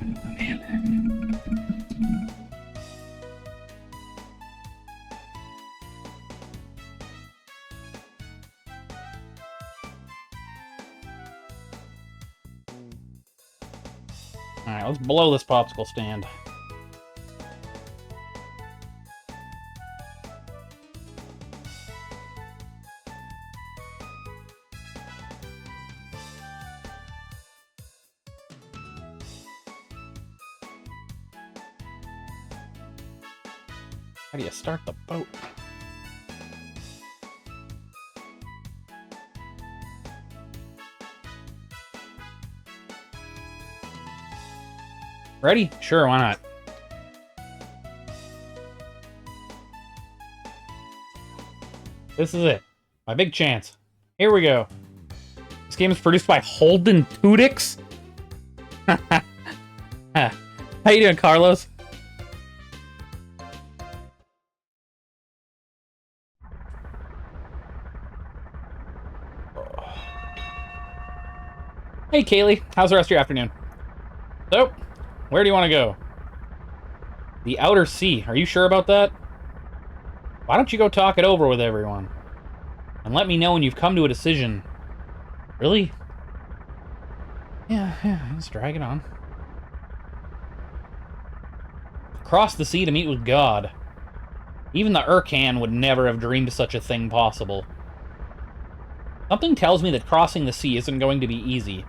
Man. Alright, let's blow this popsicle stand. How do you start the boat? Ready? Sure, why not? This is it. My big chance. Here we go. This game is produced by Holden Tudix. How you doing, Carlos? Hey, Kaylee. How's the rest of your afternoon? So, where do you want to go? The Outer Sea. Are you sure about that? Why don't you go talk it over with everyone? And let me know when you've come to a decision. Really? Yeah, let's drag it on. Cross the sea to meet with God. Even the Urkan would never have dreamed such a thing possible. Something tells me that crossing the sea isn't going to be easy.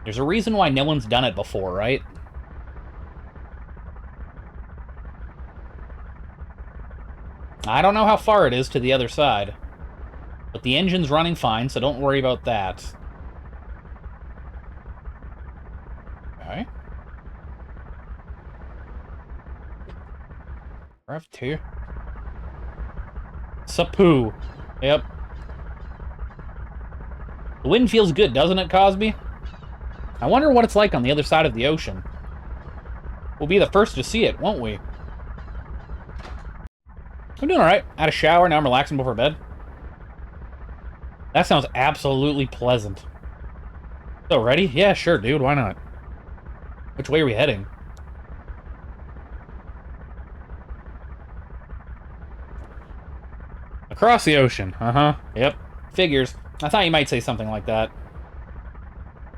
There's a reason why no one's done it before, right? I don't know how far it is to the other side. But the engine's running fine, so don't worry about that. Okay. Rev 2. Sapu. Yep. The wind feels good, doesn't it, Cosby? I wonder what it's like on the other side of the ocean. We'll be the first to see it, won't we? I'm doing alright. Had a shower, now I'm relaxing before bed. That sounds absolutely pleasant. So, ready? Yeah, sure, dude, why not? Which way are we heading? Across the ocean. Uh-huh. Yep. Figures. I thought you might say something like that.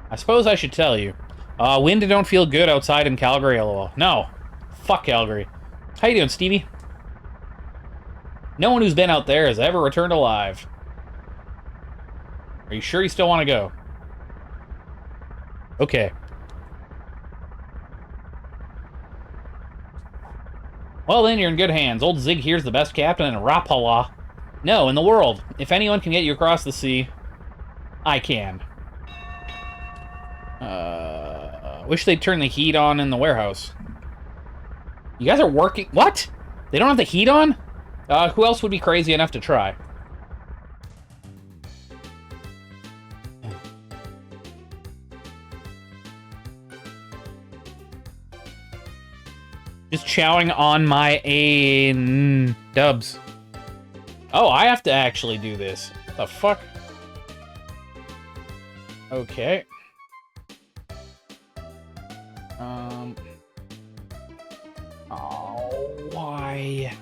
I suppose I should tell you. Wind don't feel good outside in Calgary, lol. No. Fuck Calgary. How you doing, Stevie? No one who's been out there has ever returned alive. Are you sure you still want to go? Okay. Well then, you're in good hands. Old Zig here's the best captain in Rapala. No, in the world. If anyone can get you across the sea, I can. Wish they'd turn the heat on in the warehouse. You guys are working... What? They don't have the heat on? Who else would be crazy enough to try? Just chowing on my dubs. Oh, I have to actually do this. What the fuck? Okay. Oh, why?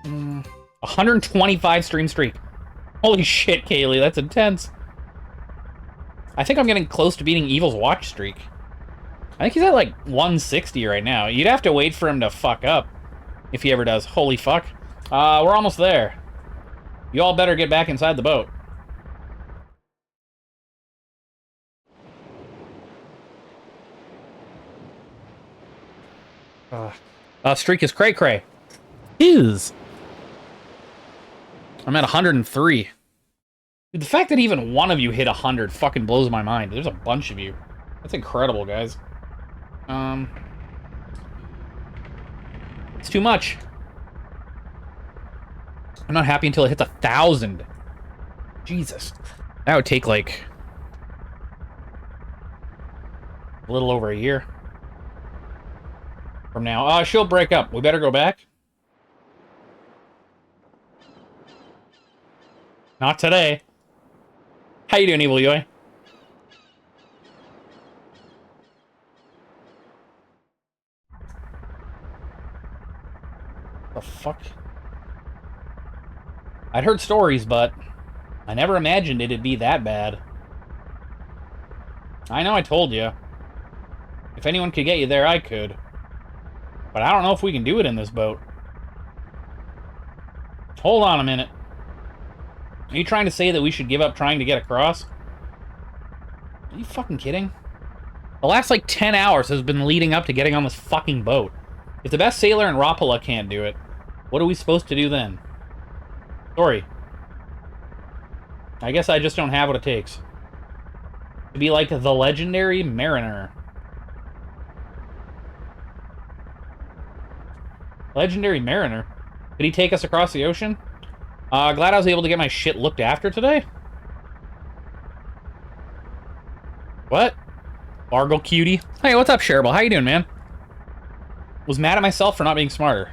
Mm, 125 stream streak. Holy shit, Kaylee, that's intense. I think I'm getting close to beating Evil's watch streak. I think he's at like 160 right now. You'd have to wait for him to fuck up. If he ever does. Holy fuck. We're almost there. You all better get back inside the boat. Streak is cray-cray. Is. I'm at 103. Dude, the fact that even one of you hit 100 fucking blows my mind. There's a bunch of you. That's incredible, guys. It's too much. I'm not happy until it hits 1,000. Jesus. That would take, like, a little over a year. from now. She'll break up. We better go back. Not today. How you doing, Evil Yoy? The fuck? I'd heard stories, but I never imagined it'd be that bad. I know I told you. If anyone could get you there, I could. But I don't know if we can do it in this boat. Hold on a minute. Are you trying to say that we should give up trying to get across? Are you fucking kidding? The last, like, 10 hours has been leading up to getting on this fucking boat. If the best sailor in Rapala can't do it, what are we supposed to do then? Sorry. I guess I just don't have what it takes. To be like the legendary mariner. Legendary mariner? Did he take us across the ocean? Glad I was able to get my shit looked after today. What? Largo cutie. Hey, what's up, Shareable? How you doing, man? Was mad at myself for not being smarter.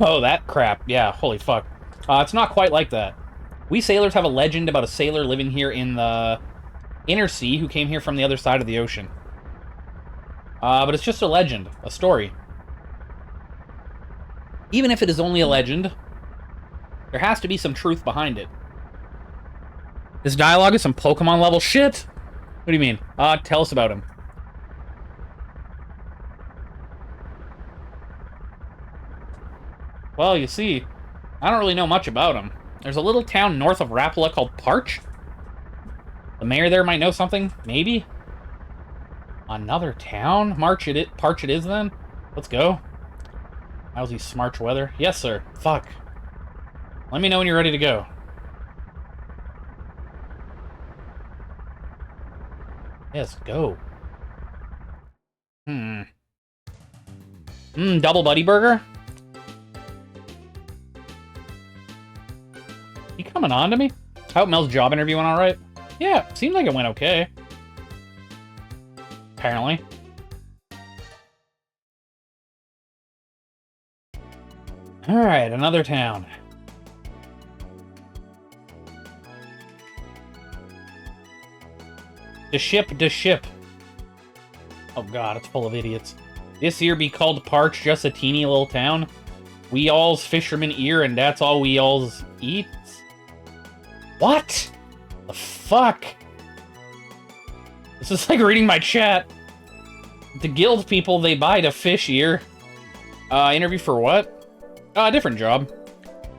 Oh, that crap. Yeah, holy fuck. It's not quite like that. We sailors have a legend about a sailor living here in the inner sea who came here from the other side of the ocean. But it's just a legend, a story. Even if it is only a legend, there has to be some truth behind it. This dialogue is some Pokemon level shit? What do you mean? Tell us about him. Well, you see, I don't really know much about him. There's a little town north of Rapala called Parch. The mayor there might know something, maybe? Another town? Parch it is then? Let's go. How's he smarch weather? Yes, sir. Fuck. Let me know when you're ready to go. Yes, go. Double buddy burger? You coming on to me? I hope Mel's job interview went alright. Yeah, seemed like it went okay. Apparently. Alright, another town. The ship. Oh god, it's full of idiots. This here be called Parch, just a teeny little town. We all's fishermen ear, and that's all we all's eats. What? The fuck? This is like reading my chat. The guild people, they buy to fish here. Interview for what? A different job.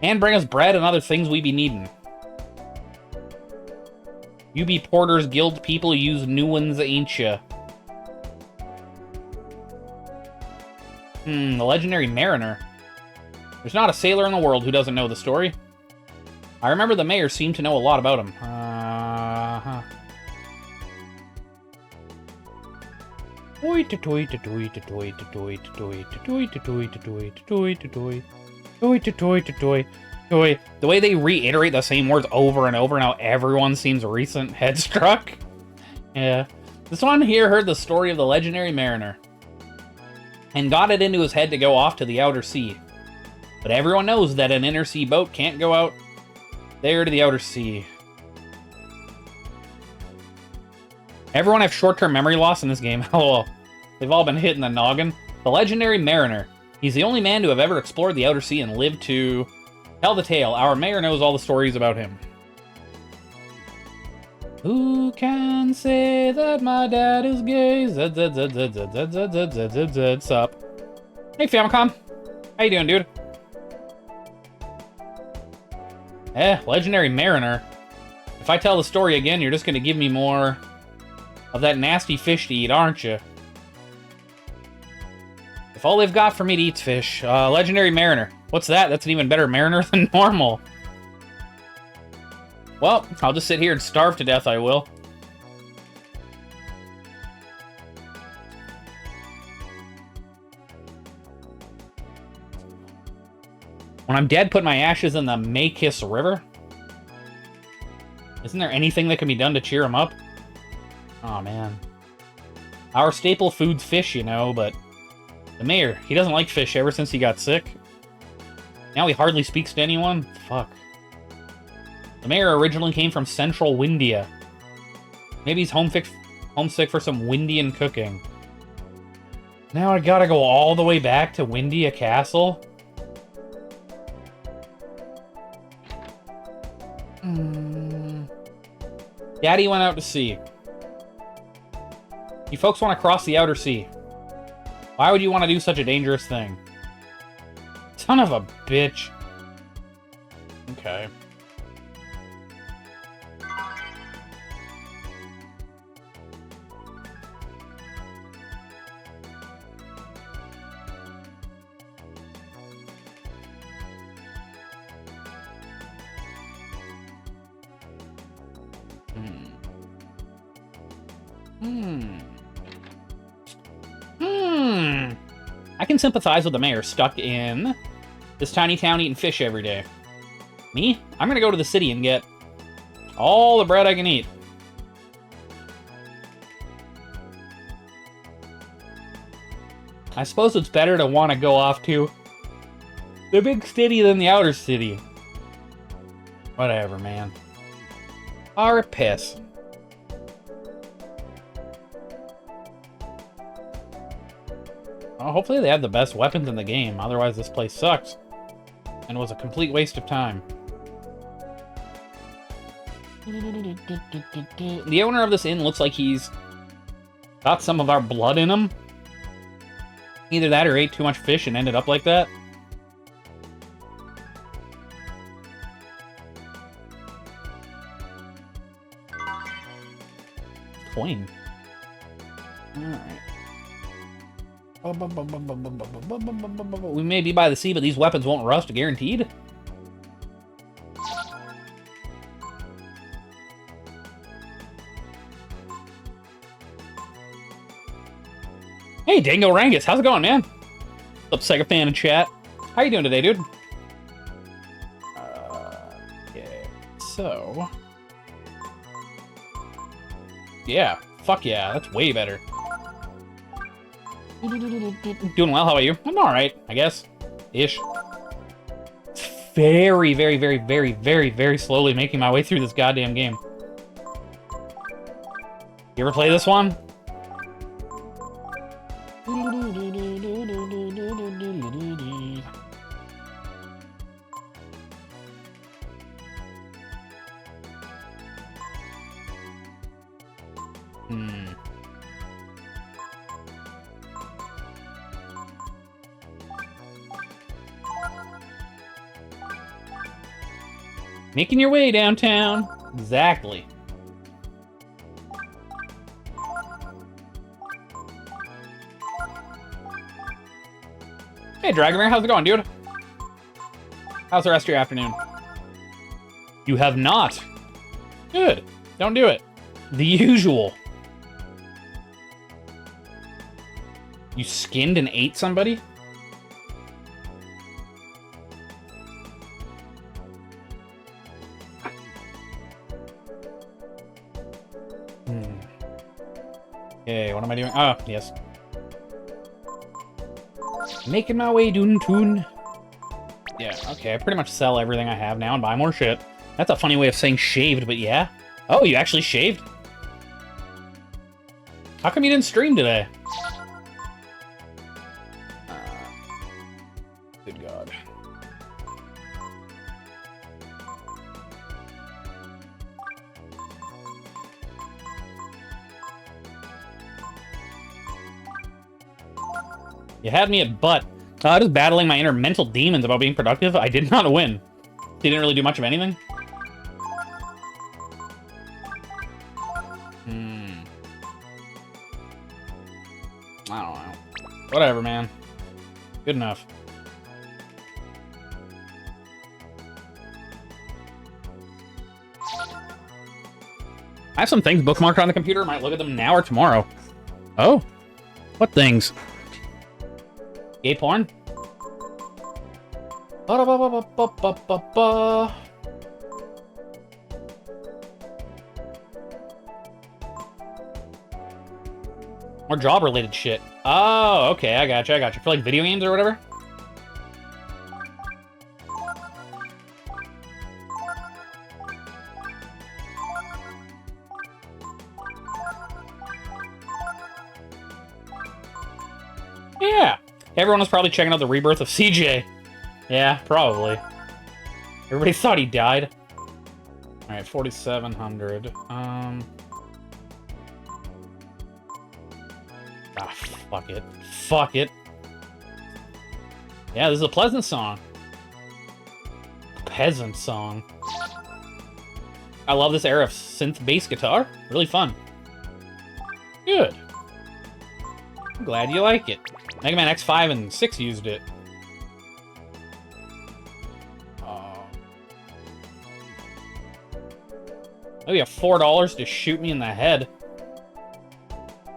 And bring us bread and other things we be needing. You be porters, guild people, use new ones, ain't ya? The legendary mariner. There's not a sailor in the world who doesn't know the story. I remember the mayor seemed to know a lot about him. The way they reiterate the same words over and over, now everyone seems recent. Headstruck? Yeah. This one here heard the story of the legendary mariner and got it into his head to go off to the outer sea. But everyone knows that an inner sea boat can't go out there to the outer sea. Everyone have short-term memory loss in this game. Oh, they've all been hit in the noggin. The legendary mariner. He's the only man to have ever explored the outer sea and lived to tell the tale. Our mayor knows all the stories about him. Who can say that my dad is gay? Sup? Hey, Famicom. How you doing, dude? Legendary mariner. If I tell the story again, you're just gonna give me more of that nasty fish to eat, aren't you? If all they've got for me to eat's fish, legendary mariner. What's that? That's an even better mariner than normal. Well, I'll just sit here and starve to death, I will. When I'm dead, put my ashes in the Maykiss River? Isn't there anything that can be done to cheer him up? Aw, man. Our staple food's fish, you know, but The mayor, he doesn't like fish ever since he got sick. Now he hardly speaks to anyone? Fuck. The mayor originally came from central Windia. Maybe he's homesick for some Windian cooking. Now I gotta go all the way back to Windia Castle? Daddy went out to sea. You folks want to cross the outer sea. Why would you want to do such a dangerous thing? Son of a bitch. Okay. I can sympathize with the mayor stuck in this tiny town eating fish every day. Me? I'm gonna go to the city and get all the bread I can eat. I suppose it's better to want to go off to the big city than the outer city. Whatever, man. Or a piss. Well, hopefully they have the best weapons in the game, otherwise this place sucks. And was a complete waste of time. The owner of this inn looks like he's got some of our blood in him. Either that or ate too much fish and ended up like that. Coin. Alright. We may be by the sea, but these weapons won't rust, guaranteed. Hey, Dango Rangus, how's it going, man? What's up, Sega fan in chat? How you doing today, dude? Okay, so... yeah, fuck yeah, that's way better. Doing well, how about you? I'm alright, I guess. Ish. Very, very, very, very, very, very slowly making my way through this goddamn game. You ever play this one? Making your way downtown. Exactly. Hey, Dragomir, how's it going, dude? How's the rest of your afternoon? You have not. Good. Don't do it. The usual. You skinned and ate somebody? Okay, what am I doing? Oh, yes. Making my way, Doon-toon. Yeah, okay, I pretty much sell everything I have now and buy more shit. That's a funny way of saying shaved, but yeah. Oh, you actually shaved? How come you didn't stream today? Good God. You had me at butt. Just battling my inner mental demons about being productive. I did not win. Didn't really do much of anything. I don't know. Whatever, man. Good enough. I have some things bookmarked on the computer. Might look at them now or tomorrow. Oh? What things? Gay porn? More job-related shit. Oh, okay, I gotcha, I gotcha. For like video games or whatever? Yeah. Everyone was probably checking out the rebirth of CJ. Yeah, probably. Everybody thought he died. Alright, 4,700. Ah, fuck it. Fuck it. Yeah, this is a pleasant song. Peasant song. I love this era of synth bass guitar. Really fun. Good. I'm glad you like it. Mega Man X5 and 6 used it. Oh, you have $4 to shoot me in the head.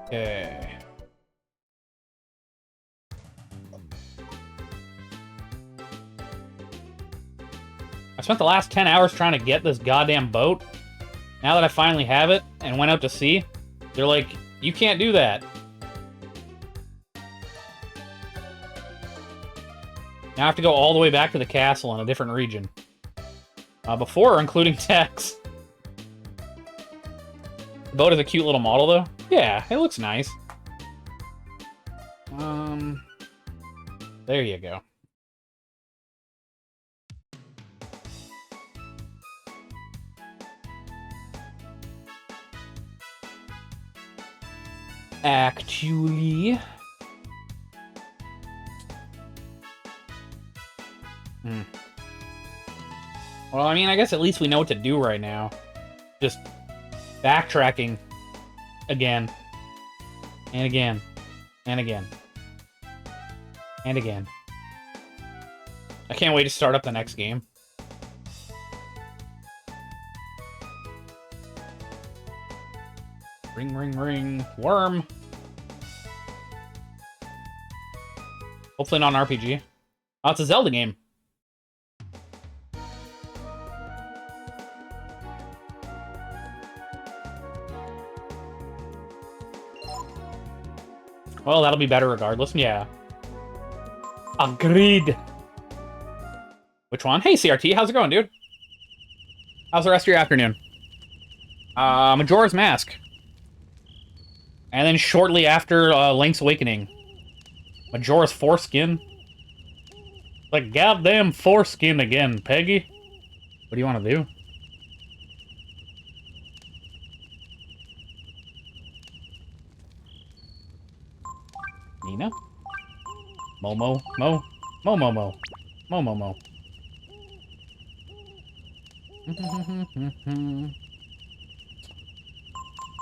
Okay. I spent the last 10 hours trying to get this goddamn boat. Now that I finally have it and went out to sea, they're like, you can't do that. Now I have to go all the way back to the castle in a different region. Before including Tex. The boat is a cute little model, though. Yeah, it looks nice. There you go. Actually... Well, I mean, I guess at least we know what to do right now. Just backtracking again. And again. And again. And again. I can't wait to start up the next game. Ring, ring, ring. Worm! Hopefully not an RPG. Oh, it's a Zelda game. Well, that'll be better regardless. Yeah. Agreed. Which one? Hey, CRT, how's it going, dude? How's the rest of your afternoon? Majora's Mask. And then shortly after Link's Awakening, Majora's Foreskin. Like, goddamn foreskin again, Peggy. What do you want to do? Nina? Momo? Mo? Mo. Mo.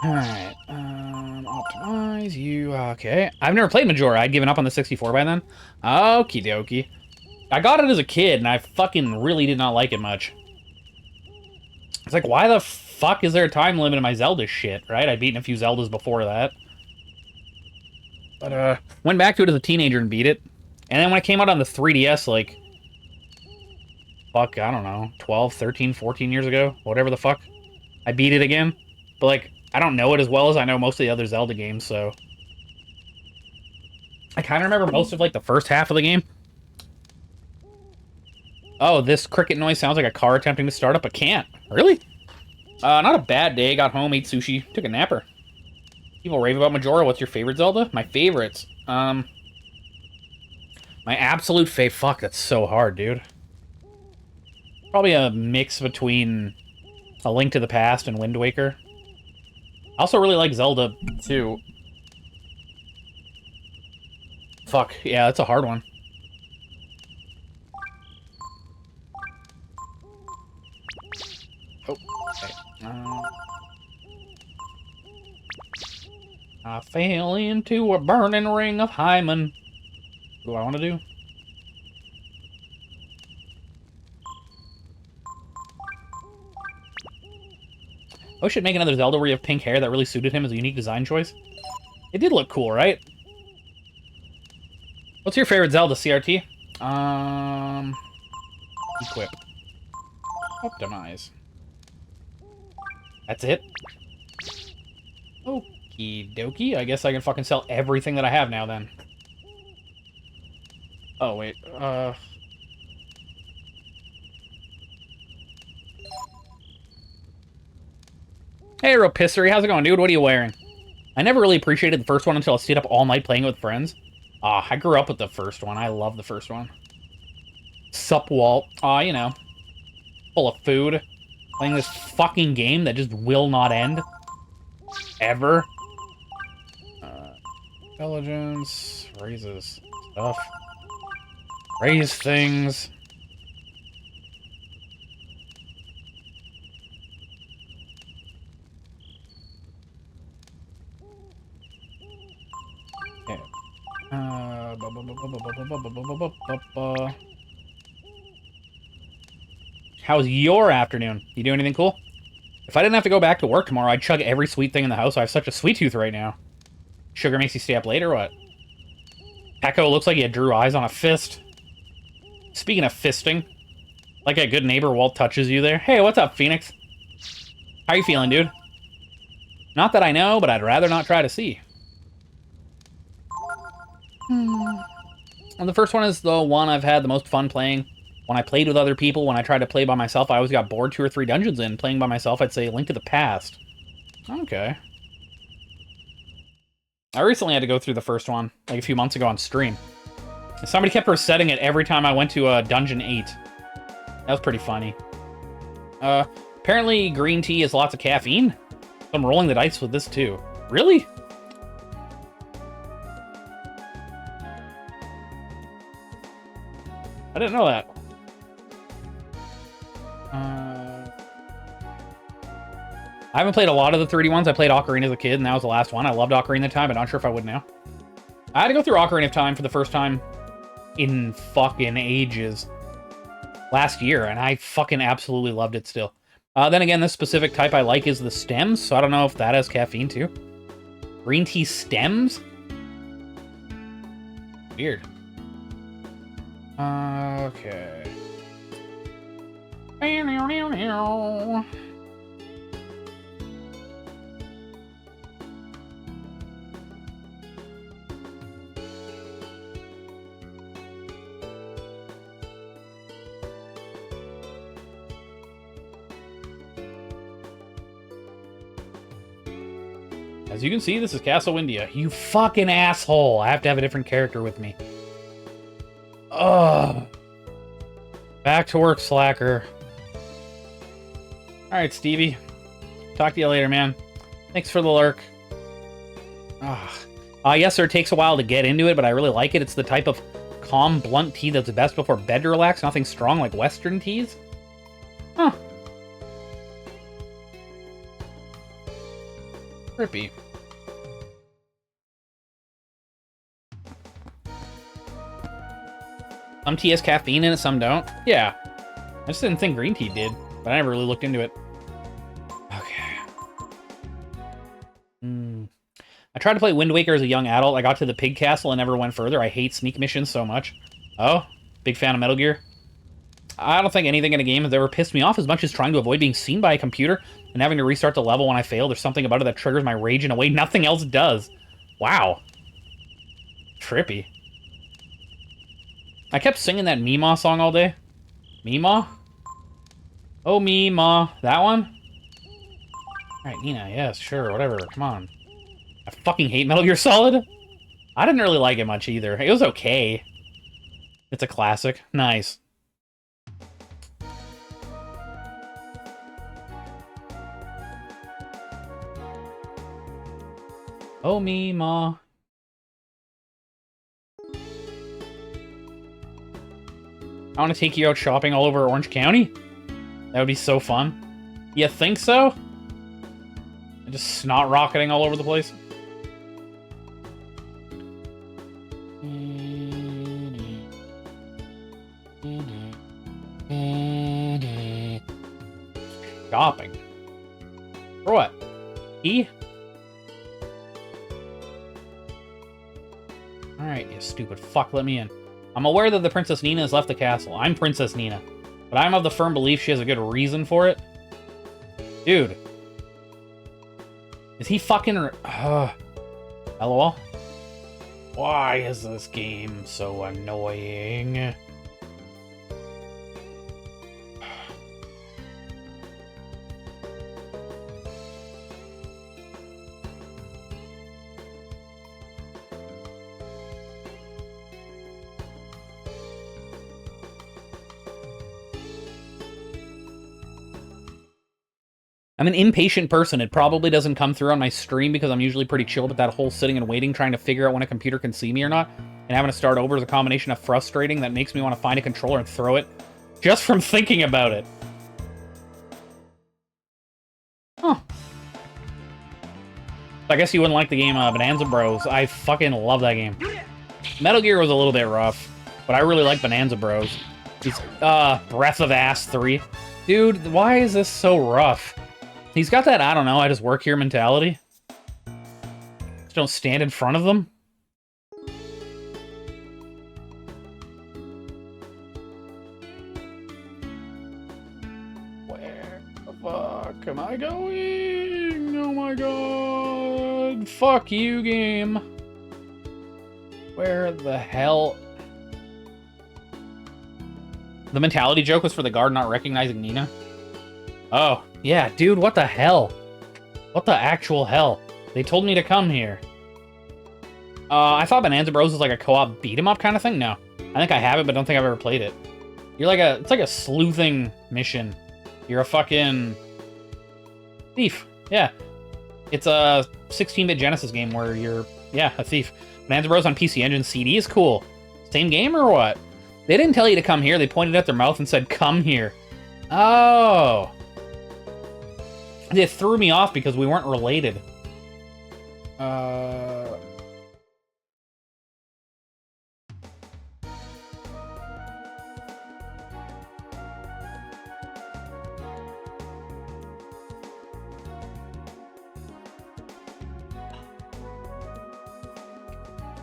Alright, optimize you, okay. I've never played Majora, I'd given up on the 64 by then. Okie dokie. I got it as a kid, and I fucking really did not like it much. It's like, why the fuck is there a time limit in my Zelda shit, right? I'd beaten a few Zeldas before that. But, went back to it as a teenager and beat it. And then when it came out on the 3DS, like... Fuck, I don't know, 12, 13, 14 years ago? Whatever the fuck. I beat it again. But, like, I don't know it as well as I know most of the other Zelda games, so... I kind of remember most of, like, the first half of the game. Oh, this cricket noise sounds like a car attempting to start up, but can't. Really? Not a bad day. Got home, ate sushi, took a napper. People rave about Majora. What's your favorite Zelda? My favorites. My absolute fuck, that's so hard, dude. Probably a mix between A Link to the Past and Wind Waker. I also really like Zelda 2. Fuck, yeah, that's a hard one. Oh, okay. I fell into a burning ring of Hymen. What do I want to do? I should make another Zelda where you have pink hair. That really suited him as a unique design choice. It did look cool, right? What's your favorite Zelda, CRT? Equip. Optimize. That's it? Okie Okie dokie. I guess I can fucking sell everything that I have now, then. Oh, wait. Hey, Ropisserie. How's it going, dude? What are you wearing? I never really appreciated the first one until I stayed up all night playing it with friends. I grew up with the first one. I love the first one. Sup, Walt. You know. Full of food. Playing this fucking game that just will not end. Ever. Intelligence. Raises stuff. Raise things. Okay. How's your afternoon? You do anything cool? If I didn't have to go back to work tomorrow, I'd chug every sweet thing in the house. I have such a sweet tooth right now. Sugar makes you stay up late or what? Echo looks like he had drew eyes on a fist. Speaking of fisting, like a good neighbor, Walt touches you there. Hey, what's up, Phoenix? How you feeling, dude? Not that I know, but I'd rather not try to see. And the first one is the one I've had the most fun playing. When I played with other people, when I tried to play by myself, I always got bored 2 or 3 dungeons in. Playing by myself, I'd say Link to the Past. Okay. I recently had to go through the first one, like a few months ago on stream. And somebody kept resetting it every time I went to Dungeon 8. That was pretty funny. Apparently green tea has lots of caffeine. So I'm rolling the dice with this too. Really? I didn't know that. I haven't played a lot of the 3D ones. I played Ocarina as a kid, and that was the last one. I loved Ocarina of Time, but not sure if I would now. I had to go through Ocarina of Time for the first time in fucking ages. Last year, and I fucking absolutely loved it still. Then again, this specific type I like is the stems, so I don't know if that has caffeine too. Green tea stems? Weird. Okay. As you can see, this is Castle India. You fucking asshole! I have to have a different character with me. Ugh. Back to work, slacker. Alright, Stevie. Talk to you later, man. Thanks for the lurk. Yes, sir, it takes a while to get into it, but I really like it. It's the type of calm, blunt tea that's the best before bed to relax. Nothing strong like Western teas. Huh. Trippy. Some tea has caffeine in it, some don't. Yeah. I just didn't think green tea did, but I never really looked into it. Okay. I tried to play Wind Waker as a young adult. I got to the pig castle and never went further. I hate sneak missions so much. Oh? Big fan of Metal Gear? I don't think anything in a game has ever pissed me off as much as trying to avoid being seen by a computer and having to restart the level when I fail. There's something about it that triggers my rage in a way nothing else does. Wow. Trippy. I kept singing that Meemaw song all day. Meemaw? Oh, Meemaw. That one? Alright, Nina, yes, sure, whatever. Come on. I fucking hate Metal Gear Solid. I didn't really like it much either. It was okay. It's a classic. Nice. Oh, Meemaw. I want to take you out shopping all over Orange County? That would be so fun. You think so? Just snot rocketing all over the place? Shopping. For what? E? Alright, you stupid fuck, let me in. I'm aware that the Princess Nina has left the castle. I'm Princess Nina. But I'm of the firm belief she has a good reason for it. Dude. Is he fucking... LOL? Why is this game so annoying? I'm an impatient person. It probably doesn't come through on my stream because I'm usually pretty chill, but that whole sitting and waiting, trying to figure out when a computer can see me or not, and having to start over is a combination of frustrating that makes me want to find a controller and throw it just from thinking about it. Huh. I guess you wouldn't like the game Bonanza Bros. I fucking love that game. Metal Gear was a little bit rough, but I really like Bonanza Bros. It's, Breath of Ass 3. Dude, why is this so rough? He's got that, I don't know, I just work here mentality. Just don't stand in front of them. Where the fuck am I going? Oh my god. Fuck you, game. Where the hell? The mentality joke was for the guard not recognizing Nina? Oh, yeah, dude, what the hell? What the actual hell? They told me to come here. I thought Bonanza Bros was like a co-op beat-em-up kind of thing. No. I think I have it, but don't think I've ever played it. You're like it's like a sleuthing mission. You're a fucking thief. Yeah. It's a 16-bit Genesis game where you're, yeah, a thief. Bonanza Bros on PC Engine CD is cool. Same game or what? They didn't tell you to come here. They pointed at their mouth and said, come here. Oh. It threw me off because we weren't related.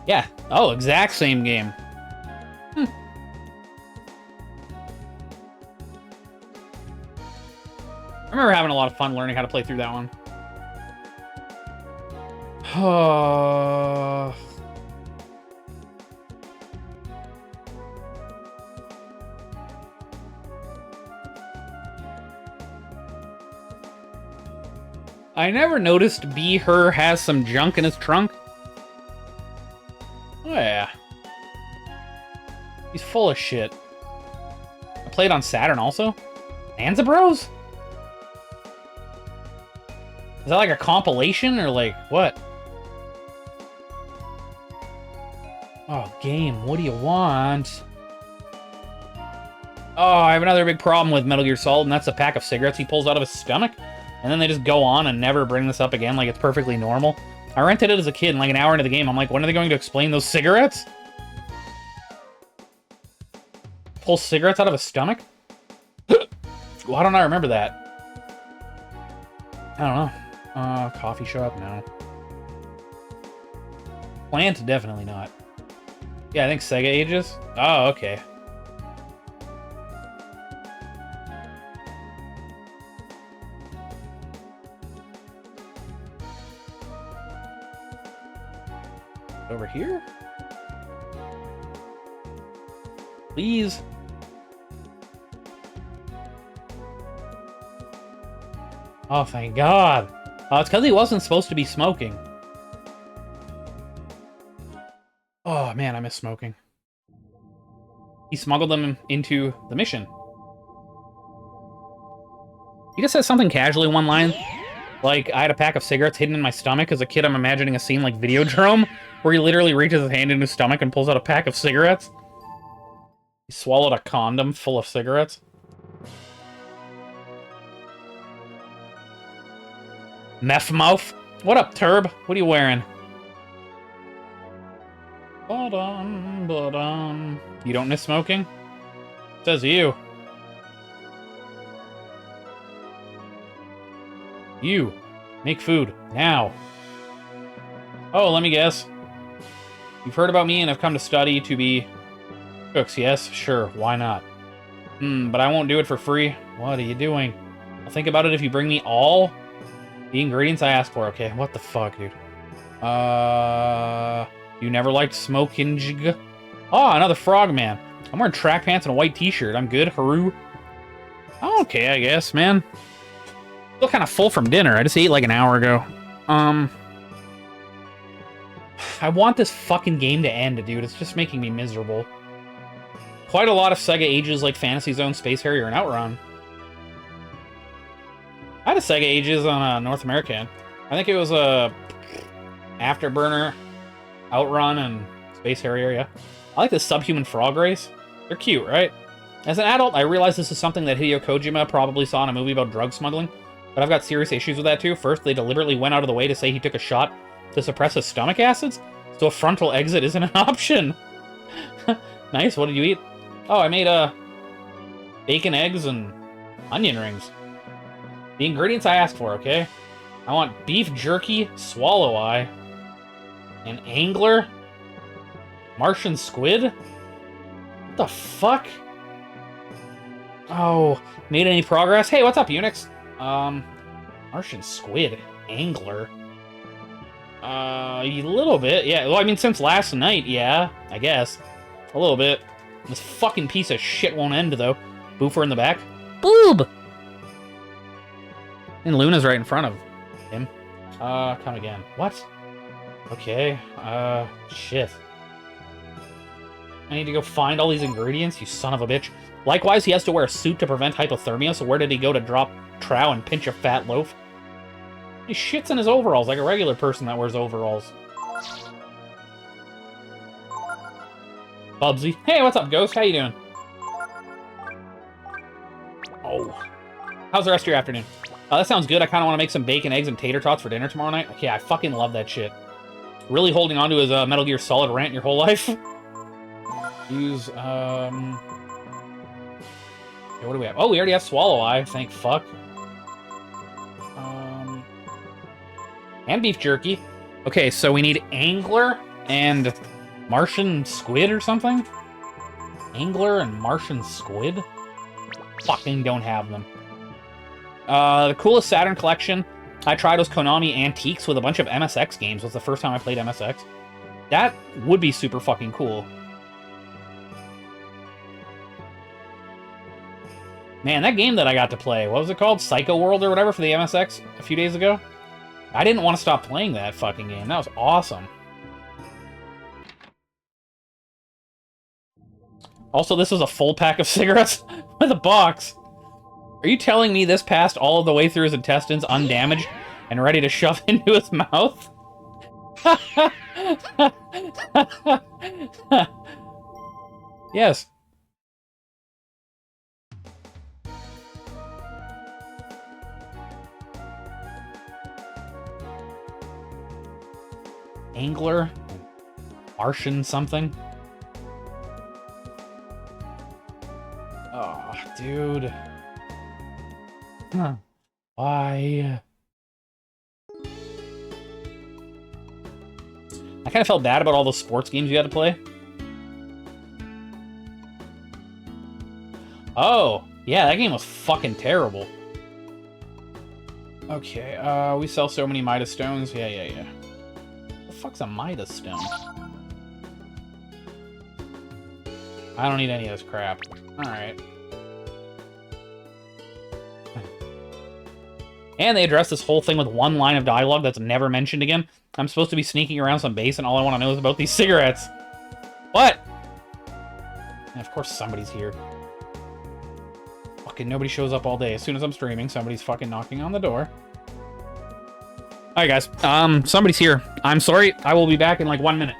Yeah. Oh, exact same game. I remember having a lot of fun learning how to play through that one. I never noticed Her has some junk in his trunk. Oh yeah. He's full of shit. I played on Saturn also? Bonanza Bros? Is that like a compilation or like what? Oh, game, what do you want? Oh, I have another big problem with Metal Gear Solid, and that's a pack of cigarettes he pulls out of his stomach. And then they just go on and never bring this up again like it's perfectly normal. I rented it as a kid, and like an hour into the game, I'm like, when are they going to explain those cigarettes? Pull cigarettes out of his stomach? Why don't I remember that? I don't know. Coffee shop? No. Plant? Definitely not. Yeah, I think Sega Ages. Oh, okay. Over here? Please. Oh, thank God. It's because he wasn't supposed to be smoking. Oh, man, I miss smoking. He smuggled them into the mission. He just says something casually one line. Like, I had a pack of cigarettes hidden in my stomach. As a kid, I'm imagining a scene like Videodrome, where he literally reaches his hand in his stomach and pulls out a pack of cigarettes. He swallowed a condom full of cigarettes. Meth mouth? What up, Turb? What are you wearing? You don't miss smoking? Says you. You. Make food. Now. Oh, let me guess. You've heard about me and have come to study to be cooks, yes? Sure, why not? But I won't do it for free. What are you doing? I'll think about it if you bring me all. The ingredients I asked for. Okay, what the fuck, dude? You never liked smoking jig? Oh, another frogman. I'm wearing track pants and a white t-shirt. I'm good. Haru. Okay, I guess, man. Still kind of full from dinner. I just ate like an hour ago. I want this fucking game to end, dude. It's just making me miserable. Quite a lot of Sega Ages like Fantasy Zone, Space Harrier, and Outrun. I had a Sega Ages on North American. I think it was a Afterburner, Outrun, and Space Harrier, yeah. I like the Subhuman Frog Race. They're cute, right? As an adult, I realize this is something that Hideo Kojima probably saw in a movie about drug smuggling, but I've got serious issues with that too. First, they deliberately went out of the way to say he took a shot to suppress his stomach acids, so a frontal exit isn't an option. Nice, what did you eat? Oh, I made bacon, eggs, and onion rings. The ingredients I asked for, okay? I want beef jerky, swallow eye, an angler, Martian squid? What the fuck? Oh, made any progress? Hey, what's up, Unix? Martian squid, angler. A little bit, yeah. Well, I mean, since last night, yeah, I guess. A little bit. This fucking piece of shit won't end, though. Boofer in the back. Boob! And Luna's right in front of him. Come again. What? Okay, shit. I need to go find all these ingredients, you son of a bitch. Likewise, he has to wear a suit to prevent hypothermia, so where did he go to drop trow and pinch a fat loaf? He shits in his overalls like a regular person that wears overalls. Bubsy. Hey, what's up, Ghost? How you doing? Oh. How's the rest of your afternoon? That sounds good. I kind of want to make some bacon, eggs, and tater tots for dinner tomorrow night. Okay, I fucking love that shit. Really holding on to his Metal Gear Solid rant your whole life. Use, okay, what do we have? Oh, we already have Swallow Eye, thank fuck. And beef jerky. Okay, so we need angler and Martian squid or something? Angler and Martian squid? Fucking don't have them. The coolest Saturn collection I tried was Konami Antiques with a bunch of MSX games. It was the first time I played MSX. That would be super fucking cool. Man, that game that I got to play, what was it called? Psycho World or whatever for the MSX a few days ago? I didn't want to stop playing that fucking game. That was awesome. Also, this is a full pack of cigarettes with a box. Are you telling me this passed all of the way through his intestines undamaged and ready to shove into his mouth? Yes. Angler? Martian something? Oh, dude. Huh. Why? I kind of felt bad about all those sports games you had to play. Oh, yeah, that game was fucking terrible. Okay, we sell so many Midas stones. Yeah. What the fuck's a Midas stone? I don't need any of this crap. Alright. And they address this whole thing with one line of dialogue that's never mentioned again. I'm supposed to be sneaking around some base, and all I want to know is about these cigarettes. What? And of course somebody's here. Fucking nobody shows up all day. As soon as I'm streaming, somebody's fucking knocking on the door. Alright, guys. Somebody's here. I'm sorry. I will be back in like 1 minute.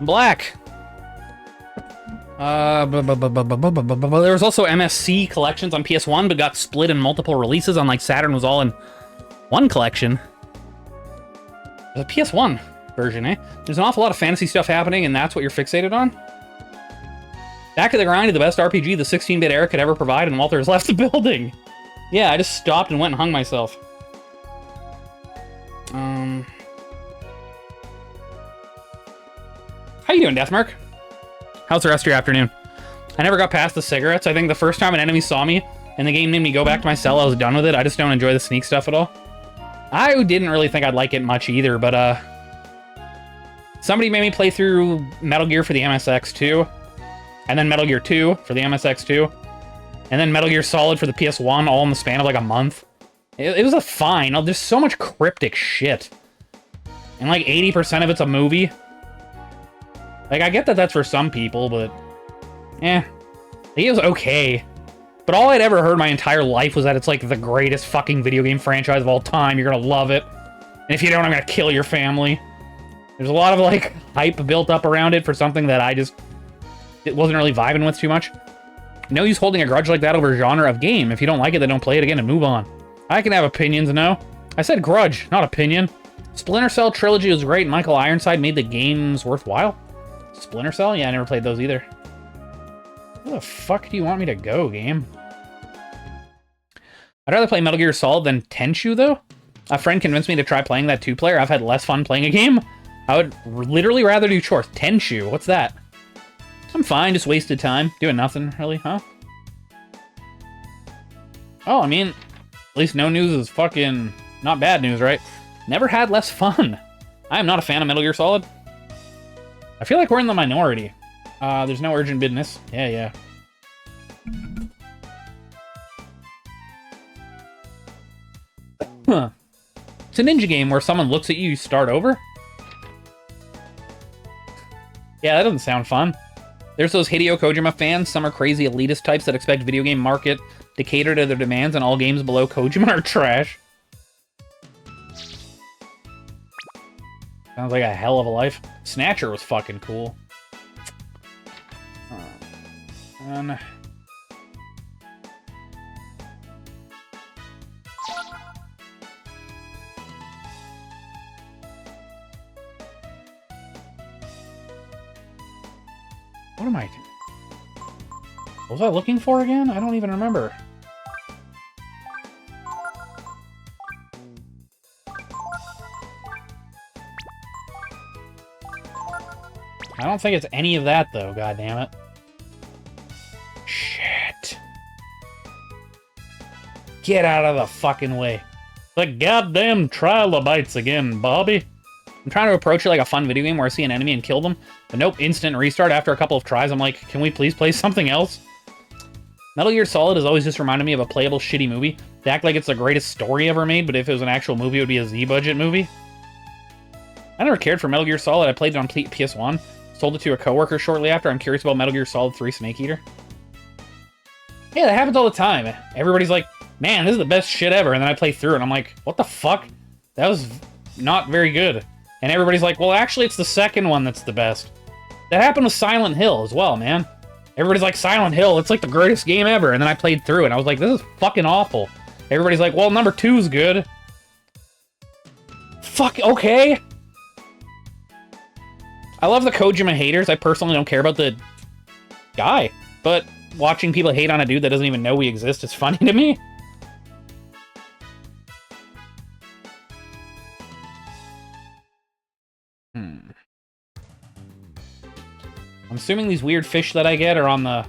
Black. There was also MSC collections on PS1, but got split in multiple releases, unlike Saturn was all in one collection. The PS1 version, eh? There's an awful lot of fantasy stuff happening, and that's what you're fixated on? Back to the Grind is the best RPG the 16-bit era could ever provide, and Walter has left the building. Yeah, I just stopped and went and hung myself. How you doing, Deathmark? How's the rest of your afternoon? I never got past the cigarettes. I think the first time an enemy saw me and the game made me go back to my cell, I was done with it. I just don't enjoy the sneak stuff at all. I didn't really think I'd like it much either, but somebody made me play through Metal Gear for the MSX2, and then Metal Gear 2 for the MSX2, and then Metal Gear Solid for the PS1, all in the span of like a month. It was a fine. There's so much cryptic shit. And like 80% of it's a movie. Like, I get that that's for some people, but... eh. It was okay. But all I'd ever heard my entire life was that it's like the greatest fucking video game franchise of all time. You're gonna love it. And if you don't, I'm gonna kill your family. There's a lot of, like, hype built up around it for something that it wasn't really vibing with too much. No use holding a grudge like that over a genre of game. If you don't like it, then don't play it again and move on. I can have opinions, no. I said grudge, not opinion. Splinter Cell Trilogy was great. Michael Ironside made the games worthwhile. Splinter Cell? Yeah, I never played those either. Where the fuck do you want me to go, game? I'd rather play Metal Gear Solid than Tenchu, though. A friend convinced me to try playing that 2-player. I've had less fun playing a game. I would literally rather do chores. Tenchu, what's that? I'm fine, just wasted time. Doing nothing, really, huh? Oh, I mean, at least no news is fucking not bad news, right? Never had less fun. I am not a fan of Metal Gear Solid. I feel like we're in the minority. There's no urgent business. Yeah. Huh. It's a ninja game where someone looks at you, you start over? Yeah, that doesn't sound fun. There's those Hideo Kojima fans. Some are crazy elitist types that expect video game market to cater to their demands, and all games below Kojima are trash. Sounds like a hell of a life. Snatcher was fucking cool. And... what am I doing? What was I looking for again? I don't even remember. I don't think it's any of that, though, goddammit. Shit. Get out of the fucking way. The goddamn trilobites again, Bobby. I'm trying to approach it like a fun video game where I see an enemy and kill them, but nope, instant restart after a couple of tries. I'm like, can we please play something else? Metal Gear Solid has always just reminded me of a playable shitty movie. They act like it's the greatest story ever made, but if it was an actual movie, it would be a Z-budget movie. I never cared for Metal Gear Solid. I played it on PS1. Sold it to a coworker shortly after. I'm curious about Metal Gear Solid 3 Snake Eater. Yeah, that happens all the time. Everybody's like, man, this is the best shit ever. And then I play through it, and I'm like, what the fuck? That was not very good. And everybody's like, well, actually, it's the second one that's the best. That happened with Silent Hill as well, man. Everybody's like, Silent Hill, it's like the greatest game ever. And then I played through it, and I was like, this is fucking awful. Everybody's like, well, number 2's good. Fuck, okay. I love the Kojima haters. I personally don't care about the guy. But watching people hate on a dude that doesn't even know we exist is funny to me. I'm assuming these weird fish that I get are on the...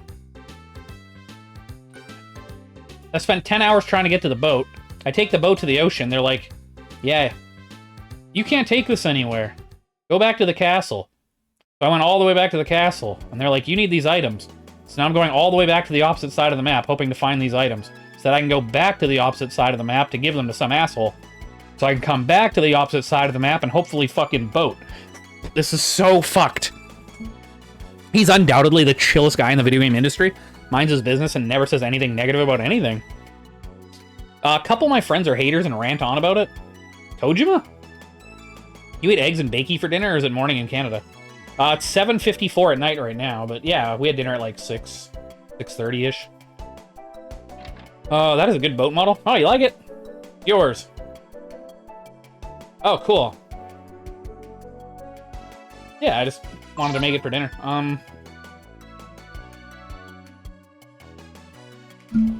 I spent 10 hours trying to get to the boat. I take the boat to the ocean. They're like, yeah, you can't take this anywhere. Go back to the castle. So I went all the way back to the castle, and they're like, you need these items. So now I'm going all the way back to the opposite side of the map, hoping to find these items, so that I can go back to the opposite side of the map to give them to some asshole. So I can come back to the opposite side of the map and hopefully fucking boat. This is so fucked. He's undoubtedly the chillest guy in the video game industry. Minds his business and never says anything negative about anything. A couple of my friends are haters and rant on about it. Kojima? You eat eggs and bakey for dinner, or is it morning in Canada? It's 7:54 at night right now, but yeah, we had dinner at like 6:30-ish. Oh, that is a good boat model. Oh, you like it? Yours. Oh, cool. Yeah, I just wanted to make it for dinner.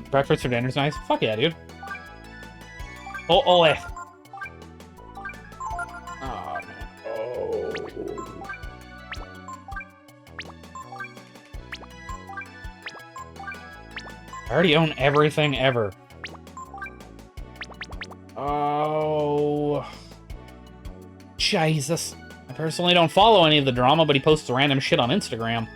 Breakfast for dinner's nice. Fuck yeah, dude. Oh, ole. Oh, man. Oh. I already own everything ever. Oh. Jesus. I personally don't follow any of the drama, but he posts random shit on Instagram.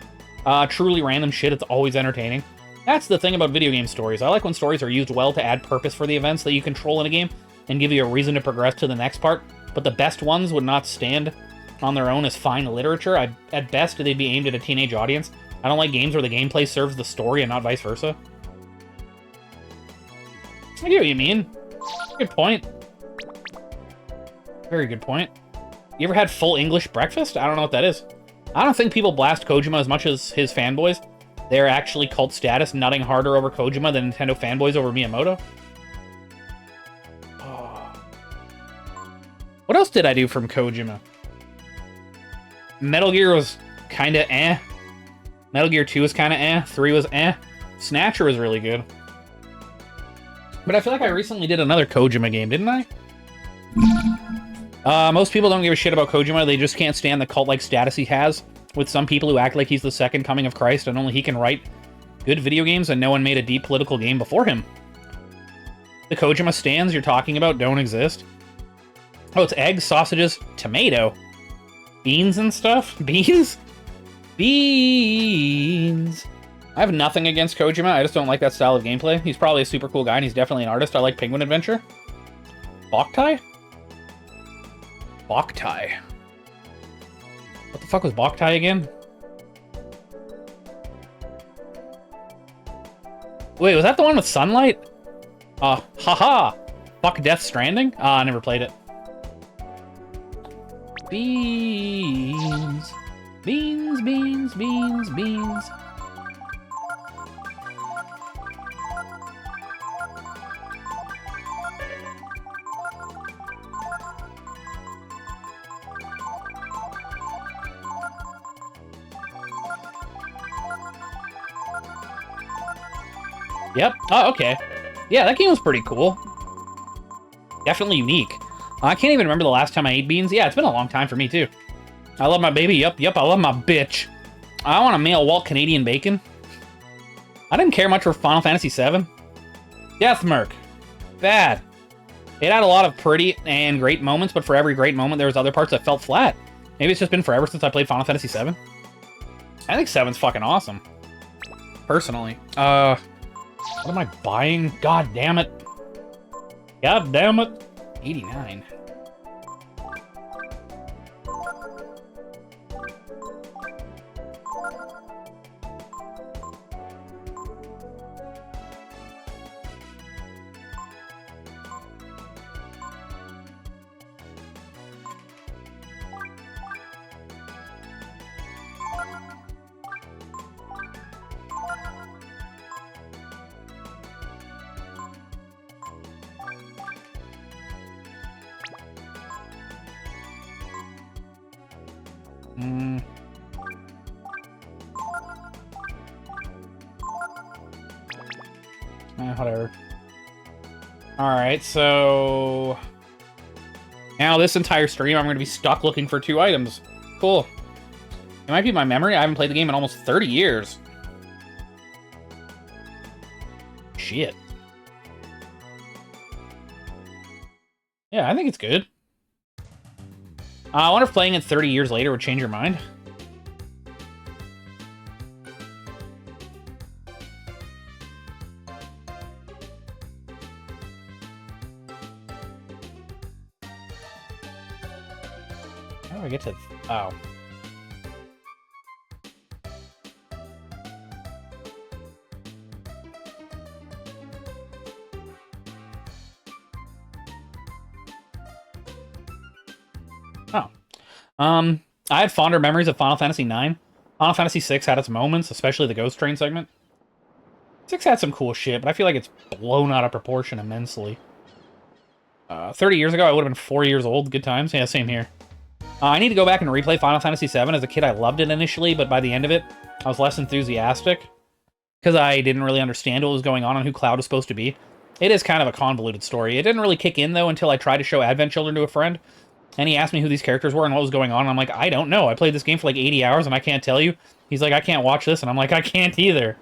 Truly random shit, it's always entertaining. That's the thing about video game stories. I like when stories are used well to add purpose for the events that you control in a game and give you a reason to progress to the next part, but the best ones would not stand on their own as fine literature. At best, they'd be aimed at a teenage audience. I don't like games where the gameplay serves the story and not vice versa. I get what you mean. Good point. Very good point. You ever had full English breakfast? I don't know what that is. I don't think people blast Kojima as much as his fanboys. They're actually cult status, nutting harder over Kojima than Nintendo fanboys over Miyamoto. Oh. What else did I do from Kojima? Metal Gear was kinda eh. Metal Gear 2 was kinda eh. 3 was eh. Snatcher was really good. But I feel like I recently did another Kojima game, didn't I? Most people don't give a shit about Kojima. They just can't stand the cult-like status he has, with some people who act like he's the second coming of Christ and only he can write good video games and no one made a deep political game before him. The Kojima stands you're talking about don't exist. Oh, it's eggs, sausages, tomato. Beans and stuff? Beans? Beans. I have nothing against Kojima, I just don't like that style of gameplay. He's probably a super cool guy and he's definitely an artist. I like Penguin Adventure. Boktai? Boktai. What the fuck was Boktai again? Wait, was that the one with sunlight? Haha! Fuck Death Stranding? I never played it. Beans. Beans, beans, beans, beans. Yep. Oh, okay. Yeah, that game was pretty cool. Definitely unique. I can't even remember the last time I ate beans. Yeah, it's been a long time for me, too. I love my baby. Yep, I love my bitch. I want a male Walt Canadian bacon. I didn't care much for Final Fantasy VII. Deathmerk. Bad. It had a lot of pretty and great moments, but for every great moment, there was other parts that felt flat. Maybe it's just been forever since I played Final Fantasy VII. I think 7's fucking awesome. Personally. What am I buying? God damn it. God damn it. 89. Whatever. Alright, so... now this entire stream I'm going to be stuck looking for 2 items. Cool. It might be my memory. I haven't played the game in almost 30 years. Shit. Yeah, I think it's good. I wonder if playing it 30 years later would change your mind. How do I get to... oh. Oh. I had fonder memories of Final Fantasy IX. Final Fantasy VI had its moments, especially the Ghost Train segment. 6 had some cool shit, but I feel like it's blown out of proportion immensely. 30 years ago, I would have been 4 years old. Good times. Yeah, same here. I need to go back and replay Final Fantasy VII. As a kid, I loved it initially, but by the end of it, I was less enthusiastic because I didn't really understand what was going on and who Cloud was supposed to be. It is kind of a convoluted story. It didn't really kick in, though, until I tried to show Advent Children to a friend, and he asked me who these characters were and what was going on, and I'm like, I don't know. I played this game for like 80 hours, and I can't tell you. He's like, I can't watch this, and I'm like, I can't either.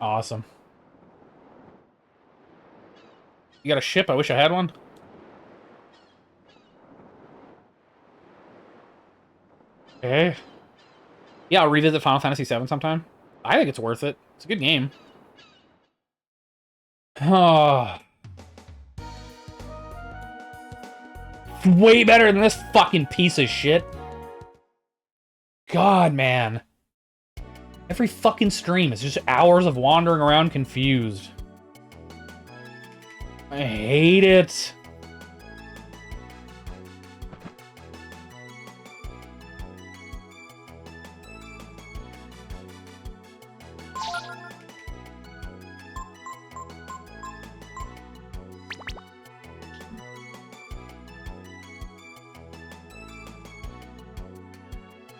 Awesome. You got a ship? I wish I had one. Okay. Yeah, I'll revisit Final Fantasy VII sometime. I think it's worth it. It's a good game. Oh. Way better than this fucking piece of shit. God, man. Every fucking stream is just hours of wandering around confused. I hate it.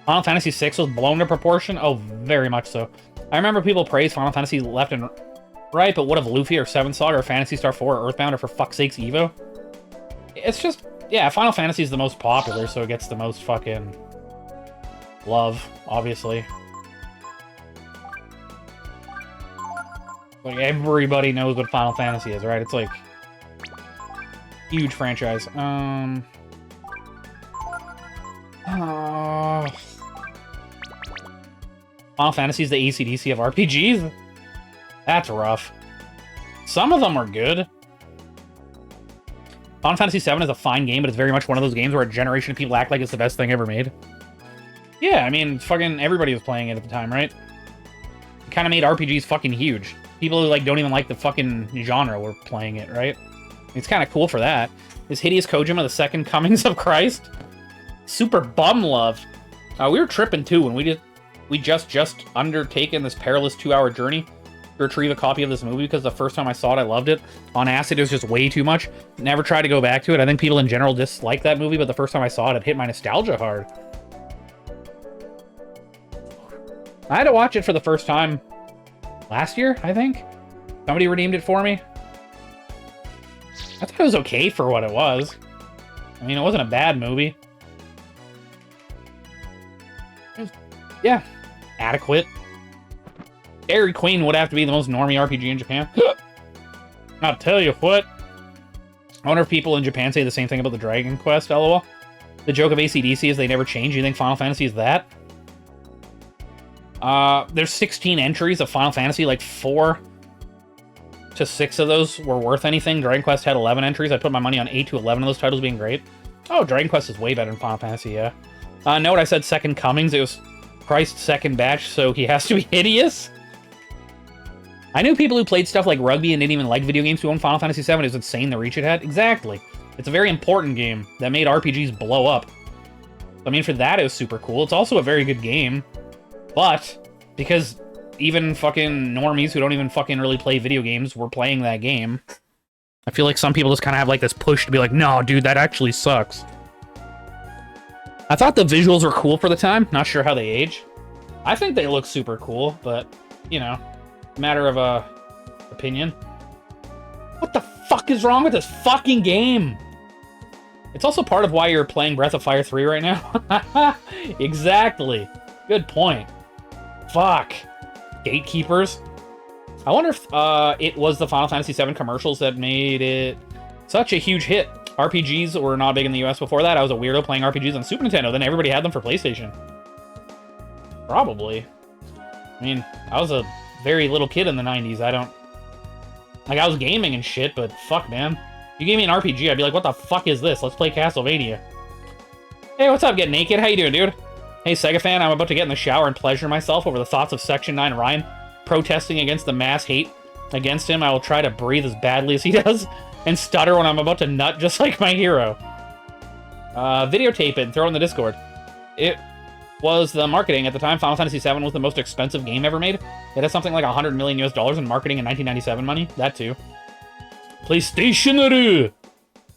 Final Fantasy VI was blown to proportion? Oh, very much so. I remember people praise Final Fantasy left and right, but what of Luffy or Seven Saga or Phantasy Star 4 or Earthbound or for fuck's sakes Evo? It's just, yeah, Final Fantasy is the most popular, so it gets the most fucking love, obviously. Like, everybody knows what Final Fantasy is, right? It's like, huge franchise. Final Fantasy is the AC/DC of RPGs? That's rough. Some of them are good. Final Fantasy VII is a fine game, but it's very much one of those games where a generation of people act like it's the best thing ever made. Yeah, I mean, fucking everybody was playing it at the time, right? It kind of made RPGs fucking huge. People who, like, don't even like the fucking genre were playing it, right? It's kind of cool for that. Is Hideous Kojima the second comings of Christ? Super bum love. We were tripping, too, when we just undertaken this perilous 2-hour journey to retrieve a copy of this movie, because the first time I saw it, I loved it. On acid, it was just way too much. Never tried to go back to it. I think people in general dislike that movie, but the first time I saw it, it hit my nostalgia hard. I had to watch it for the first time last year, I think. Somebody redeemed it for me. I thought it was okay for what it was. I mean, it wasn't a bad movie. Yeah, adequate. Dairy Queen would have to be the most normie RPG in Japan. I'll tell you what. I wonder if people in Japan say the same thing about the Dragon Quest, lol. The joke of AC/DC is they never change. You think Final Fantasy is that? There's 16 entries of Final Fantasy, like 4 to 6 of those were worth anything. Dragon Quest had 11 entries. I put my money on 8 to 11 of those titles being great. Oh, Dragon Quest is way better than Final Fantasy, yeah. Note I said second comings. It was Christ's second batch, so he has to be hideous. I knew people who played stuff like rugby and didn't even like video games who owned Final Fantasy VII. It was insane the reach it had. Exactly. It's a very important game that made RPGs blow up. I mean, for that, it was super cool. It's also a very good game. But, because even fucking normies who don't even fucking really play video games were playing that game, I feel like some people just kind of have like this push to be like, no, dude, that actually sucks. I thought the visuals were cool for the time. Not sure how they age. I think they look super cool, but, you know, matter of opinion. What the fuck is wrong with this fucking game? It's also part of why you're playing Breath of Fire 3 right now. Exactly. Good point. Fuck. Gatekeepers. I wonder if it was the Final Fantasy VII commercials that made it such a huge hit. RPGs were not big in the US before that. I was a weirdo playing RPGs on Super Nintendo. Then everybody had them for PlayStation. Probably. I mean, I was a very little kid in the 90s. Like, I was gaming and shit, but fuck, man. If you gave me an RPG, I'd be like, what the fuck is this? Let's play Castlevania. Hey, what's up, Get Naked? How you doing, dude? Hey, Sega fan, I'm about to get in the shower and pleasure myself over the thoughts of Section 9 Ryan protesting against the mass hate against him. I will try to breathe as badly as he does and stutter when I'm about to nut just like my hero. Videotape it and throw it in the Discord. It was the marketing at the time. Final Fantasy VII was the most expensive game ever made. It has something like $100 million in marketing in 1997 money. That too. PlayStation.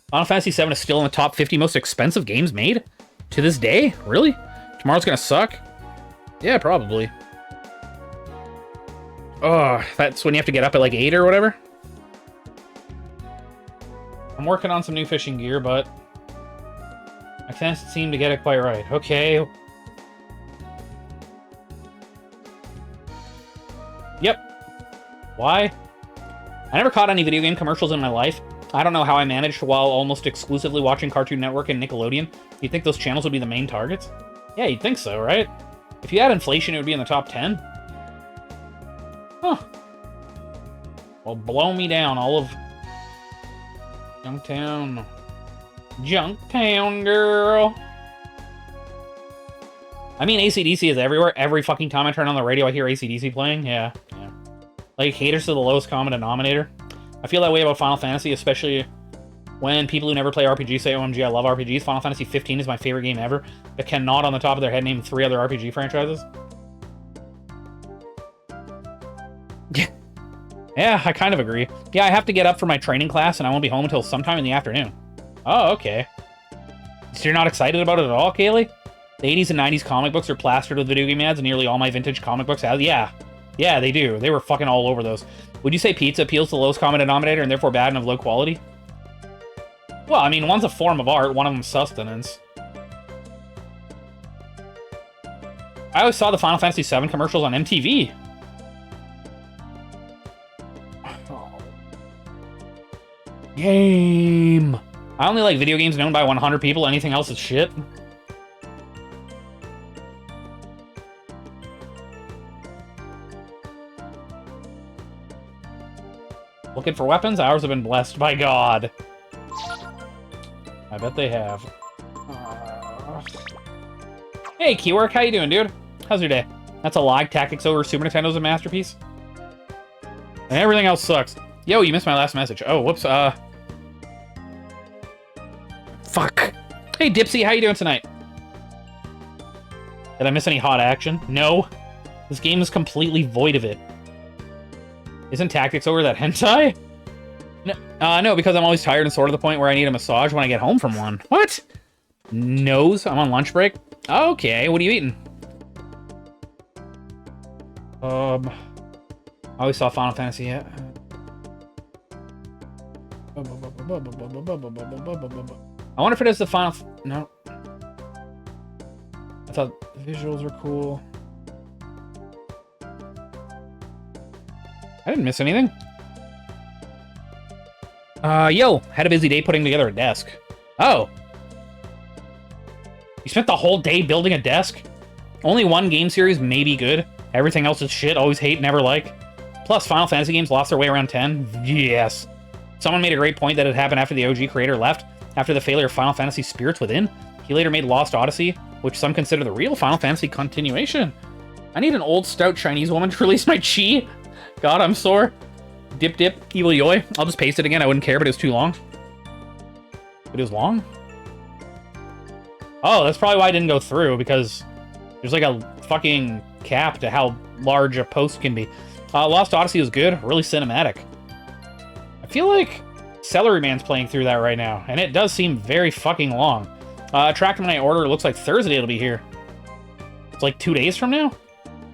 Final Fantasy VII is still in the top 50 most expensive games made to this day. Really? Tomorrow's gonna suck. Yeah, probably. Oh, that's when you have to get up at like 8 or whatever. I'm working on some new fishing gear, but I can't seem to get it quite right. Okay. Yep. Why? I never caught any video game commercials in my life. I don't know how I managed while almost exclusively watching Cartoon Network and Nickelodeon. You'd think those channels would be the main targets? Yeah, you'd think so, right? If you had inflation, it would be in the top 10. Huh. Well, blow me down, all of Junktown. Junktown, girl. I mean, AC/DC is everywhere. Every fucking time I turn on the radio, I hear AC/DC playing. Yeah. Like, haters to the lowest common denominator. I feel that way about Final Fantasy, especially when people who never play RPGs say, OMG, I love RPGs. Final Fantasy 15 is my favorite game ever, but cannot on the top of their head name 3 other RPG franchises. Yeah, I kind of agree. Yeah, I have to get up for my training class, and I won't be home until sometime in the afternoon. Oh, okay. So you're not excited about it at all, Kaylee? The 80s and 90s comic books are plastered with video game ads, and nearly all my vintage comic books have. Yeah. Yeah, they do. They were fucking all over those. Would you say pizza appeals to the lowest common denominator and therefore bad and of low quality? Well, I mean, one's a form of art, one of them's sustenance. I always saw the Final Fantasy VII commercials on MTV. Game. I only like video games known by 100 people. Anything else is shit. Looking for weapons? Ours have been blessed by God. I bet they have. Hey, Keywork, how you doing, dude? How's your day? That's a lag. Tactics over Super Nintendo's a masterpiece. And everything else sucks. Yo, you missed my last message. Oh, whoops. Fuck. Hey, Dipsy, how you doing tonight? Did I miss any hot action? No. This game is completely void of it. Isn't Tactics over that hentai? No, no, because I'm always tired and sore to the point where I need a massage when I get home from one. What? Nose? I'm on lunch break? Okay, what are you eating? I always saw Final Fantasy, yeah. I wonder if it is the final... No. I thought the visuals were cool. I didn't miss anything. Yo, had a busy day putting together a desk. Oh. You spent the whole day building a desk? Only one game series may be good. Everything else is shit, always hate, never like. Plus, Final Fantasy games lost their way around 10. Yes. Someone made a great point that it happened after the OG creator left, after the failure of Final Fantasy Spirits Within. He later made Lost Odyssey, which some consider the real Final Fantasy continuation. I need an old, stout Chinese woman to release my chi. God, I'm sore. Dip, dip, evil yoi. I'll just paste it again. I wouldn't care, but it was too long. It was long? Oh, that's probably why I didn't go through, because there's like a fucking cap to how large a post can be. Lost Odyssey was good. Really cinematic. I feel like Celery Man's playing through that right now, and it does seem very fucking long. Tracked my order. It looks like Thursday it'll be here. It's like 2 days from now?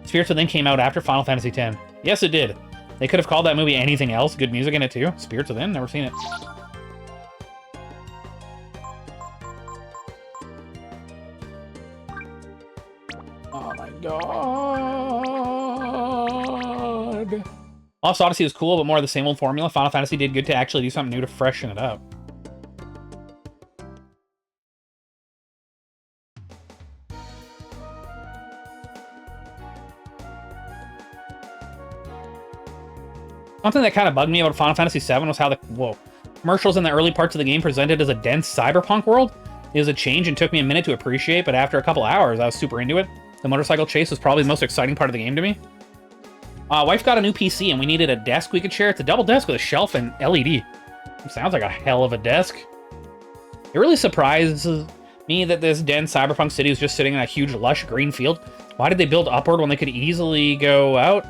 Spirits Within came out after Final Fantasy X. Yes, it did. They could have called that movie anything else. Good music in it, too. Spirits Within? Never seen it. Oh my god. Lost Odyssey was cool, but more of the same old formula. Final Fantasy did good to actually do something new to freshen it up. Something that kind of bugged me about Final Fantasy VII was how the commercials in the early parts of the game presented as a dense cyberpunk world. It was a change and took me a minute to appreciate, but after a couple hours, I was super into it. The motorcycle chase was probably the most exciting part of the game to me. Wife got a new PC, and we needed a desk we could share. It's a double desk with a shelf and LED. It sounds like a hell of a desk. It really surprises Me that this dense cyberpunk city was just sitting in a huge lush green field. Why did they build upward when they could easily go out?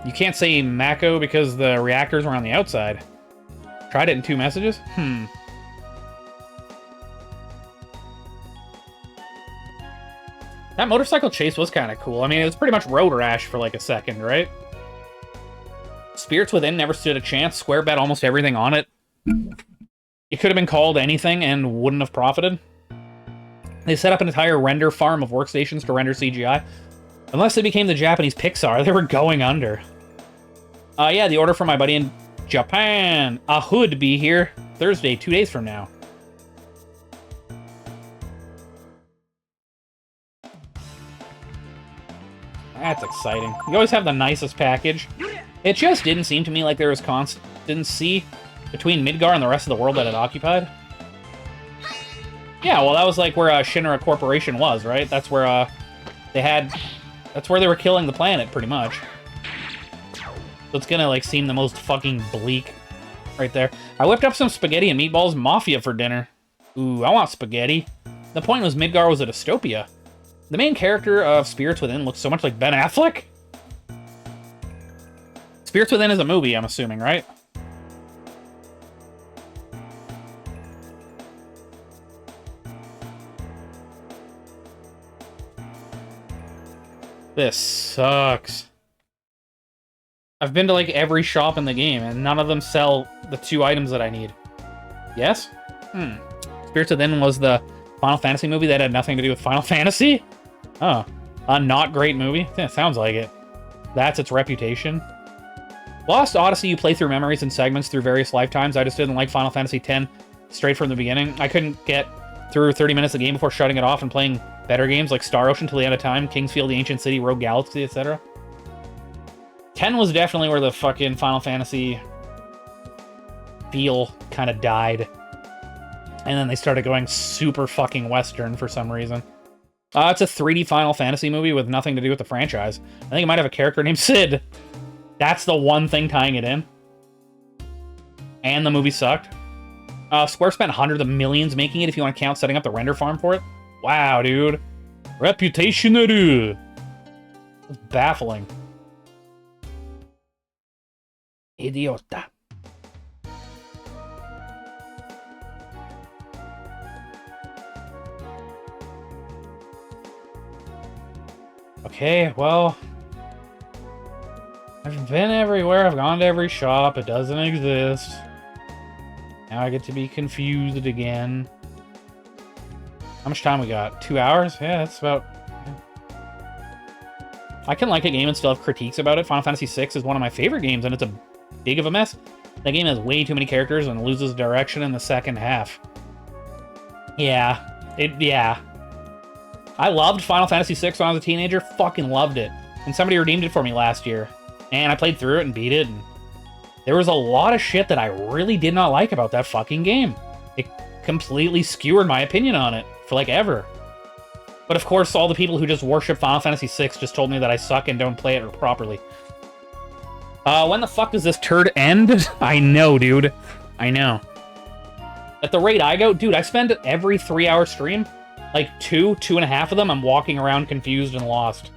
You can't say Mako because the reactors were on the outside. Tried it in 2 messages? That motorcycle chase was kind of cool. I mean, it was pretty much Road Rash for like a second, right? Spirits Within never stood a chance. Square bet almost everything on it. It could have been called anything and wouldn't have profited. They set up an entire render farm of workstations to render CGI. Unless they became the Japanese Pixar, they were going under. Yeah, the order from my buddy in Japan. Ahud be here Thursday, 2 days from now. That's exciting. You always have the nicest package. It just didn't seem to me like there was constancy between Midgar and the rest of the world that it occupied. Yeah, well, that was like where Shinra Corporation was, right? That's where that's where they were killing the planet, pretty much. So it's gonna like seem the most fucking bleak right there. I whipped up some spaghetti and meatballs mafia for dinner. Ooh, I want spaghetti. The point was Midgar was a dystopia. The main character of Spirits Within looks so much like Ben Affleck. Spirits Within is a movie, I'm assuming, right? This sucks. I've been to like every shop in the game, and none of them sell the 2 items that I need. Yes? Spirits Within was the Final Fantasy movie that had nothing to do with Final Fantasy? Oh. A not great movie? Yeah, sounds like it. That's its reputation. Lost Odyssey, you play through memories and segments through various lifetimes. I just didn't like Final Fantasy X straight from the beginning. I couldn't get through 30 minutes of the game before shutting it off and playing better games like Star Ocean till the end of time, Kingsfield, The Ancient City, Rogue Galaxy, etc. 10 was definitely where the fucking Final Fantasy feel kind of died. And then they started going super fucking Western for some reason. It's a 3D Final Fantasy movie with nothing to do with the franchise. I think it might have a character named Sid. That's the one thing tying it in. And the movie sucked. Square spent hundreds of millions making it if you want to count setting up the render farm for it. Wow, dude. Reputation. It's baffling. Idiota. Okay, well, I've been everywhere, I've gone to every shop, it doesn't exist. Now I get to be confused again. How much time we got? 2 hours? Yeah, that's about... Yeah. I can like a game and still have critiques about it. Final Fantasy VI is one of my favorite games, and it's a big of a mess. That game has way too many characters and loses direction in the second half. Yeah. I loved Final Fantasy VI when I was a teenager. Fucking loved it. And somebody redeemed it for me last year. And I played through it and beat it. And there was a lot of shit that I really did not like about that fucking game. It completely skewered my opinion on it for like ever. But of course, all the people who just worship Final Fantasy VI just told me that I suck and don't play it properly. When the fuck does this turd end? I know, dude. I know. At the rate I go, dude, I spend every 3-hour stream, like 2.5 of them, I'm walking around confused and lost.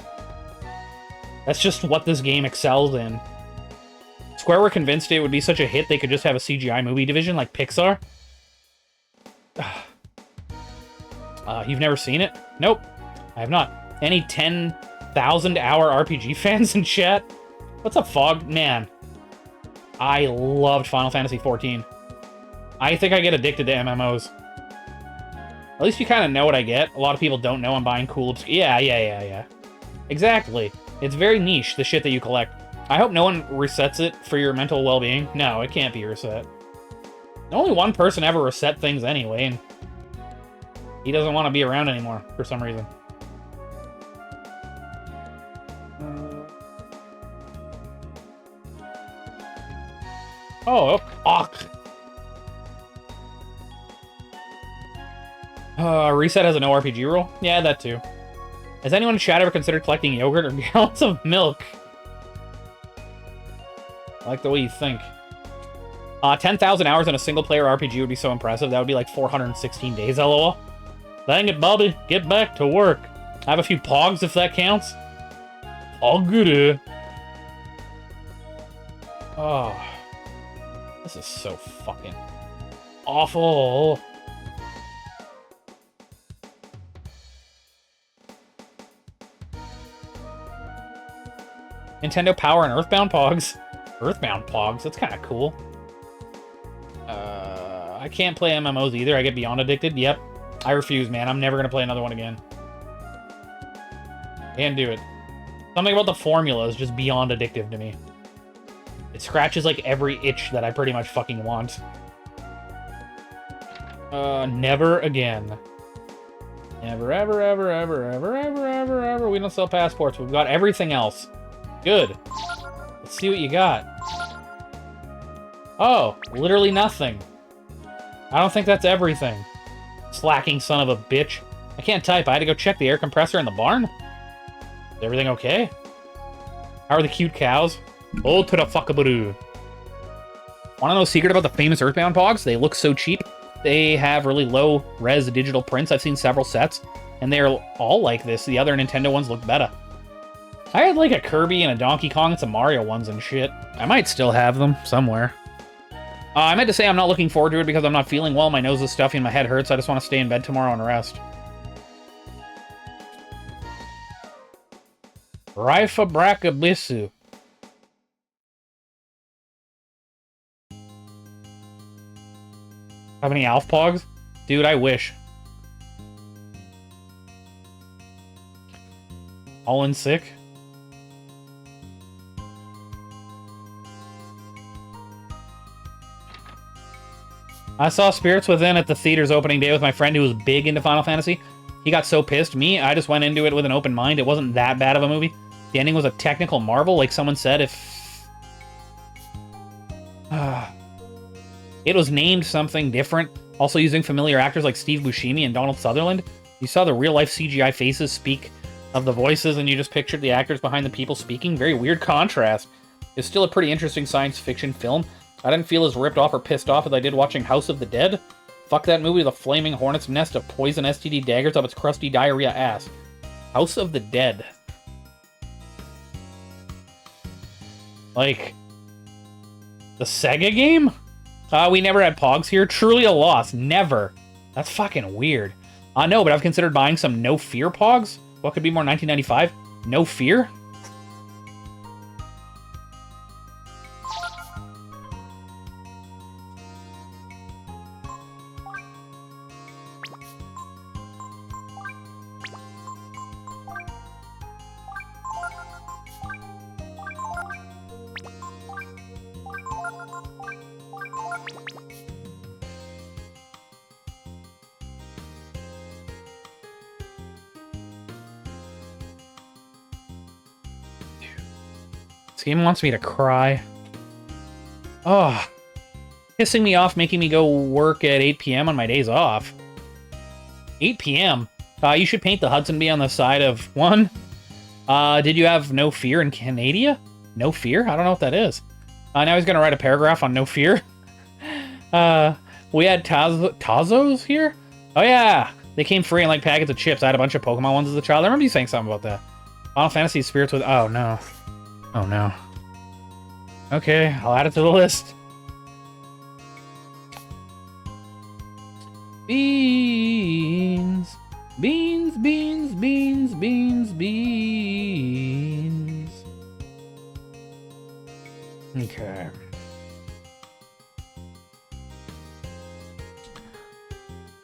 That's just what this game excels in. Square were convinced it would be such a hit they could just have a CGI movie division like Pixar. You've never seen it? Nope, I have not. Any 10,000-hour RPG fans in chat? What's up, Fog? Man, I loved Final Fantasy XIV. I think I get addicted to MMOs. At least you kind of know what I get. A lot of people don't know I'm buying cool... Yeah. Exactly. It's very niche, the shit that you collect. I hope no one resets it for your mental well-being. No, it can't be reset. Only one person ever reset things anyway, and he doesn't want to be around anymore for some reason. Oh, reset has a no RPG rule? Yeah, that too. Has anyone in chat ever considered collecting yogurt or gallons of milk? I like the way you think. 10,000 hours in a single-player RPG would be so impressive. That would be like 416 days, lol. Dang it, Bobby. Get back to work. I have a few pogs if that counts. Poguru. Oh. This is so fucking awful. Nintendo Power and Earthbound Pogs. Earthbound Pogs? That's kind of cool. I can't play MMOs either. I get beyond addicted. Yep. I refuse, man. I'm never going to play another one again. Can't do it. Something about the formula is just beyond addictive to me. It scratches, like, every itch that I pretty much fucking want. Never again. Never, ever, ever, ever, ever, ever, ever, ever. We don't sell passports. We've got everything else. Good. Let's see what you got. Oh, literally nothing. I don't think that's everything. Slacking son of a bitch. I can't type. I had to go check the air compressor in the barn. Is everything okay? How are the cute cows? Oh, to the fuckaboo. Wanna know a secret about the famous Earthbound Pogs? They look so cheap. They have really low res digital prints. I've seen several sets, and they're all like this. The other Nintendo ones look better. I had like a Kirby and a Donkey Kong and some Mario ones and shit. I might still have them somewhere. I meant to say I'm not looking forward to it because I'm not feeling well. My nose is stuffy and my head hurts. I just want to stay in bed tomorrow and rest. Raifa Brakabisu. Have any Alf Pogs? Dude, I wish. All in sick? I saw Spirits Within at the theater's opening day with my friend who was big into Final Fantasy. He got so pissed. Me, I just went into it with an open mind. It wasn't that bad of a movie. The ending was a technical marvel, like someone said. If it was named something different, also using familiar actors like Steve Buscemi and Donald Sutherland. You saw the real-life CGI faces speak of the voices, and you just pictured the actors behind the people speaking. Very weird contrast. It's still a pretty interesting science fiction film. I didn't feel as ripped off or pissed off as I did watching House of the Dead. Fuck that movie with a flaming hornet's nest of poison STD daggers up its crusty diarrhea ass. House of the Dead. Like, the Sega game? We never had Pogs here. Truly a loss. Never. That's fucking weird. No, but I've considered buying some No Fear Pogs. What could be more 1995? No Fear? This game wants me to cry. Oh. Pissing me off, making me go work at 8 p.m. on my days off. 8 p.m.? You should paint the Hudson Bay on the side of one. Did you have No Fear in Canada? No Fear? I don't know what that is. Now he's gonna write a paragraph on No Fear. We had Tazos here? Oh yeah! They came free in like packets of chips. I had a bunch of Pokemon ones as a child. I remember you saying something about that. Final Fantasy Spirits with... Oh no. Oh no. Okay, I'll add it to the list. Beans. Beans, beans, beans, beans, beans. Okay.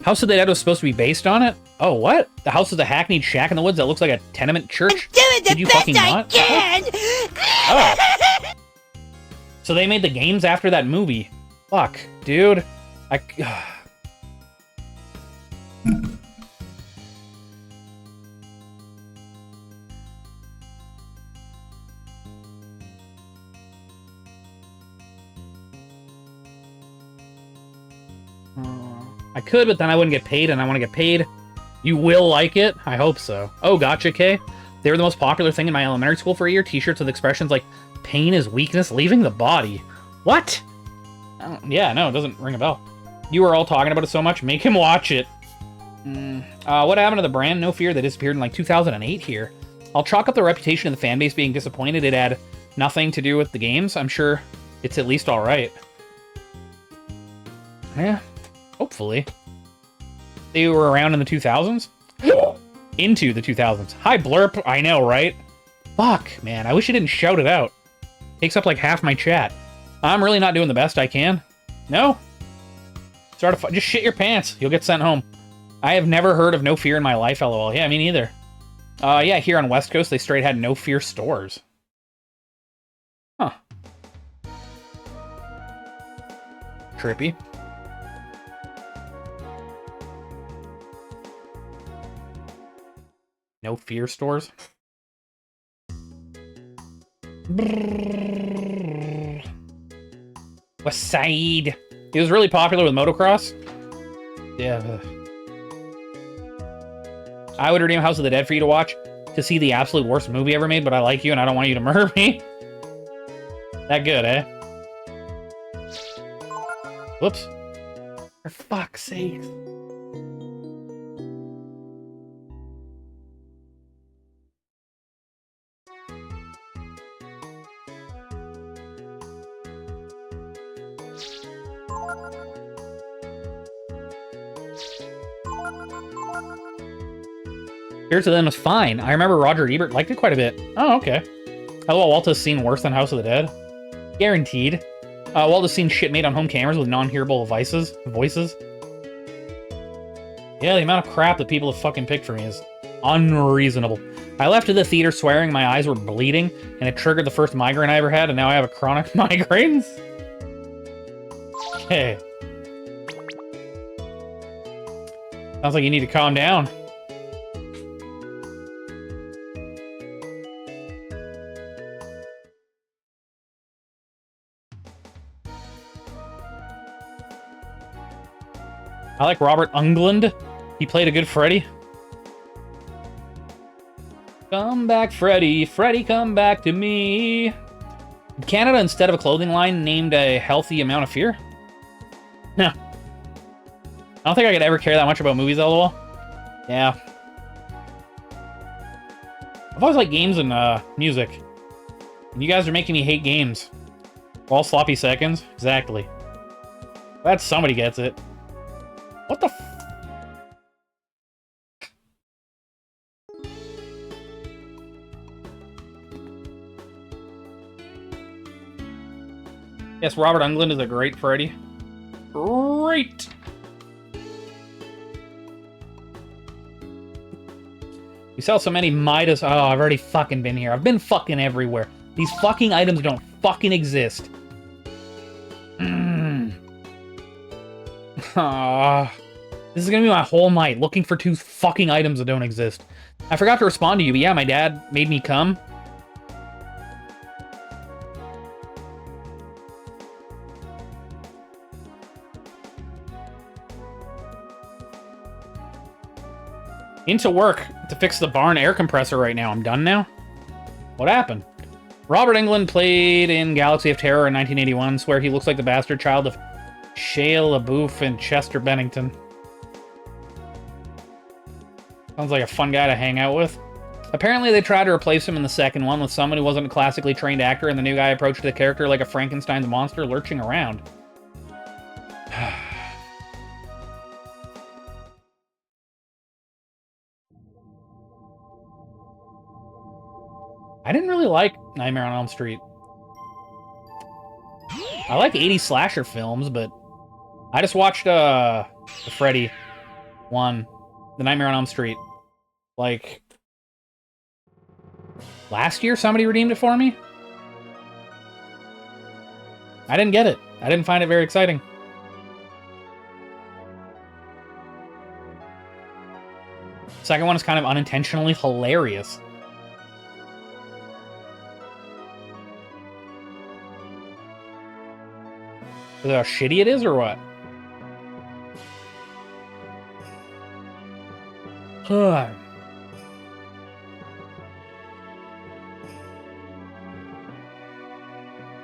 House of the Dead was supposed to be based on it? Oh, what? The House of the Hackneyed Shack in the Woods that looks like a tenement church? I'm doing Did the you best fucking I not? can! Oh. So they made the games after that movie. Fuck, dude. I could, but then I wouldn't get paid, and I want to get paid. You will like it? I hope so. Oh, gotcha, Kay. They were the most popular thing in my elementary school for a year. T-shirts with expressions like, pain is weakness leaving the body. What? Yeah, no, it doesn't ring a bell. You were all talking about it so much, make him watch it. What happened to the brand No Fear that disappeared in like 2008 here? I'll chalk up the reputation of the fan base being disappointed. It had nothing to do with the games. I'm sure it's at least alright. Yeah, hopefully. They were around in the 2000s? Into the 2000s. Hi, Blurp. I know, right? Fuck, man. I wish I didn't shout it out. Takes up like half my chat. I'm really not doing the best I can. No? Just shit your pants. You'll get sent home. I have never heard of No Fear in my life, lol. Yeah, me neither. Yeah, here on West Coast, they straight had No Fear stores. Huh. Trippy. No Fear stores? West Side. He was really popular with motocross. Yeah. I would redeem House of the Dead for you to watch to see the absolute worst movie ever made, but I like you and I don't want you to murder me. That good, eh? Whoops. For fuck's sake. Here's to Them was fine. I remember Roger Ebert liked it quite a bit. Oh, okay. Hello, Walt has seen worse than House of the Dead. Guaranteed. Walt has seen shit made on home cameras with non-hearable voices. Yeah, the amount of crap that people have fucking picked for me is unreasonable. I left the theater swearing my eyes were bleeding, and it triggered the first migraine I ever had, and now I have a chronic migraines? Okay. Sounds like you need to calm down. I like Robert Englund. He played a good Freddy. Come back, Freddy. Freddy, come back to me. Did Canada, instead of a clothing line, named a healthy amount of fear? No. I don't think I could ever care that much about movies, lol. Yeah. I've always liked games and music. And you guys are making me hate games. All sloppy seconds? Exactly. Glad somebody gets it. What the f... Yes, Robert Englund is a great Freddy. Great! We sell so many Midas... Oh, I've already fucking been here. I've been fucking everywhere. These fucking items don't fucking exist. This is gonna be my whole night, looking for two fucking items that don't exist. I forgot to respond to you, but yeah, my dad made me come. Into work to fix the barn air compressor right now. I'm done now? What happened? Robert Englund played in Galaxy of Terror in 1981. Swear he looks like the bastard child of Shia LaBeouf and Chester Bennington. Sounds like a fun guy to hang out with. Apparently they tried to replace him in the second one with someone who wasn't a classically trained actor, and the new guy approached the character like a Frankenstein's monster lurching around. I didn't really like Nightmare on Elm Street. I like 80s slasher films, but I just watched the Freddy one, the Nightmare on Elm Street. Like, last year somebody redeemed it for me? I didn't get it. I didn't find it very exciting. Second one is kind of unintentionally hilarious. Is that how shitty it is, or what?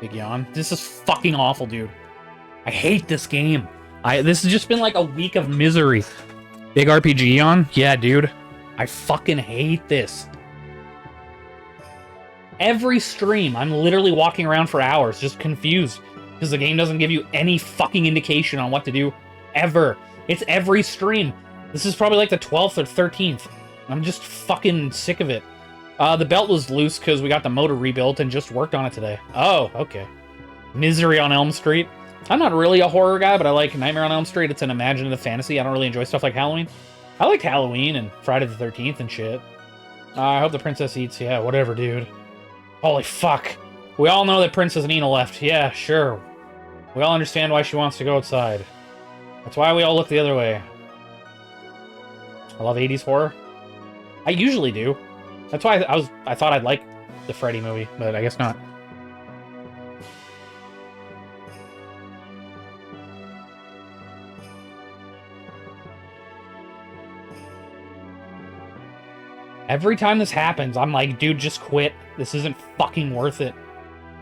Big yawn. This is fucking awful, dude. I hate this game. This has just been like a week of misery. Big RPG on? Yeah, dude. I fucking hate this. Every stream, I'm literally walking around for hours, just confused, because the game doesn't give you any fucking indication on what to do, ever. It's every stream. This is probably like the 12th or 13th. I'm just fucking sick of it. The belt was loose because we got the motor rebuilt and just worked on it today. Oh, okay. Misery on Elm Street. I'm not really a horror guy, but I like Nightmare on Elm Street. It's an imaginative fantasy. I don't really enjoy stuff like Halloween. I like Halloween and Friday the 13th and shit. I hope the princess eats. Yeah, whatever, dude. Holy fuck. We all know that Princess Nina left. Yeah, sure. We all understand why she wants to go outside. That's why we all look the other way. I love 80s horror. I usually do. That's why I thought I'd like the Freddy movie, but I guess not. Every time this happens, I'm like, dude, just quit. This isn't fucking worth it.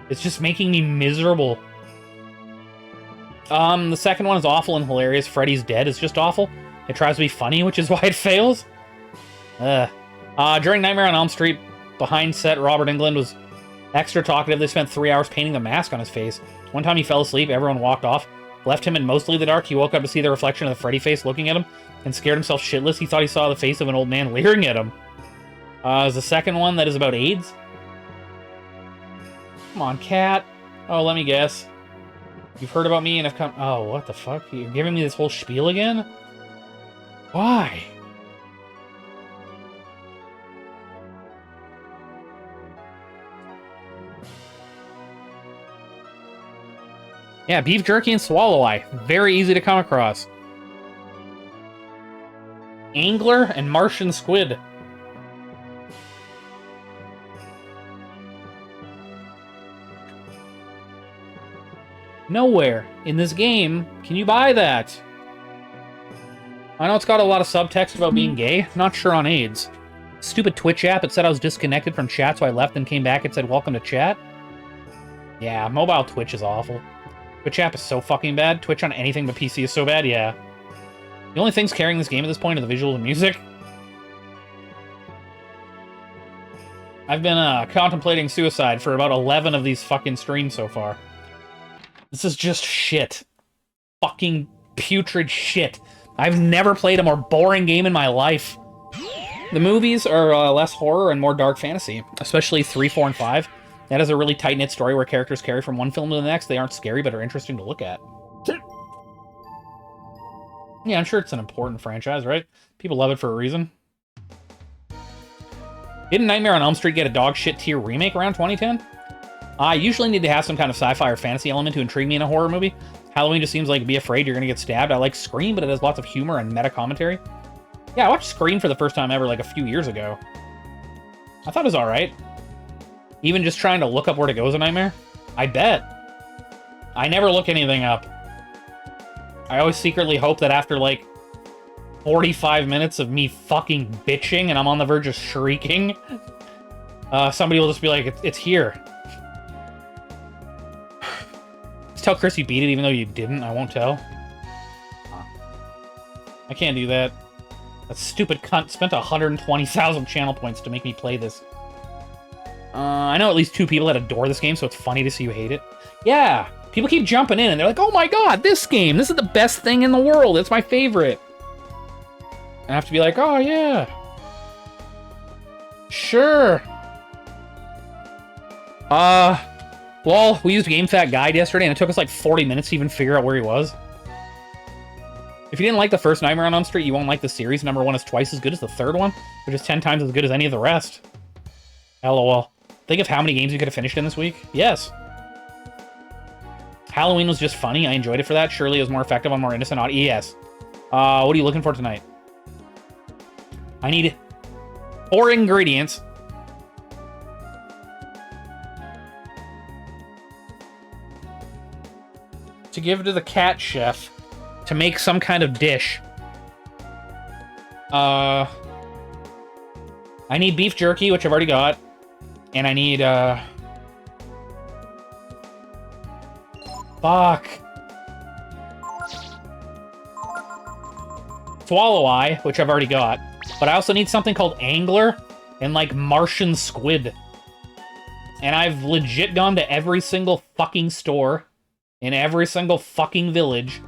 It's just making me miserable. The second one is awful and hilarious. Freddy's Dead is just awful. It tries to be funny, which is why it fails. During Nightmare on Elm Street, behind set, Robert Englund was extra talkative. They spent 3 hours painting the mask on his face. One time he fell asleep, everyone walked off, left him in mostly the dark. He woke up to see the reflection of the Freddy face looking at him, and scared himself shitless. He thought he saw the face of an old man leering at him. Is the second one that is about AIDS? Come on, cat. Oh, let me guess. You've heard about me and have come... Oh, what the fuck? You're giving me this whole spiel again? Why? Yeah, beef jerky and swallow eye. Very easy to come across. Angler and Martian squid. Nowhere in this game can you buy that. I know it's got a lot of subtext about being gay. Not sure on AIDS. Stupid Twitch app, it said I was disconnected from chat, so I left and came back. It said, welcome to chat. Yeah, mobile Twitch is awful. Twitch app is so fucking bad. Twitch on anything but PC is so bad, yeah. The only things carrying this game at this point are the visuals and music. I've been contemplating suicide for about 11 of these fucking streams so far. This is just shit. Fucking putrid shit. I've never played a more boring game in my life. The movies are less horror and more dark fantasy, especially 3, 4, and 5. That is a really tight-knit story where characters carry from one film to the next. They aren't scary, but are interesting to look at. Yeah, I'm sure it's an important franchise, right? People love it for a reason. Didn't Nightmare on Elm Street get a dog shit tier remake around 2010? I usually need to have some kind of sci-fi or fantasy element to intrigue me in a horror movie. Halloween just seems like be afraid you're gonna get stabbed. I like Scream, but it has lots of humor and meta commentary. Yeah, I watched Scream for the first time ever like a few years ago. I thought it was alright. Even just trying to look up where to go is a nightmare. I bet. I never look anything up. I always secretly hope that after like 45 minutes of me fucking bitching and I'm on the verge of shrieking, somebody will just be like, it's here. Just tell Chris you beat it even though you didn't. I won't tell. I can't do that. That stupid cunt spent 120,000 channel points to make me play this. I know at least 2 people that adore this game, so it's funny to see you hate it. Yeah, people keep jumping in and they're like, oh my god, this game! This is the best thing in the world! It's my favorite! I have to be like, oh yeah. Sure. Well, we used GameFAQ Guide yesterday and it took us like 40 minutes to even figure out where he was. If you didn't like the first Nightmare on Elm Street, you won't like the series. Number 1 is twice as good as the third one, which is 10 times as good as any of the rest. LOL. Think of how many games you could have finished in this week? Yes. Halloween was just funny. I enjoyed it for that. Surely it was more effective on more innocent audience. Yes. What are you looking for tonight? I need 4 ingredients. To give to the cat chef to make some kind of dish. I need beef jerky, which I've already got. And I need, fuck. swallow eye, which I've already got. But I also need something called angler and, like, Martian squid. And I've legit gone to every single fucking store in every single fucking village.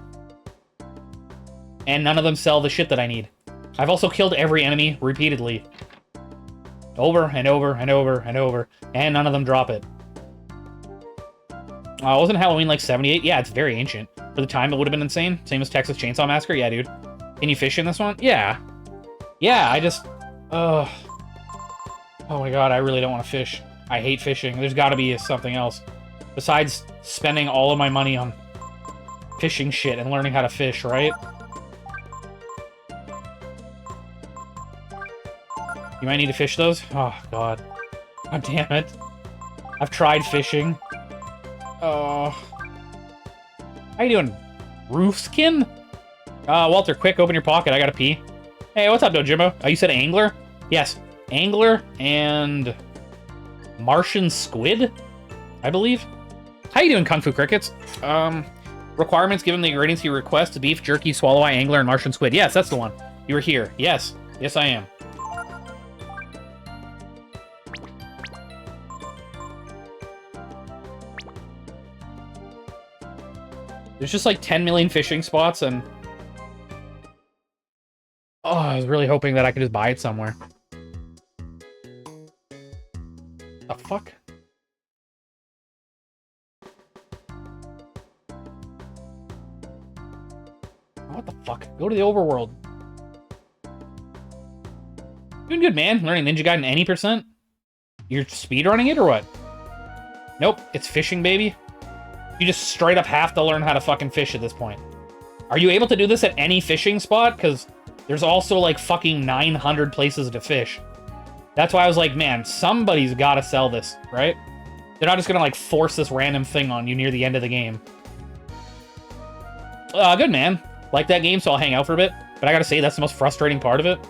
And none of them sell the shit that I need. I've also killed every enemy repeatedly. Over and over and over and over. And none of them drop it. Wasn't Halloween like 78? Yeah, it's very ancient. For the time, it would have been insane. Same as Texas Chainsaw Massacre? Yeah, dude. Can you fish in this one? Yeah. Yeah, I just... Oh my god, I really don't want to fish. I hate fishing. There's got to be something else. Besides spending all of my money on fishing shit and learning how to fish, right? You might need to fish those? Oh, god. God damn it. I've tried fishing. Oh. How you doing? Roofskin? Walter, quick, open your pocket. I gotta pee. Hey, what's up, Dojimbo? Oh, you said angler? Yes. Angler and Martian squid, I believe. How you doing, Kung Fu Crickets? Requirements given the ingredients you request: beef, jerky, swallow eye, angler, and Martian squid. Yes, that's the one. You were here. Yes. Yes, I am. There's just like 10 million fishing spots, and... Oh, I was really hoping that I could just buy it somewhere. The fuck? What the fuck? Go to the overworld. Doing good, man. Learning Ninja Gaiden any percent? You're speedrunning it or what? Nope, it's fishing, baby. You just straight up have to learn how to fucking fish at this point. Are you able to do this at any fishing spot? Because there's also like fucking 900 places to fish. That's why I was like, man, somebody's got to sell this, right? They're not just going to like force this random thing on you near the end of the game. Good, man. Like that game, so I'll hang out for a bit. But I gotta say, that's the most frustrating part of it.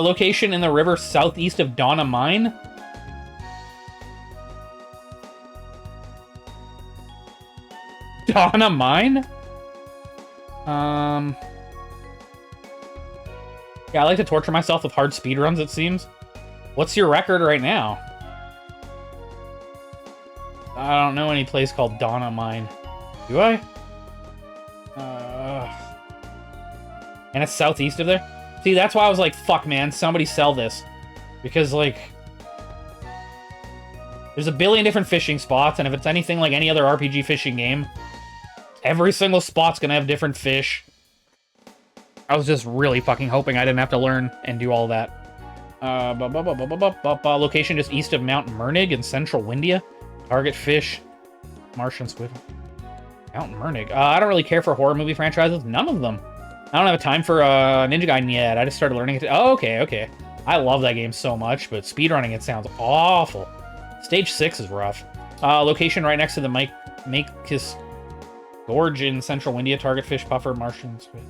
Location in the river southeast of Donna Mine. Donna Mine? Yeah, I like to torture myself with hard speedruns, it seems. What's your record right now? I don't know any place called Donna Mine. Do I? And it's southeast of there? See, that's why I was like, fuck, man, somebody sell this. Because, like... There's a billion different fishing spots, and if it's anything like any other RPG fishing game, every single spot's gonna have different fish. I was just really fucking hoping I didn't have to learn and do all that. Location just east of Mount Mernig in central Windia. Target fish. Martian squid. Mount Mernig. I don't really care for horror movie franchises. None of them. I don't have time for Ninja Gaiden yet. I just started learning it. Oh, okay, okay. I love that game so much, but speedrunning it sounds awful. Stage 6 is rough. Location right next to the Makis Gorge in central Windia. Target fish, puffer, Martian squid.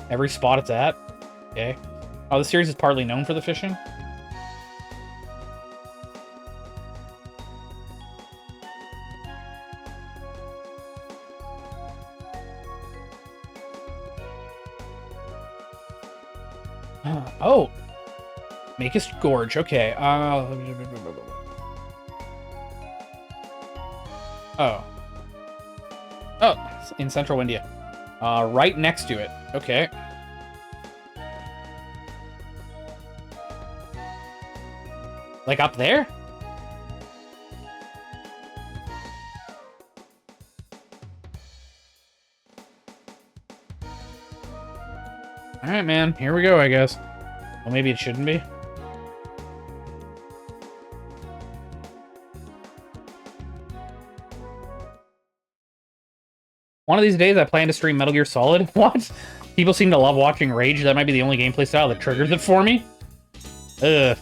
Every spot it's at. Okay. Oh, the series is partly known for the fishing. Oh. Makis Gorge. Okay. Oh. Oh, in central India. Right next to it. Okay. Like up there? Alright, man. Here we go, I guess. Well, maybe it shouldn't be. One of these days, I plan to stream Metal Gear Solid. What? People seem to love watching Rage. That might be the only gameplay style that triggers it for me. Ugh.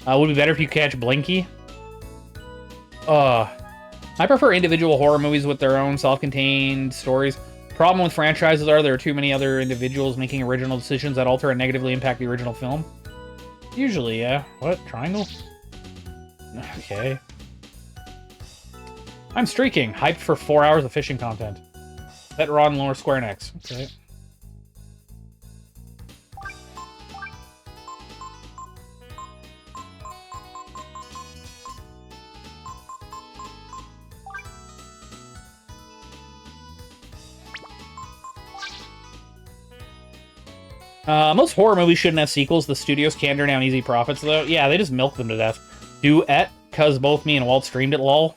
Would be better if you catch Blinky. I prefer individual horror movies with their own self-contained stories. problem with franchises are there are too many other individuals making original decisions that alter and negatively impact the original film? Usually, yeah. What? Triangle? Okay. I'm streaking. Hyped for 4 hours of fishing content. Bet Rod and lower Square Next. Okay. Most horror movies shouldn't have sequels. The studios can turn down easy profits, though. Yeah, they just milk them to death. Duet, because both me and Walt streamed it, lol.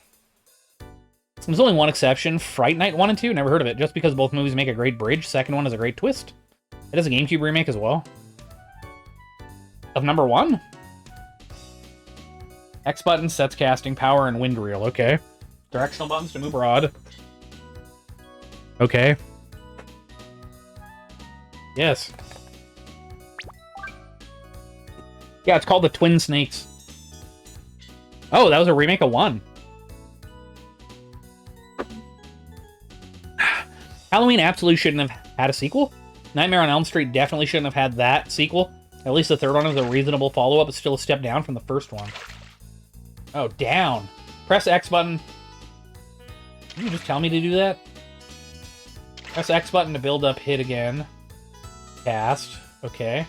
There's only one exception. Fright Night 1 and 2, never heard of it. Just because both movies make a great bridge, second one is a great twist. It is a GameCube remake as well. Of number 1? X button, sets casting, power, and wind reel. Okay. Directional buttons to move rod. Okay. Yes. Yeah, it's called the Twin Snakes. Oh, that was a remake of 1. Halloween absolutely shouldn't have had a sequel. Nightmare on Elm Street definitely shouldn't have had that sequel. At least the third one is a reasonable follow-up. It's still a step down from the first one. Oh, down. Press X button. Did you just tell me to do that? Press X button to build up hit again. Cast. Okay.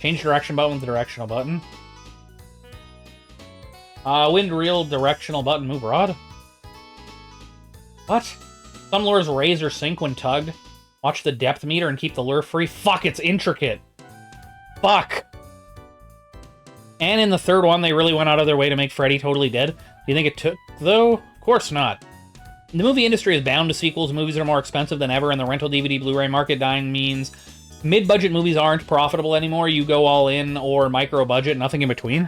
Change direction button with the directional button. Wind reel, directional button, move rod. What? Some lures raise or sink when tugged. Watch the depth meter and keep the lure free. Fuck, it's intricate. Fuck. And in the third one, they really went out of their way to make Freddy totally dead. Do you think it took, though? Of course not. The movie industry is bound to sequels. Movies are more expensive than ever, and the rental DVD Blu-ray market dying means mid-budget movies aren't profitable anymore. You go all in or micro-budget, nothing in between.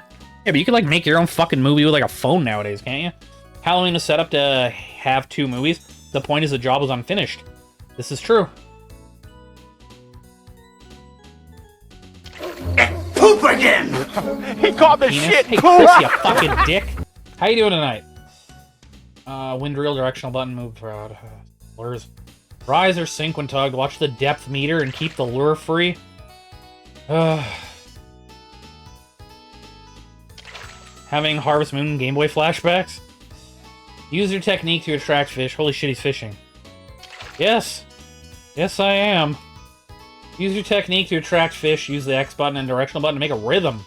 Yeah, but you can, like, make your own fucking movie with, like, a phone nowadays, can't you? Halloween is set up to have 2 movies. The point is the job was unfinished. This is true. Poop again! He caught the shit! Hey, Chris, you fucking dick. How you doing tonight? Wind reel, directional button, move rod. Lures. Rise or sink when tugged. Watch the depth meter and keep the lure free. Having Harvest Moon Game Boy flashbacks. Use your technique to attract fish. Holy shit, he's fishing. Yes. Yes, I am. Use your technique to attract fish. Use the X button and directional button to make a rhythm.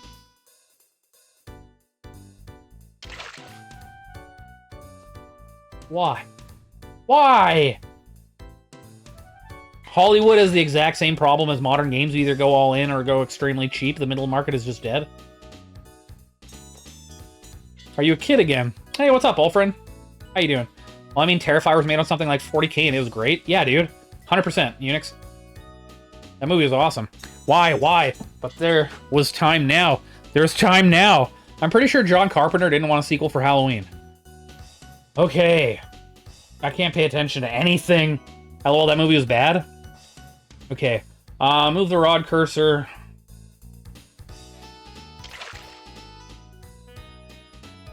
Why? Why? Hollywood has the exact same problem as modern games. You either go all in or go extremely cheap. The middle market is just dead. Are you a kid again? Hey, what's up, old friend? How you doing? Well, I mean, Terrifier was made on something like 40K and it was great. Yeah, dude. 100%, Unix. That movie was awesome. Why? Why? But there was time now. There's time now. I'm pretty sure John Carpenter didn't want a sequel for Halloween. Okay. I can't pay attention to anything. Hello, that movie was bad? Okay. Move the rod cursor.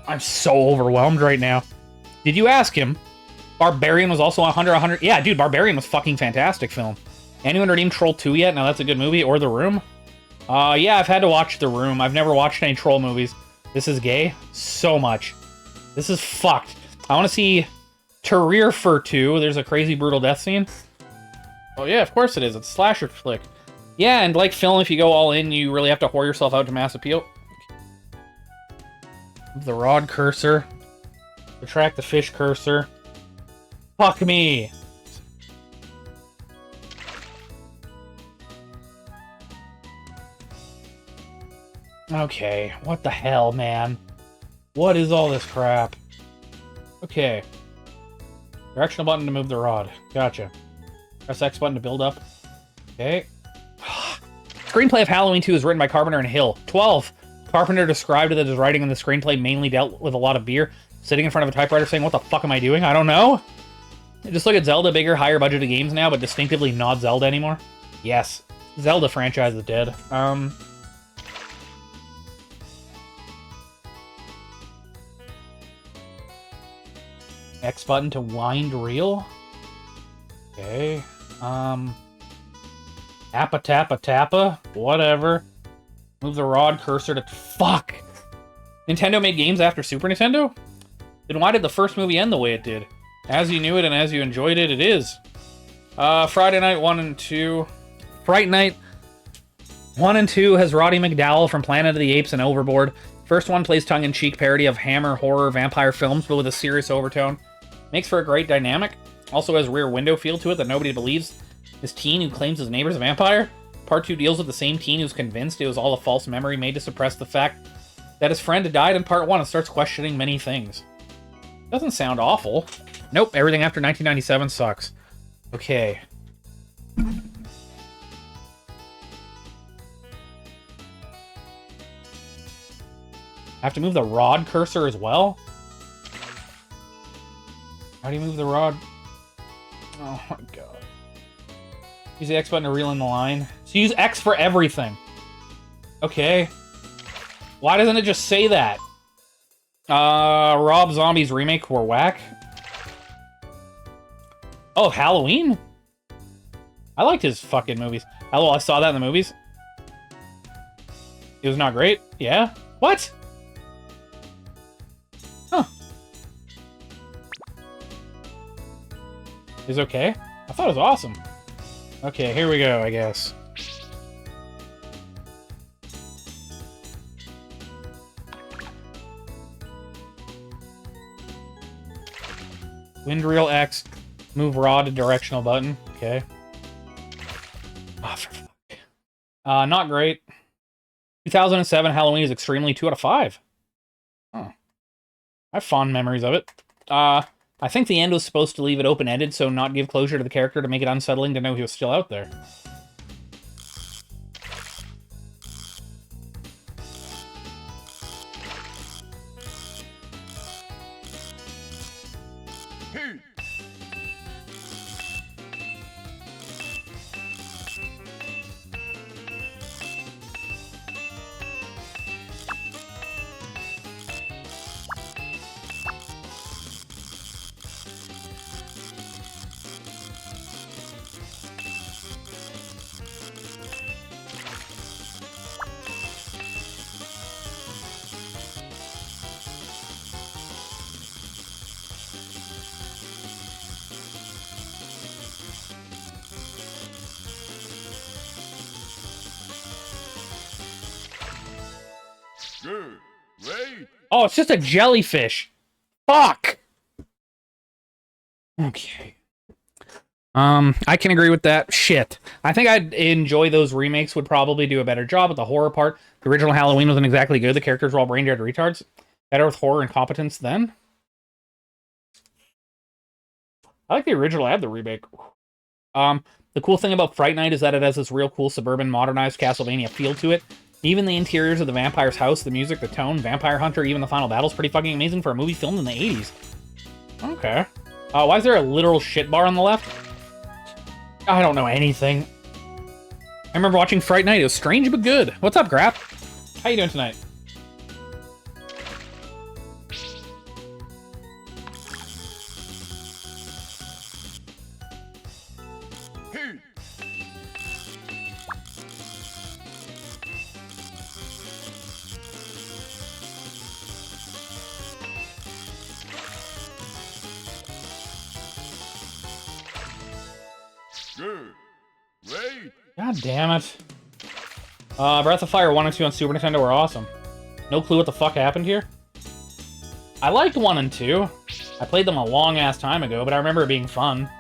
I'm so overwhelmed right now. Did you ask him? Barbarian was also 100. Yeah, dude, Barbarian was fucking fantastic film. Anyone redeemed Troll 2 yet? No, that's a good movie. Or The Room? Yeah, I've had to watch The Room. I've never watched any troll movies. This is gay? So much. This is fucked. I want to see Terrier Fur 2. There's a crazy brutal death scene. Oh yeah, of course it is. It's a slasher flick. Yeah, and like film, if you go all in, you really have to whore yourself out to mass appeal. The rod cursor. Retract the fish cursor. Fuck me. Okay, what the hell, man? What is all this crap? Okay. Directional button to move the rod. Gotcha. Press X button to build up. Okay. Screenplay of Halloween 2 is written by Carpenter and Hill. 12. Carpenter described that his writing in the screenplay mainly dealt with a lot of beer. Sitting in front of a typewriter saying, what the fuck am I doing? I don't know. Just look at Zelda, bigger, higher budgeted games now, but distinctively not Zelda anymore. Yes. Zelda franchise is dead. X button to wind reel. Okay. Appa tappa tappa. Whatever. Move the rod cursor to... Fuck! Nintendo made games after Super Nintendo? Then why did the first movie end the way it did? As you knew it and as you enjoyed it, it is. Friday Night 1 and 2. Fright Night 1 and 2 has Roddy McDowall from Planet of the Apes and Overboard. First one plays tongue-in-cheek parody of Hammer horror vampire films, but with a serious overtone. Makes for a great dynamic. Also has Rear Window feel to it that nobody believes. This teen who claims his neighbor's a vampire. Part 2 deals with the same teen who's convinced it was all a false memory made to suppress the fact that his friend had died in Part 1 and starts questioning many things. Doesn't sound awful. Nope, everything after 1997 sucks. Okay. I have to move the rod cursor as well? How do you move the rod? Oh my god. Use the X button to reel in the line. So use X for everything. Okay. Why doesn't it just say that? Rob Zombie's remake were whack. Oh, Halloween? I liked his fucking movies. Hello, I saw that in the movies. It was not great? Yeah? What? Huh. Is okay? I thought it was awesome. Okay, here we go, I guess. Wind reel X, move rod to directional button. Okay. Oh, for fuck. Not great. 2007 Halloween is extremely 2 out of 5. Oh. I have fond memories of it. I think the end was supposed to leave it open-ended, so not give closure to the character to make it unsettling to know he was still out there. Good. Great. Oh, it's just a jellyfish. Fuck! Okay. I can agree with that. Shit. I think I'd enjoy those remakes would probably do a better job with the horror part. The original Halloween wasn't exactly good. The characters were all brain-dead retards. Better with horror and competence then. I like the original and the remake. The cool thing about Fright Night is that it has this real cool suburban modernized Castlevania feel to it. Even the interiors of the vampire's house, the music, the tone, Vampire Hunter, even the final battle's pretty fucking amazing for a movie filmed in the 80s. Okay. Why is there a literal shit bar on the left? I don't know anything. I remember watching Fright Night. It was strange but good. What's up, Grap? How you doing tonight? Good. Great. God damn it. Breath of Fire 1 and 2 on Super Nintendo were awesome. No clue what the fuck happened here. I liked 1 and 2. I played them a long-ass time ago, but I remember it being fun.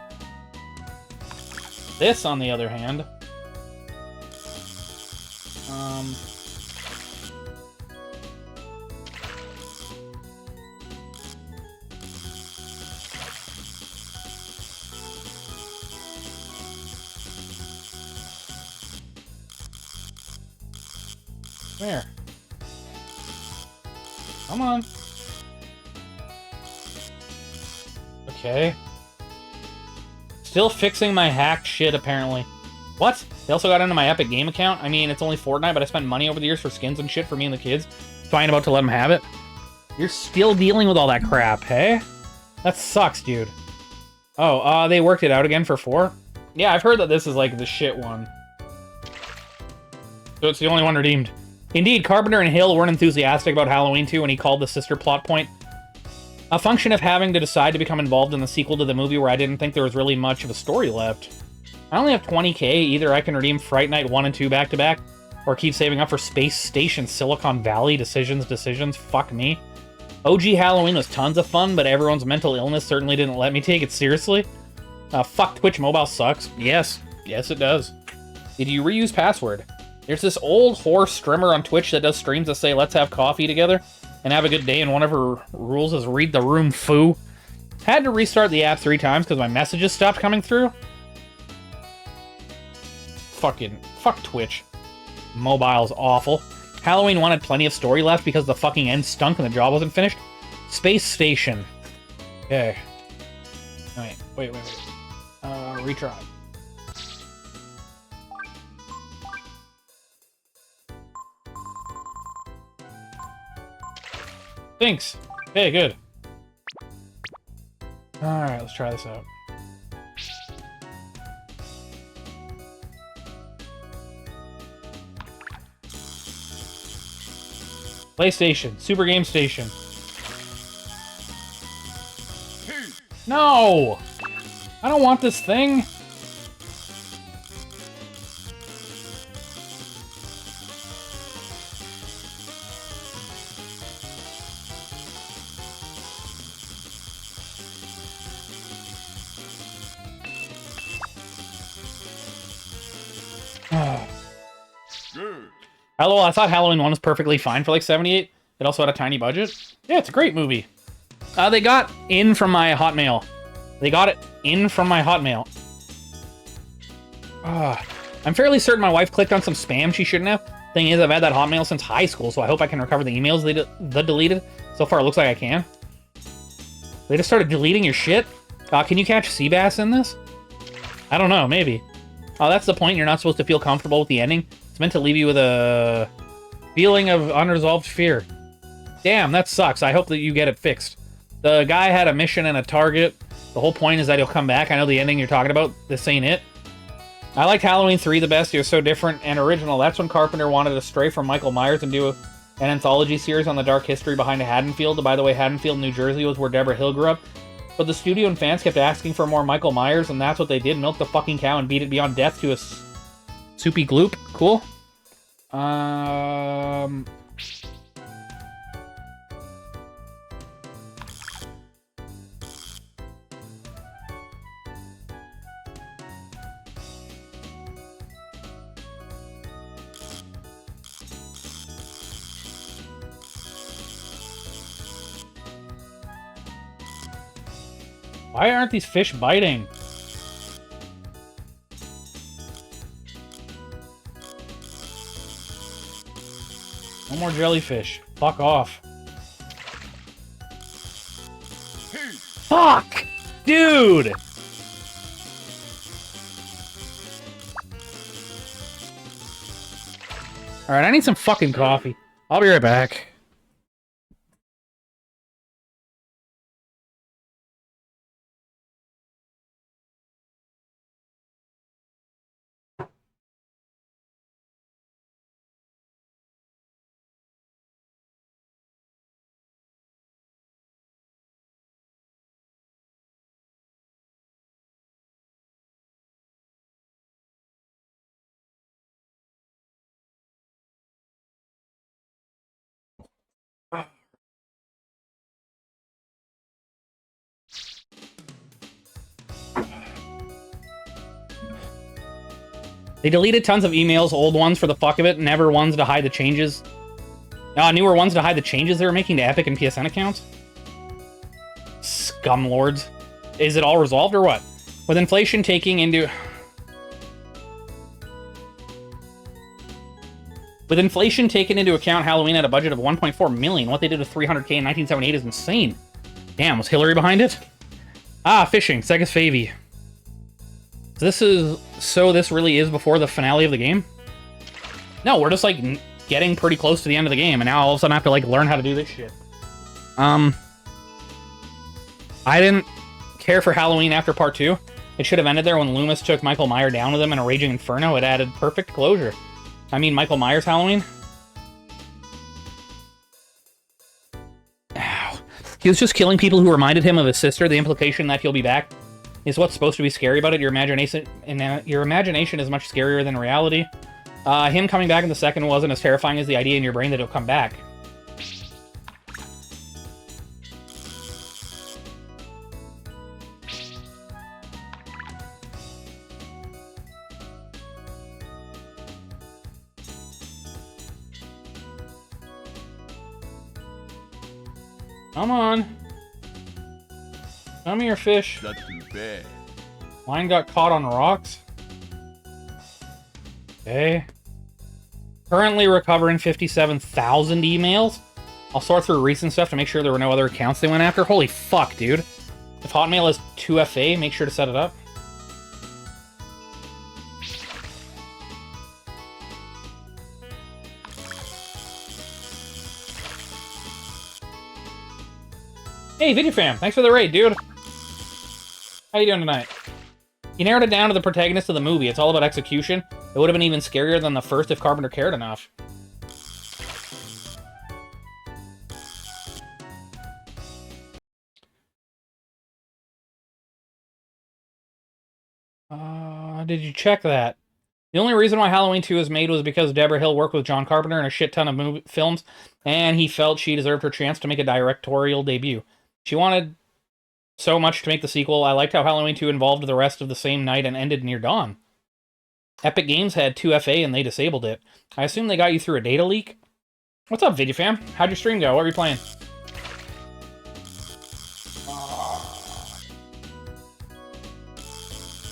This, on the other hand... Where? Come on. Okay. Still fixing my hacked shit, apparently. What? They also got into my Epic Game account? I mean, it's only Fortnite, but I spent money over the years for skins and shit for me and the kids. Fine about to let them have it. You're still dealing with all that crap, hey? That sucks, dude. Oh, they worked it out again for 4? Yeah, I've heard that this is, like, the shit one. So it's the only one redeemed. Indeed, Carpenter and Hill weren't enthusiastic about Halloween 2 when he called the sister plot point a function of having to decide to become involved in the sequel to the movie where I didn't think there was really much of a story left. I only have 20k, either I can redeem Fright Night 1 and 2 back-to-back, or keep saving up for Space Station Silicon Valley decisions, fuck me. OG Halloween was tons of fun, but everyone's mental illness certainly didn't let me take it seriously. Fuck Twitch Mobile sucks. Yes it does. Did you reuse password? There's this old whore streamer on Twitch that does streams that say, let's have coffee together and have a good day, and one of her rules is read the room, foo. Had to restart the app 3 times because my messages stopped coming through. Fuck Twitch. Mobile's awful. Halloween 1 had plenty of story left because the fucking end stunk and the job wasn't finished. Space Station. Okay. Wait. Retry. Thanks. Okay, good. Alright, let's try this out. PlayStation. Super Game Station. No! I don't want this thing! Hello, I thought Halloween 1 was perfectly fine for like 78. It also had a tiny budget. Yeah, it's a great movie. They got in from my Hotmail. I'm fairly certain my wife clicked on some spam she shouldn't have. Thing is, I've had that Hotmail since high school, so I hope I can recover the emails they deleted. So far, it looks like I can. They just started deleting your shit? Can you catch sea bass in this? I don't know, maybe. Oh, that's the point. You're not supposed to feel comfortable with the ending. It's meant to leave you with a feeling of unresolved fear. Damn, that sucks. I hope that you get it fixed. The guy had a mission and a target. The whole point is that he'll come back. I know the ending you're talking about. This ain't it. I liked Halloween 3 the best. It was so different and original. That's when Carpenter wanted to stray from Michael Myers and do an anthology series on the dark history behind Haddonfield. By the way, Haddonfield, New Jersey was where Deborah Hill grew up. But the studio and fans kept asking for more Michael Myers, and that's what they did. Milk the fucking cow and beat it beyond death to a soupy gloop. Cool. Why aren't these fish biting? No more jellyfish. Fuck off. Fuck! Dude! Alright, I need some fucking coffee. I'll be right back. They deleted tons of emails, old ones for the fuck of it, never ones to hide the changes. Newer ones to hide the changes they were making to Epic and PSN accounts. Scumlords. Is it all resolved or what? With inflation taking into... With inflation taken into account, Halloween had a budget of 1.4 million. What they did with 300k in 1978 is insane. Damn, was Hillary behind it? Fishing. Sega's favy. This really is before the finale of the game? No, we're just, like, getting pretty close to the end of the game, and now all of a sudden I have to, like, learn how to do this shit. I didn't care for Halloween after part 2. It should have ended there when Loomis took Michael Myers down with him in a raging inferno. It added perfect closure. I mean, Michael Myers Halloween? Ow. He was just killing people who reminded him of his sister. The implication that he'll be back is what's supposed to be scary about it. Your imagination is much scarier than reality. Him coming back in the second wasn't as terrifying as the idea in your brain that he'll come back. Come on. Come here, fish. Not too bad. Mine got caught on rocks. Okay. Currently recovering 57,000 emails. I'll sort through recent stuff to make sure there were no other accounts they went after. Holy fuck, dude. If Hotmail is 2FA, make sure to set it up. Hey, VideoFam, thanks for the raid, dude. How you doing tonight? He narrowed it down to the protagonist of the movie. It's all about execution. It would have been even scarier than the first if Carpenter cared enough. Did you check that? The only reason why Halloween 2 was made was because Deborah Hill worked with John Carpenter in a shit ton of films, and he felt she deserved her chance to make a directorial debut. She wanted so much to make the sequel. I liked how Halloween 2 involved the rest of the same night and ended near dawn. Epic Games had 2FA and they disabled it. I assume they got you through a data leak? What's up, VideoFam? How'd your stream go? What were you playing?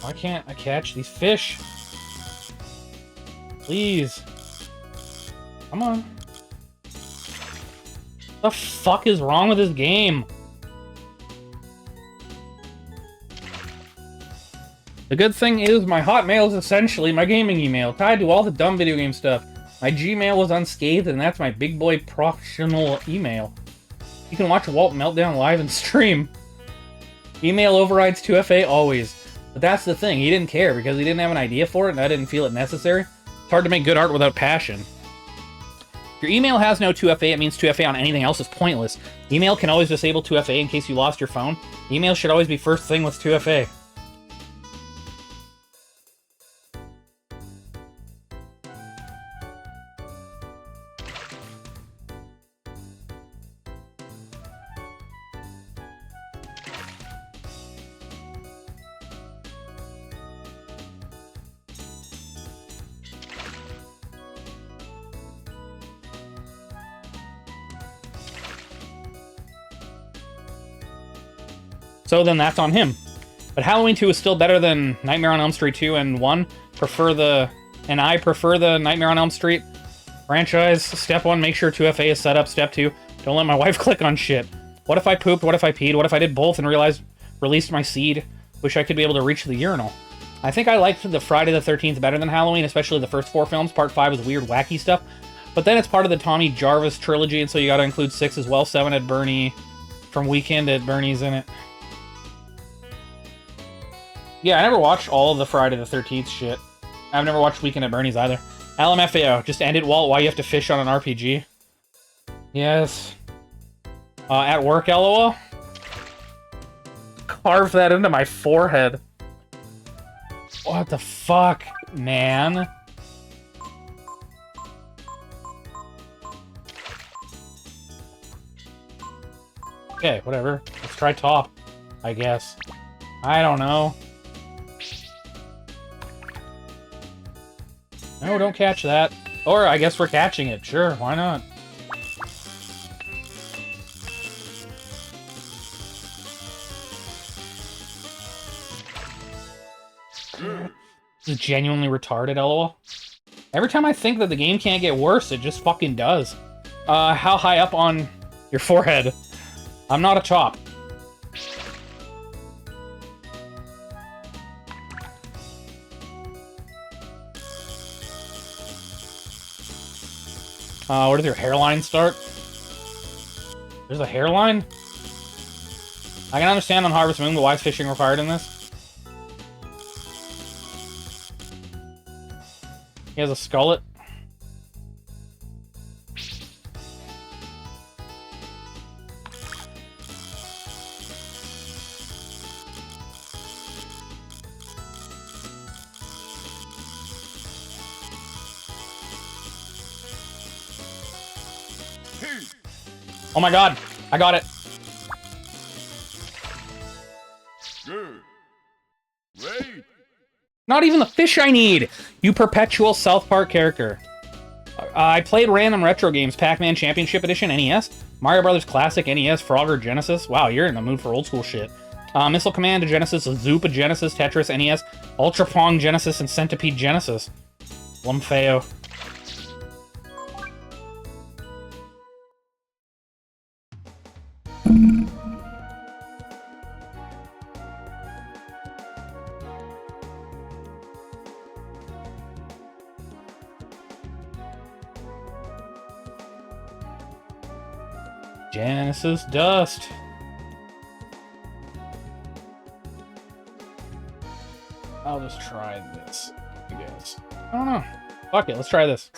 Why can't I catch these fish? Please. Come on. What the fuck is wrong with this game? The good thing is my Hotmail is essentially my gaming email, tied to all the dumb video game stuff. My Gmail was unscathed, and that's my big boy professional email. You can watch Walt Meltdown live and stream. Email overrides 2FA always. But that's the thing, he didn't care because he didn't have an idea for it and I didn't feel it necessary. It's hard to make good art without passion. If your email has no 2FA, it means 2FA on anything else is pointless. Email can always disable 2FA in case you lost your phone. Email should always be first thing with 2FA. So then that's on him. But Halloween 2 is still better than Nightmare on Elm Street 2 and 1. I prefer the Nightmare on Elm Street franchise. Step 1, make sure 2FA is set up. Step 2, don't let my wife click on shit. What if I pooped? What if I peed? What if I did both and released my seed? Wish I could be able to reach the urinal. I think I liked the Friday the 13th better than Halloween, especially the first 4 films. Part 5 was weird, wacky stuff. But then it's part of the Tommy Jarvis trilogy, and so you gotta include 6 as well. 7 had Bernie from Weekend at Bernie's in it. Yeah, I never watched all of the Friday the 13th shit. I've never watched Weekend at Bernie's either. LMFAO, just end it, Walt. Why you have to fish on an RPG? Yes. At work, LOL? Carve that into my forehead. What the fuck, man? Okay, whatever. Let's try top, I guess. I don't know. No, don't catch that. Or I guess we're catching it. Sure, why not? This is genuinely retarded, LOL. Every time I think that the game can't get worse, it just fucking does. How high up on your forehead? I'm not a chop. Where does your hairline start? There's a hairline? I can understand on Harvest Moon, but why is fishing required in this? He has a skullet. Oh my god, I got it. Good. Wait. Not even the fish I need, you perpetual South Park character. I played random retro games, Pac-Man Championship Edition, NES, Mario Brothers Classic, NES, Frogger, Genesis. Wow, you're in the mood for old school shit. Missile Command Genesis, Zoopa Genesis, Tetris, NES, Ultra Pong Genesis, and Centipede Genesis. Lumfeo. Genesis Dust. I'll just try this, I guess. I don't know. Fuck it, let's try this.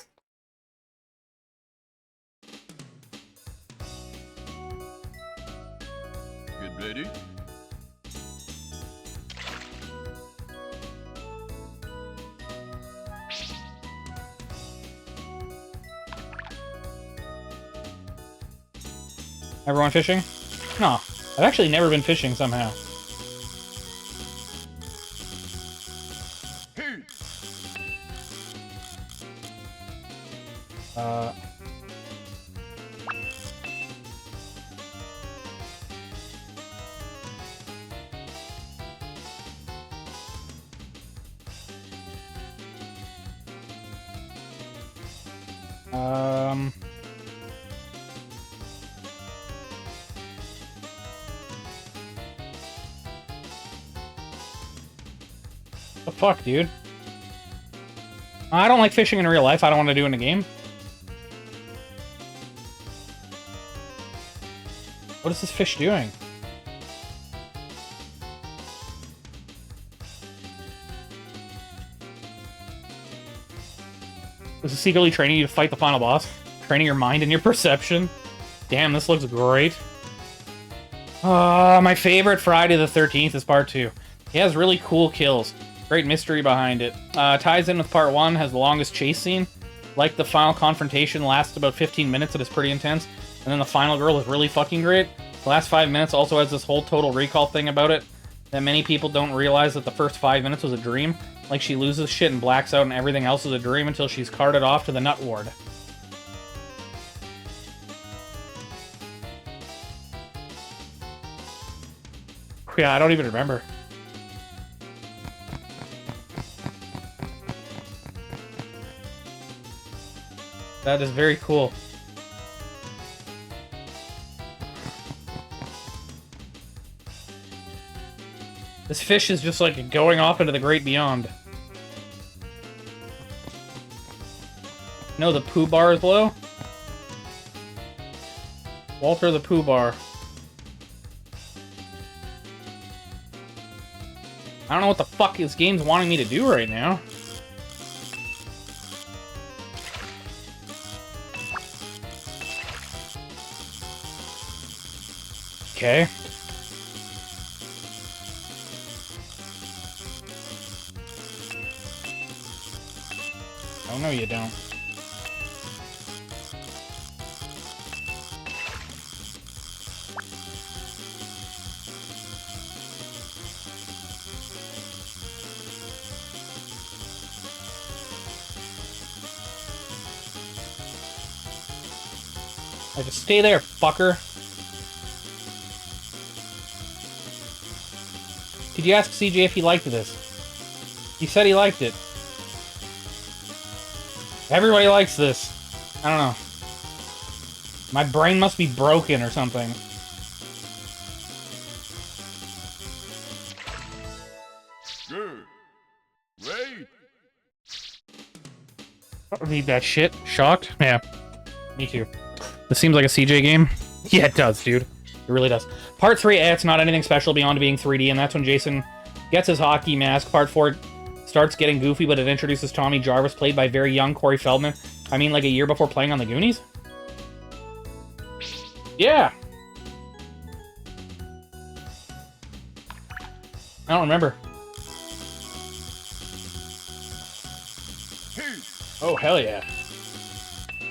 Get ready. Everyone fishing? No. I've actually never been fishing somehow. Hey. The fuck, dude? I don't like fishing in real life. I don't want to do it in a game. What is this fish doing? This is secretly training you to fight the final boss. Training your mind and your perception. Damn, this looks great. My favorite Friday the 13th is part 2. He has really cool kills. Great mystery behind it. Ties in with part 1, has the longest chase scene. Like the final confrontation lasts about 15 minutes, it is pretty intense. And then the final girl is really fucking great. The last 5 minutes also has this whole Total Recall thing about it. That many people don't realize that the first 5 minutes was a dream. Like she loses shit and blacks out and everything else is a dream until she's carted off to the nut ward. Yeah, I don't even remember. That is very cool. This fish is just like going off into the great beyond. No, the poo bar is low? Walter the poo bar. I don't know what the fuck this game's wanting me to do right now. Okay. Oh, no, you don't. I just stay there, fucker. Did you ask CJ if he liked this? He said he liked it. Everybody likes this. I don't know. My brain must be broken or something. Good. Wait. I don't need that shit. Shocked? Yeah. Me too. This seems like a CJ game. Yeah, it does, dude. It really does. Part 3, it's not anything special beyond being 3D, and that's when Jason gets his hockey mask. Part 4 starts getting goofy, but it introduces Tommy Jarvis, played by very young Corey Feldman. I mean, like a year before playing on the Goonies? Yeah! I don't remember. Oh, hell yeah.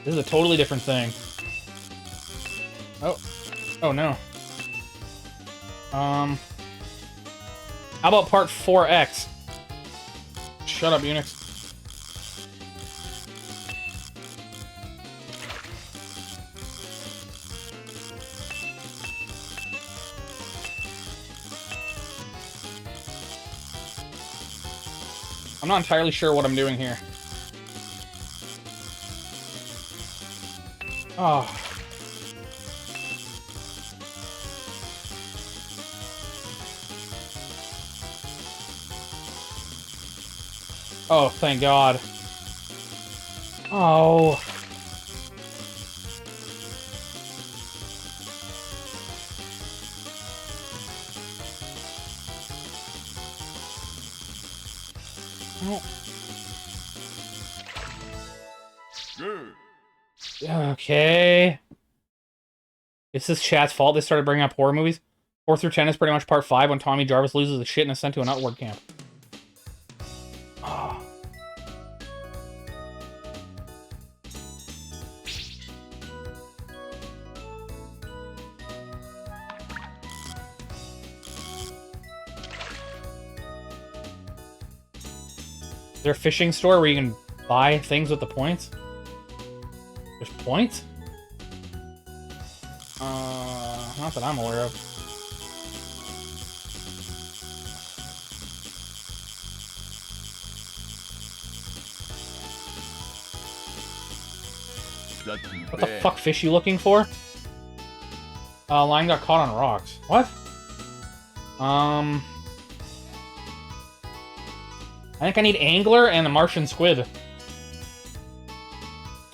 This is a totally different thing. Oh. Oh, no. How about part 4X? Shut up, Unix. I'm not entirely sure what I'm doing here. Oh. Oh, thank God. Oh. Good. Okay. It's this chat's fault they started bringing up horror movies. 4 through 10 is pretty much part 5 when Tommy Jarvis loses his shit and is sent to an outward camp. Oh. Is there a fishing store where you can buy things with the points? There's points? Not that I'm aware of. What the fuck fish you looking for? Line got caught on rocks. What? I think I need angler and a Martian squid.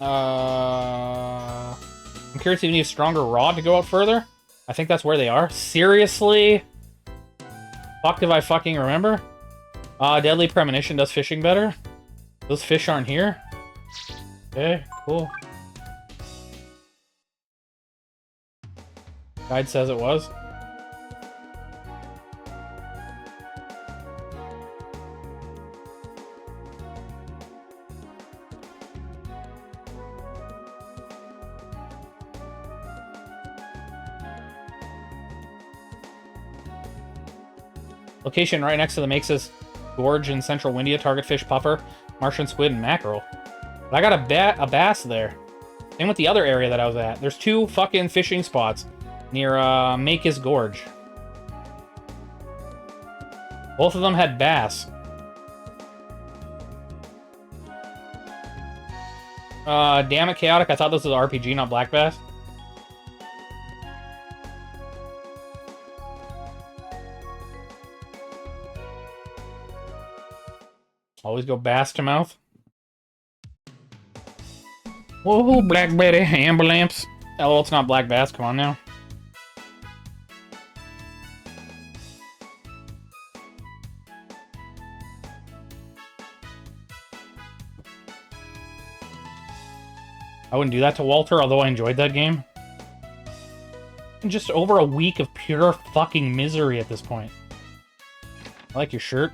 I'm curious if you need a stronger rod to go out further. I think that's where they are. Seriously? Fuck if I fucking remember? Deadly Premonition does fishing better. Those fish aren't here. Okay, cool. Guide says it was. Location right next to the Mexas Gorge in central Windia. Target fish, puffer, Martian squid, and mackerel. But I got a bass there. Same with the other area that I was at. There's 2 fucking fishing spots near Mexas Gorge. Both of them had bass. Damn it, Chaotic. I thought this was RPG, not black bass. Always go bass to mouth. Whoa, Black Betty, Amber Lamps. Oh, it's not black bass. Come on now. I wouldn't do that to Walter, although I enjoyed that game. And just over a week of pure fucking misery at this point. I like your shirt.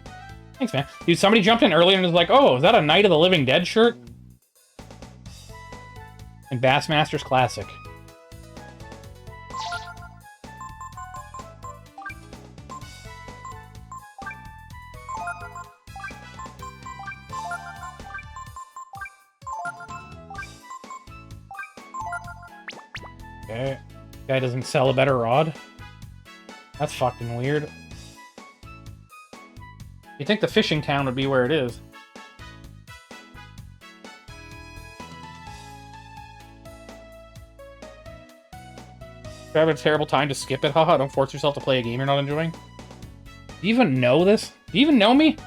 Thanks, man. Dude, somebody jumped in earlier and was like, oh, is that a Night of the Living Dead shirt? And Bassmaster's Classic. Okay. Guy doesn't sell a better rod. That's fucking weird. You'd think the fishing town would be where it is. If you're having a terrible time, to skip it. Haha, don't force yourself to play a game you're not enjoying. Do you even know this? Do you even know me?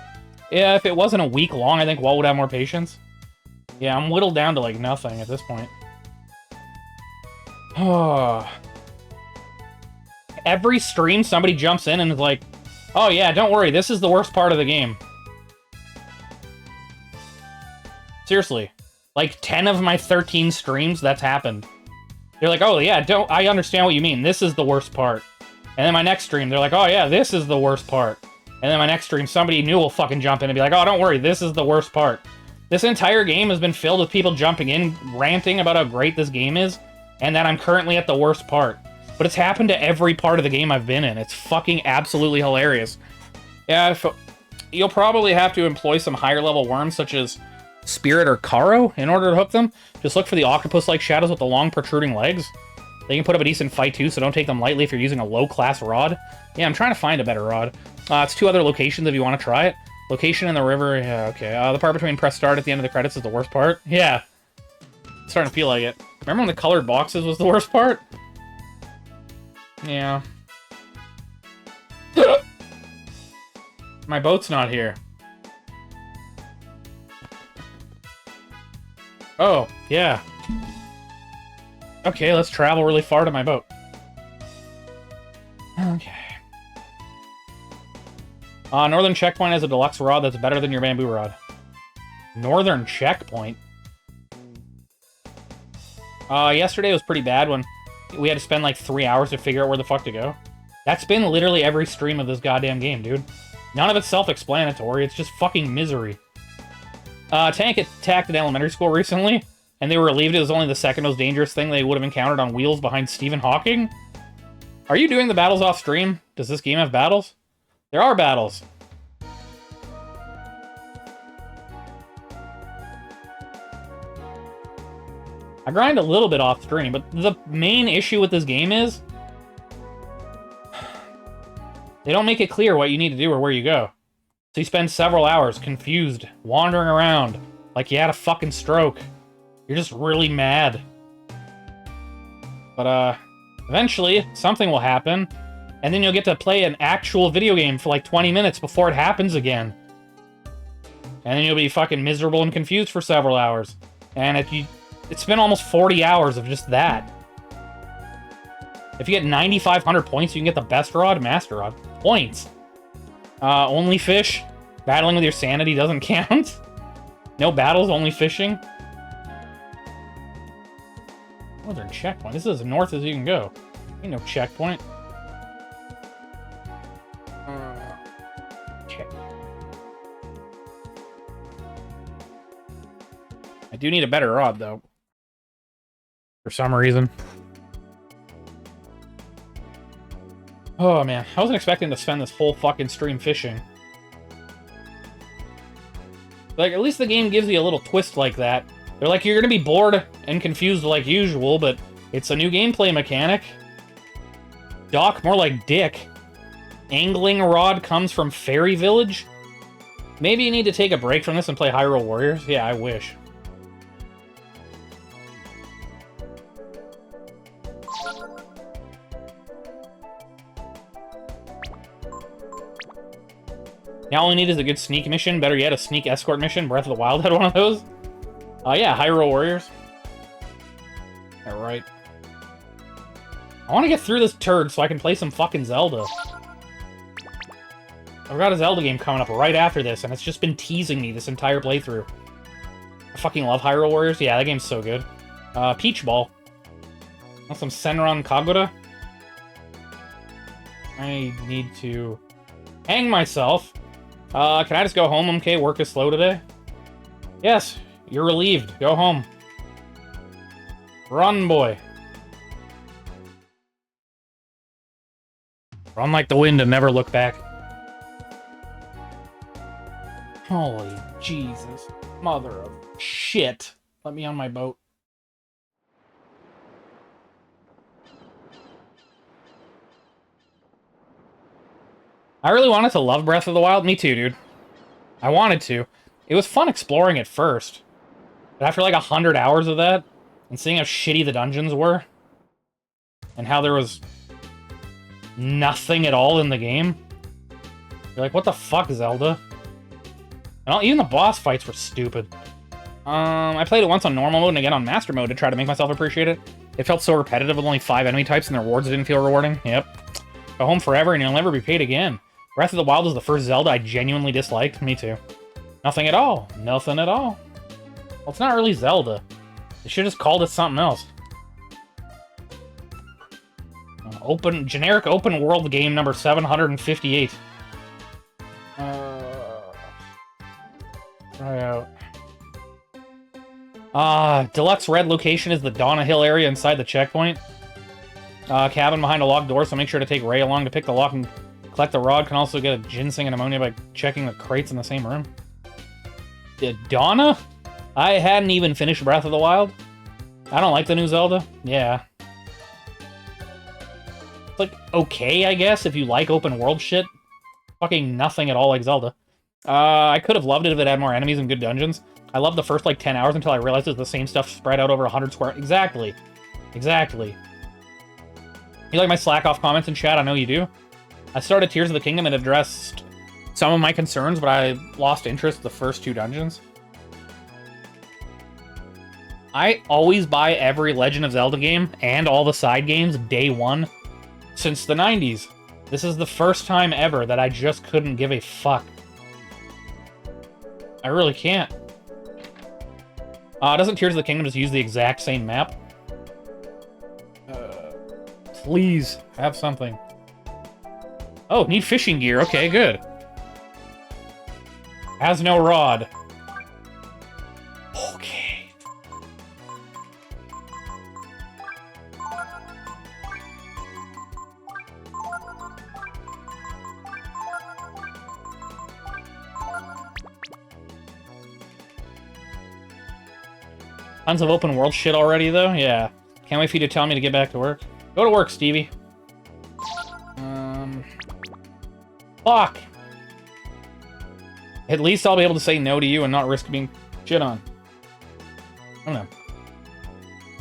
Yeah, if it wasn't a week long, I think Walt would have more patience. Yeah, I'm whittled down to, like, nothing at this point. Oh. every stream somebody jumps in and is like, oh yeah, don't worry, this is the worst part of the game. Seriously. Like, 10 of my 13 streams, that's happened. They're like, oh yeah, I understand what you mean, this is the worst part. And then my next stream, they're like, oh yeah, this is the worst part. And then my next stream, somebody new will fucking jump in and be like, oh, don't worry, this is the worst part. This entire game has been filled with people jumping in, ranting about how great this game is, and that I'm currently at the worst part. But it's happened to every part of the game I've been in. It's fucking absolutely hilarious. Yeah, you'll probably have to employ some higher level worms, such as Spirit or Caro, in order to hook them. Just look for the octopus-like shadows with the long protruding legs. They can put up a decent fight too, so don't take them lightly if you're using a low-class rod. Yeah, I'm trying to find a better rod. It's 2 other locations if you want to try it. Location in the river, yeah, okay. The part between press start at the end of the credits is the worst part. Yeah. It's starting to feel like it. Remember when the colored boxes was the worst part? Yeah. My boat's not here. Oh, yeah. Okay, let's travel really far to my boat. Okay. Northern Checkpoint has a deluxe rod that's better than your bamboo rod. Northern Checkpoint? Yesterday was pretty bad when we had to spend like 3 hours to figure out where the fuck to go. That's been literally every stream of this goddamn game, dude. None of it's self-explanatory, it's just fucking misery. Tank attacked at elementary school recently, and they were relieved it was only the second most dangerous thing they would have encountered on wheels behind Stephen Hawking. Are you doing the battles off stream? Does this game have battles? There are battles. I grind a little bit off stream, but the main issue with this game is they don't make it clear what you need to do or where you go. So you spend several hours confused, wandering around, like you had a fucking stroke. You're just really mad. But, eventually, something will happen, and then you'll get to play an actual video game for like 20 minutes before it happens again. And then you'll be fucking miserable and confused for several hours. And it's been almost 40 hours of just that. If you get 9,500 points, you can get the best rod, master rod. Points. Only fish. Battling with your sanity doesn't count. No battles, only fishing. Northern checkpoint. This is as north as you can go. Ain't no checkpoint. Okay. I do need a better rod, though. For some reason. Oh, man. I wasn't expecting to spend this whole fucking stream fishing. Like, at least the game gives you a little twist like that. They're like, you're gonna be bored and confused like usual, but it's a new gameplay mechanic. Doc, more like Dick. Angling rod comes from Fairy Village? Maybe you need to take a break from this and play Hyrule Warriors? Yeah, I wish. Now all we need is a good sneak mission. Better yet, a sneak escort mission. Breath of the Wild had one of those. Yeah, Hyrule Warriors. Alright. I want to get through this turd so I can play some fucking Zelda. I've got a Zelda game coming up right after this, and it's just been teasing me this entire playthrough. I fucking love Hyrule Warriors. Yeah, that game's so good. Peach Ball. Want some Senran Kagura? I need to hang myself. Can I just go home, MK? Work is slow today? Yes, you're relieved. Go home. Run, boy. Run like the wind and never look back. Holy Jesus. Mother of shit. Let me on my boat. I really wanted to love Breath of the Wild. Me too, dude. I wanted to. It was fun exploring at first. But after like 100 hours of that, and seeing how shitty the dungeons were, and how there was nothing at all in the game, you're like, what the fuck, Zelda? And even the boss fights were stupid. I played it once on normal mode and again on master mode to try to make myself appreciate it. It felt so repetitive with only 5 enemy types and their rewards didn't feel rewarding. Yep. Go home forever and you'll never be paid again. Breath of the Wild was the first Zelda I genuinely disliked. Me too. Nothing at all. Nothing at all. Well, it's not really Zelda. They should have just called it something else. Generic open world game number 758. Try out. Deluxe red location is the Donna Hill area inside the checkpoint. Cabin behind a locked door, so make sure to take Ray along to pick the lock and collect the rod. Can also get a ginseng and ammonia by checking the crates in the same room. Donna? I hadn't even finished Breath of the Wild. I don't like the new Zelda. Yeah. It's like, okay, I guess, if you like open world shit. Fucking nothing at all like Zelda. I could have loved it if it had more enemies and good dungeons. I loved the first, like, 10 hours until I realized it was the same stuff spread out over 100 square... Exactly. Exactly. You like my slack-off comments in chat? I know you do. I started Tears of the Kingdom and addressed some of my concerns, but I lost interest in the first 2 dungeons. I always buy every Legend of Zelda game and all the side games day one since the 90s. This is the first time ever that I just couldn't give a fuck. I really can't. Doesn't Tears of the Kingdom just use the exact same map? Please, have something. Oh, need fishing gear. Okay, good. Has no rod. Okay. Tons of open world shit already, though? Yeah. Can't wait for you to tell me to get back to work. Go to work, Stevie. Fuck! At least I'll be able to say no to you and not risk being shit on. I'm gonna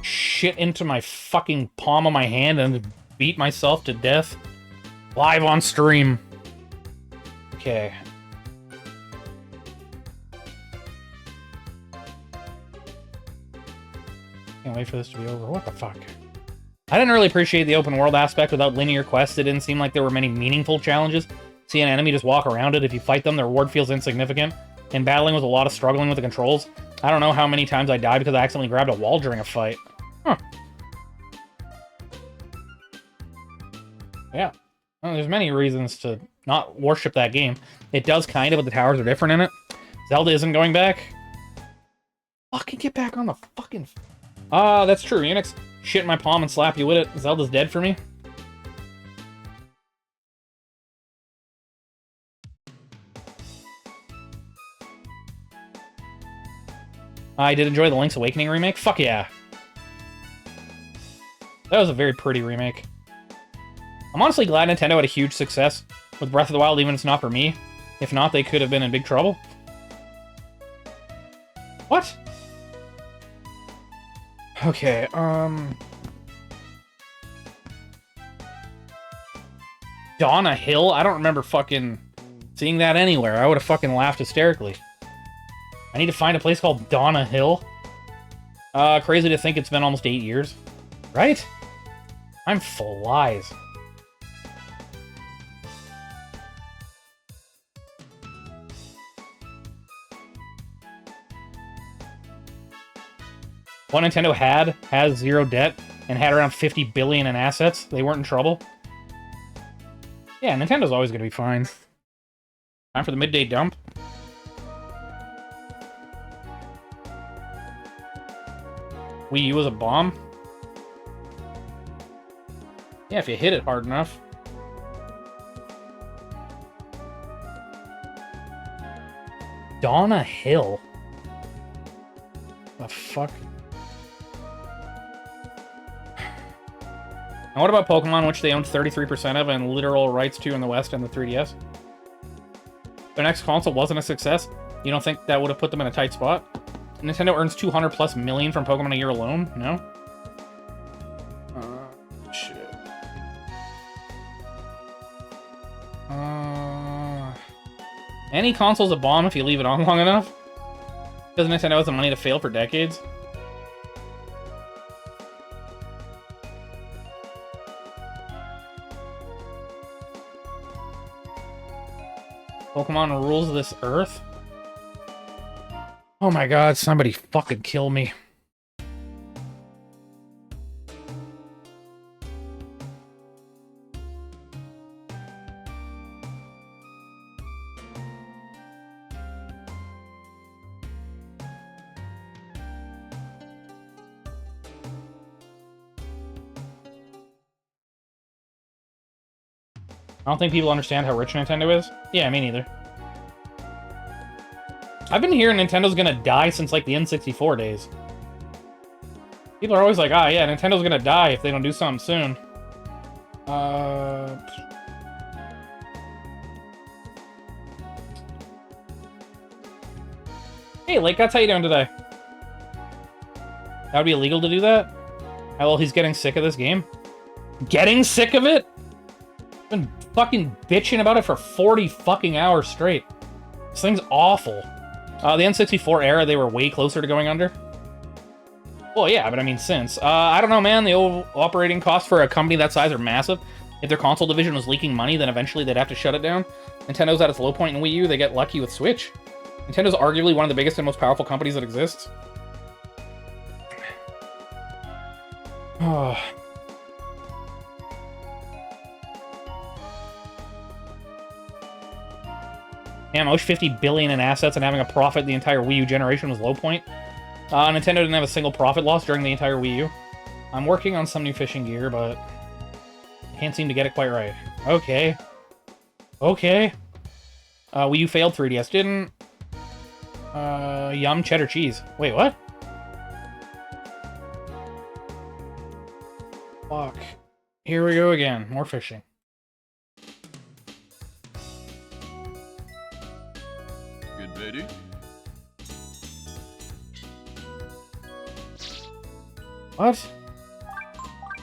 shit into my fucking palm of my hand and beat myself to death. Live on stream. Okay. Can't wait for this to be over. What the fuck? I didn't really appreciate the open world aspect without linear quests. It didn't seem like there were many meaningful challenges. See an enemy, just walk around it. If you fight them, their reward feels insignificant. And battling was a lot of struggling with the controls. I don't know how many times I died because I accidentally grabbed a wall during a fight. Huh. Yeah. Well, there's many reasons to not worship that game. It does kind of, but the towers are different in it. Zelda isn't going back. Fucking get back on the fucking... that's true. Unix shit in my palm and slap you with it. Zelda's dead for me. I did enjoy the Link's Awakening remake. Fuck yeah. That was a very pretty remake. I'm honestly glad Nintendo had a huge success with Breath of the Wild, even if it's not for me. If not, they could have been in big trouble. What? Okay, Donna Hill? I don't remember fucking seeing that anywhere. I would have fucking laughed hysterically. I need to find a place called Donna Hill. Crazy to think it's been almost 8 years. Right? Time flies. What Nintendo has zero debt and had around 50 billion in assets. They weren't in trouble. Yeah, Nintendo's always gonna be fine. Time for the midday dump. Wii U was a bomb? Yeah, if you hit it hard enough. Donna Hill? The fuck? And what about Pokemon, which they owned 33% of and literal rights to in the West and the 3DS? Their next console wasn't a success. You don't think that would have put them in a tight spot? Nintendo earns 200 plus million from Pokemon a year alone? No? Shit. Any console's a bomb if you leave it on long enough. Because Nintendo has the money to fail for decades. Pokemon rules this earth? Oh my god, somebody fucking kill me. I don't think people understand how rich Nintendo is. Yeah, me neither. I've been hearing Nintendo's gonna die since, like, the N64 days. People are always like, ah, yeah, Nintendo's gonna die if they don't do something soon. Hey, Lake Guts, how you doing today? That would be illegal to do that? Oh, well, he's getting sick of this game. Getting sick of it? Been fucking bitching about it for 40 fucking hours straight. This thing's awful. The N64 era, they were way closer to going under. Well, yeah, but I mean, since. I don't know, man. The operating costs for a company that size are massive. If their console division was leaking money, then eventually they'd have to shut it down. Nintendo's at its low point in Wii U. They get lucky with Switch. Nintendo's arguably one of the biggest and most powerful companies that exists. Oh. Damn, I wish 50 billion in assets and having a profit the entire Wii U generation was low point. Nintendo didn't have a single profit loss during the entire Wii U. I'm working on some new fishing gear, but can't seem to get it quite right. Okay. Okay. Wii U failed, 3DS didn't. Yum, cheddar cheese. Wait, what? Fuck. Here we go again. More fishing. Get ready. What?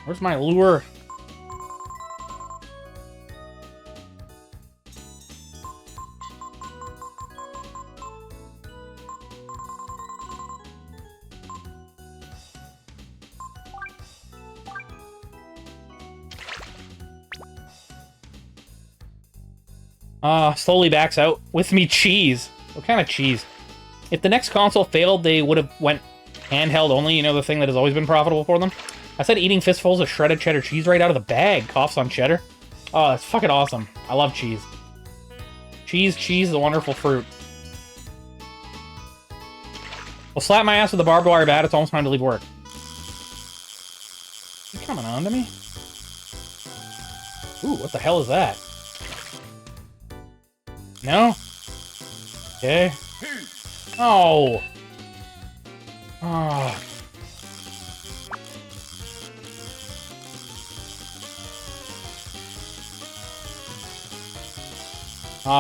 Where's my lure? Slowly backs out. With me cheese. What kind of cheese? If the next console failed, they would have went handheld only, you know, the thing that has always been profitable for them. I said eating fistfuls of shredded cheddar cheese right out of the bag. Coughs on cheddar. Oh, that's fucking awesome. I love cheese. Cheese, the wonderful fruit. Well, slap my ass with a barbed wire bat. It's almost time to leave work. You coming on to me? Ooh, what the hell is that? No? Okay. Oh. Oh.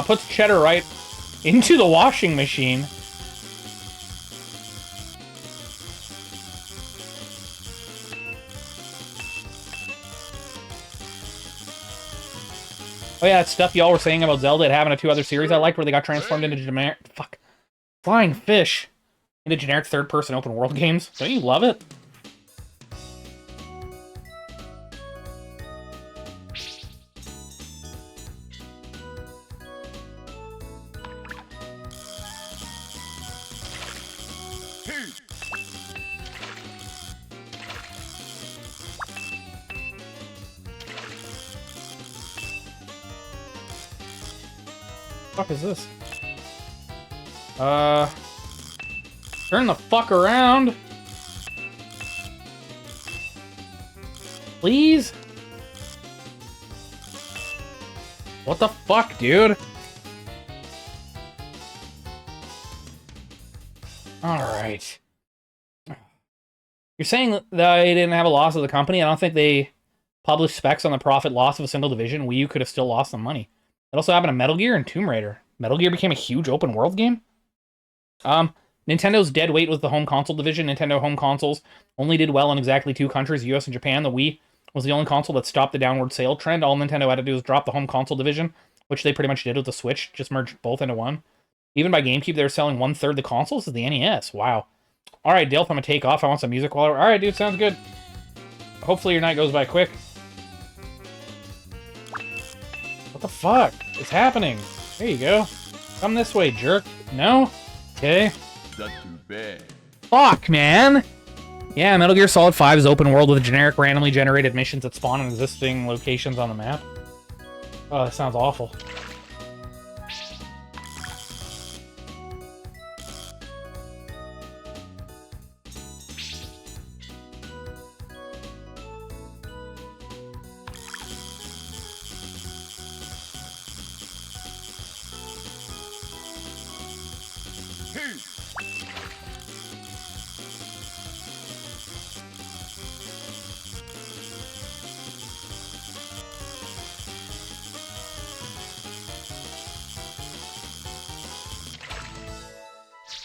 Puts cheddar right into the washing machine. Oh yeah, that stuff y'all were saying about Zelda and having a 2 other series I liked where they got transformed into generic... Fuck. Flying fish. Into generic third-person open-world games. Don't you love it? What the fuck is this? Turn the fuck around. Please? What the fuck, dude? Alright. You're saying that they didn't have a loss of the company? I don't think they published specs on the profit loss of a single division. Wii U could have still lost some money. It also happened to Metal Gear and Tomb Raider. Metal Gear became a huge open world game. Nintendo's dead weight was the home console division. Nintendo home consoles only did well in exactly 2 countries, US and Japan. The Wii was the only console that stopped the downward sale trend. All Nintendo had to do was drop the home console division, which they pretty much did with the Switch, just merged both into one. Even by GameCube, they were selling 1/3 the consoles of the NES. Wow. Alright, Dilf, I'm gonna take off. I want some music while... Alright, dude, sounds good. Hopefully your night goes by quick. What the fuck is happening? There you go. Come this way, jerk. No? Okay. Not too bad. Fuck, man! Yeah, Metal Gear Solid 5 is open world with generic randomly generated missions that spawn in existing locations on the map. Oh, that sounds awful.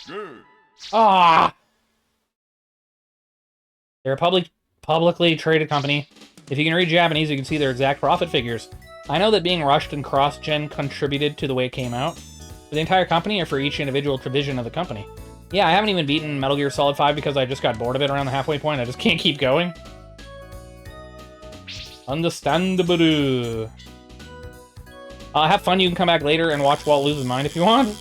Good. Ah! They're a publicly traded company. If you can read Japanese, you can see their exact profit figures. I know that being rushed and cross-gen contributed to the way it came out. For the entire company or for each individual division of the company? Yeah, I haven't even beaten Metal Gear Solid 5 because I just got bored of it around the halfway point. I just can't keep going. Understandable. Have fun. You can come back later and watch Walt lose his mind if you want.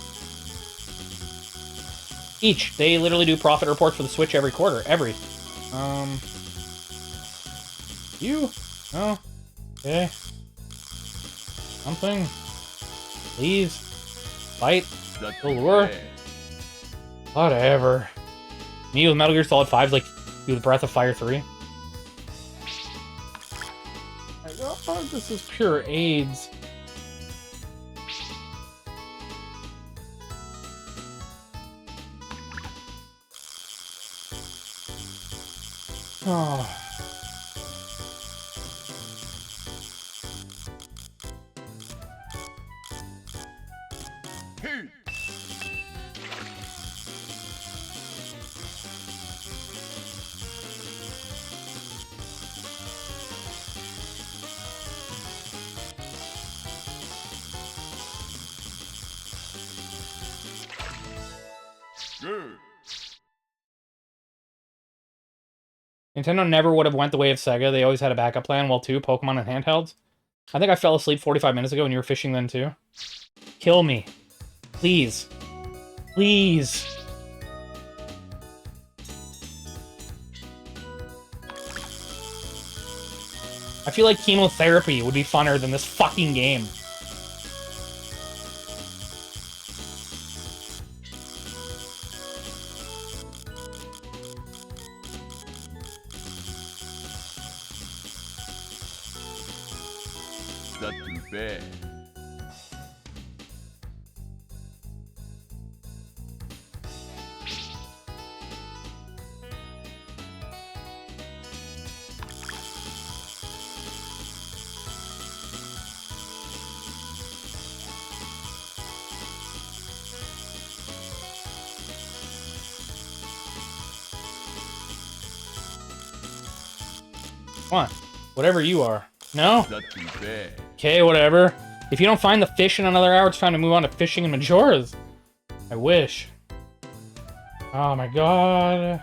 Each. They literally do profit reports for the Switch every quarter. You? No? Okay. Something. Please. Fight. The lure. Whatever. Me with Metal Gear Solid 5 is like you with Breath of Fire 3. Oh, this is pure AIDS. Oh. Good. Nintendo never would have went the way of Sega. They always had a backup plan. Well, too, Pokemon and handhelds. I think I fell asleep 45 minutes ago and you were fishing then, too. Kill me. Please. Please. I feel like chemotherapy would be funner than this fucking game. Not too bad. Come on. Whatever you are. No? Not too bad. Okay, whatever. If you don't find the fish in another hour, it's time to move on to fishing in Majora's. I wish. Oh my god.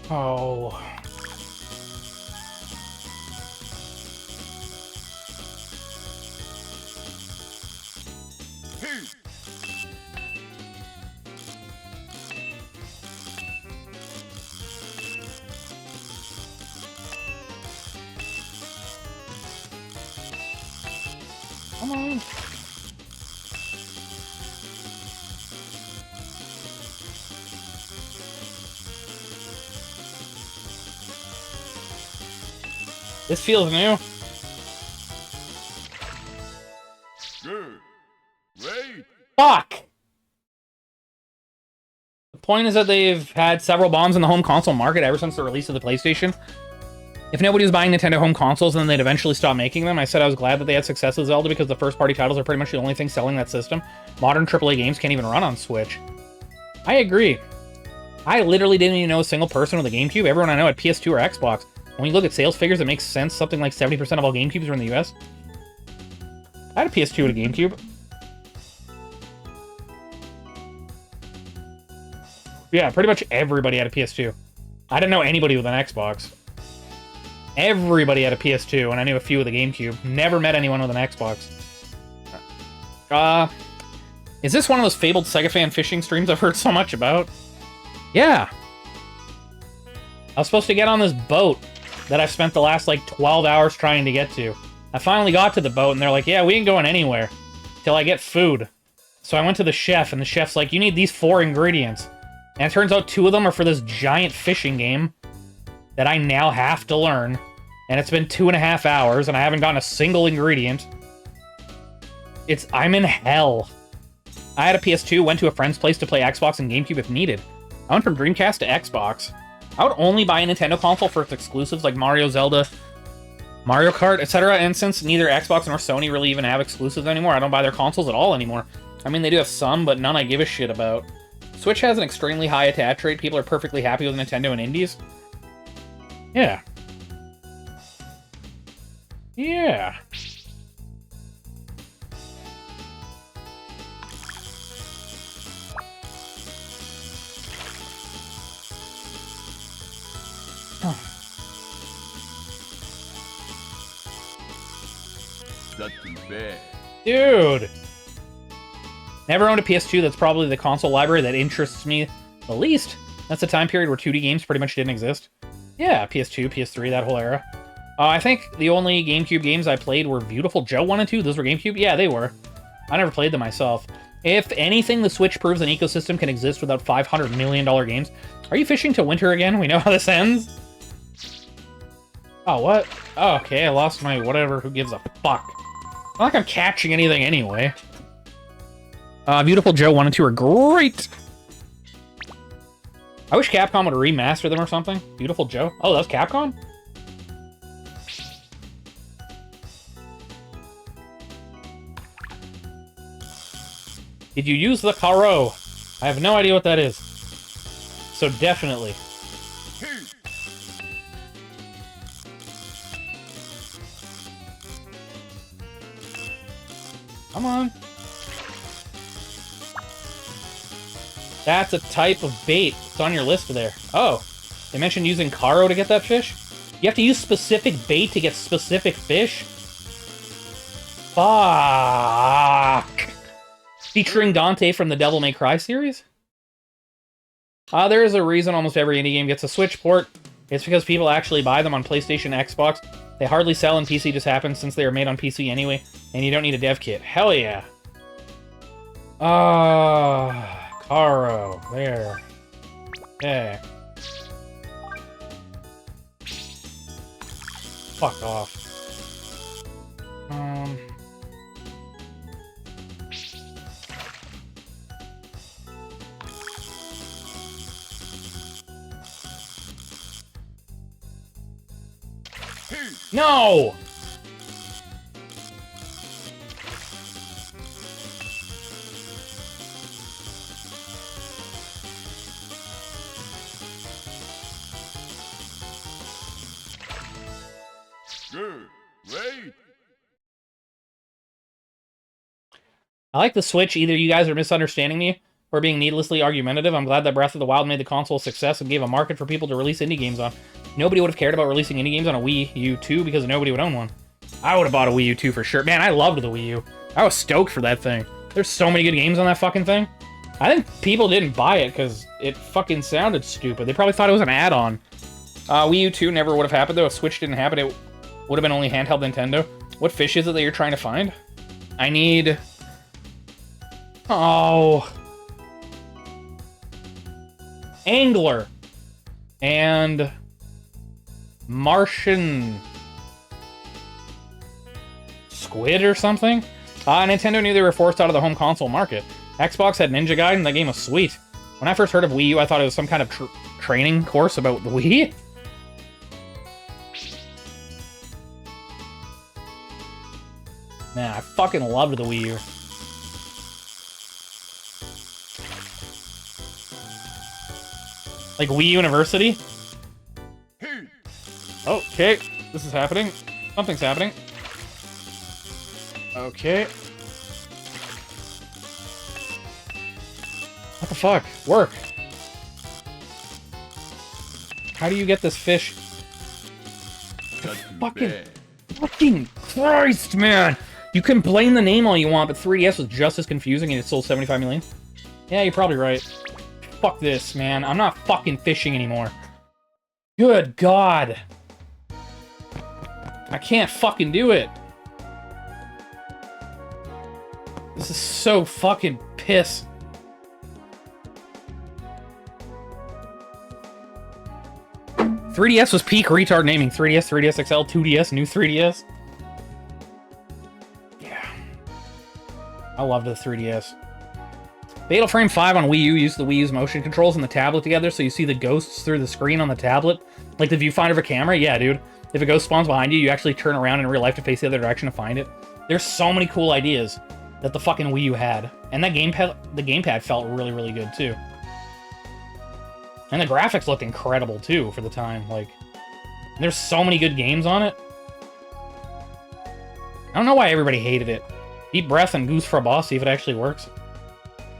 Oh. Come on. This feels new. Good. Wait. Fuck! The point is that they've had several bombs in the home console market ever since the release of the PlayStation. If nobody was buying Nintendo home consoles, then they'd eventually stop making them. I said I was glad that they had success with Zelda because the first-party titles are pretty much the only thing selling that system. Modern AAA games can't even run on Switch. I agree. I literally didn't even know a single person with a GameCube. Everyone I know had PS2 or Xbox. When you look at sales figures, it makes sense. Something like 70% of all GameCubes are in the US. I had a PS2 and a GameCube. Yeah, pretty much everybody had a PS2. I didn't know anybody with an Xbox. Everybody had a PS2, and I knew a few with a GameCube. Never met anyone with an Xbox. Is this one of those fabled Sega fan fishing streams I've heard so much about? Yeah. I was supposed to get on this boat that I've spent the last, like, 12 hours trying to get to. I finally got to the boat, and they're like, yeah, we ain't going anywhere till I get food. So I went to the chef, and the chef's like, you need these 4 ingredients. And it turns out 2 of them are for this giant fishing game that I now have to learn. And it's been 2.5 hours, and I haven't gotten a single ingredient. I'm in hell. I had a PS2, went to a friend's place to play Xbox and GameCube if needed. I went from Dreamcast to Xbox. I would only buy a Nintendo console for its exclusives like Mario, Zelda, Mario Kart, etc. And since neither Xbox nor Sony really even have exclusives anymore, I don't buy their consoles at all anymore. I mean, they do have some, but none I give a shit about. Switch has an extremely high attach rate. People are perfectly happy with Nintendo and indies. Yeah. Yeah. Not too bad. Dude! Never owned a PS2. That's probably the console library that interests me the least. That's a time period where 2D games pretty much didn't exist. Yeah, PS2, PS3, that whole era. I think the only GameCube games I played were Beautiful Joe 1 and 2. Those were GameCube? Yeah, they were. I never played them myself. If anything, the Switch proves an ecosystem can exist without $500 million games. Are you fishing to winter again? We know how this ends. Oh, what? Oh, okay, I lost my whatever. Who gives a fuck? Not like I'm catching anything anyway. Beautiful Joe 1 and 2 are great. I wish Capcom would remaster them or something. Beautiful Joe. Oh, that's Capcom? Did you use the Karo? I have no idea what that is. So definitely. Come on. That's a type of bait. It's on your list there. Oh, they mentioned using Karo to get that fish? You have to use specific bait to get specific fish? Fuck. Featuring Dante from the Devil May Cry series? There is a reason almost every indie game gets a Switch port. It's because people actually buy them on PlayStation, Xbox. They hardly sell in PC, just happens since they are made on PC anyway, and you don't need a dev kit. Hell yeah. Karo. There. Okay. Fuck off. No! Good. Wait. I like the Switch. Either you guys are misunderstanding me or being needlessly argumentative. I'm glad that Breath of the Wild made the console a success and gave a market for people to release indie games on. Nobody would have cared about releasing indie games on a Wii U 2 because nobody would own one. I would have bought a Wii U 2 for sure. Man, I loved the Wii U. I was stoked for that thing. There's so many good games on that fucking thing. I think people didn't buy it because it fucking sounded stupid. They probably thought it was an add-on. Wii U 2 never would have happened, though. If Switch didn't happen, it would have been only handheld Nintendo. What fish is it that you're trying to find? I need... Oh... Angler. And... Martian... Squid or something? Nintendo knew they were forced out of the home console market. Xbox had Ninja Gaiden, that game was sweet. When I first heard of Wii U, I thought it was some kind of training course about the Wii. Man, I fucking loved the Wii U. Like Wii University? Okay, this is happening. Something's happening. Okay. What the fuck? Work. How do you get this fish? Not too Fucking, bad. fucking Christ, man! You can blame the name all you want, but 3DS was just as confusing and it sold 75 million. Yeah, you're probably right. Fuck this, man. I'm not fucking fishing anymore. Good God. I can't fucking do it. This is so fucking piss. .3DS was peak retard naming. 3DS, 3DS XL, 2DS, new 3DS. Yeah. I loved the 3DS. Fatal Frame 5 on Wii U used the Wii U's motion controls and the tablet together, so you see the ghosts through the screen on the tablet. Like the viewfinder of a camera? Yeah, dude. If a ghost spawns behind you, you actually turn around in real life to face the other direction to find it. There's so many cool ideas that the fucking Wii U had. And that the gamepad felt really, really good, too. And the graphics looked incredible, too, for the time. Like, there's so many good games on it. I don't know why everybody hated it. Deep Breath and Goose for a Boss, see if it actually works.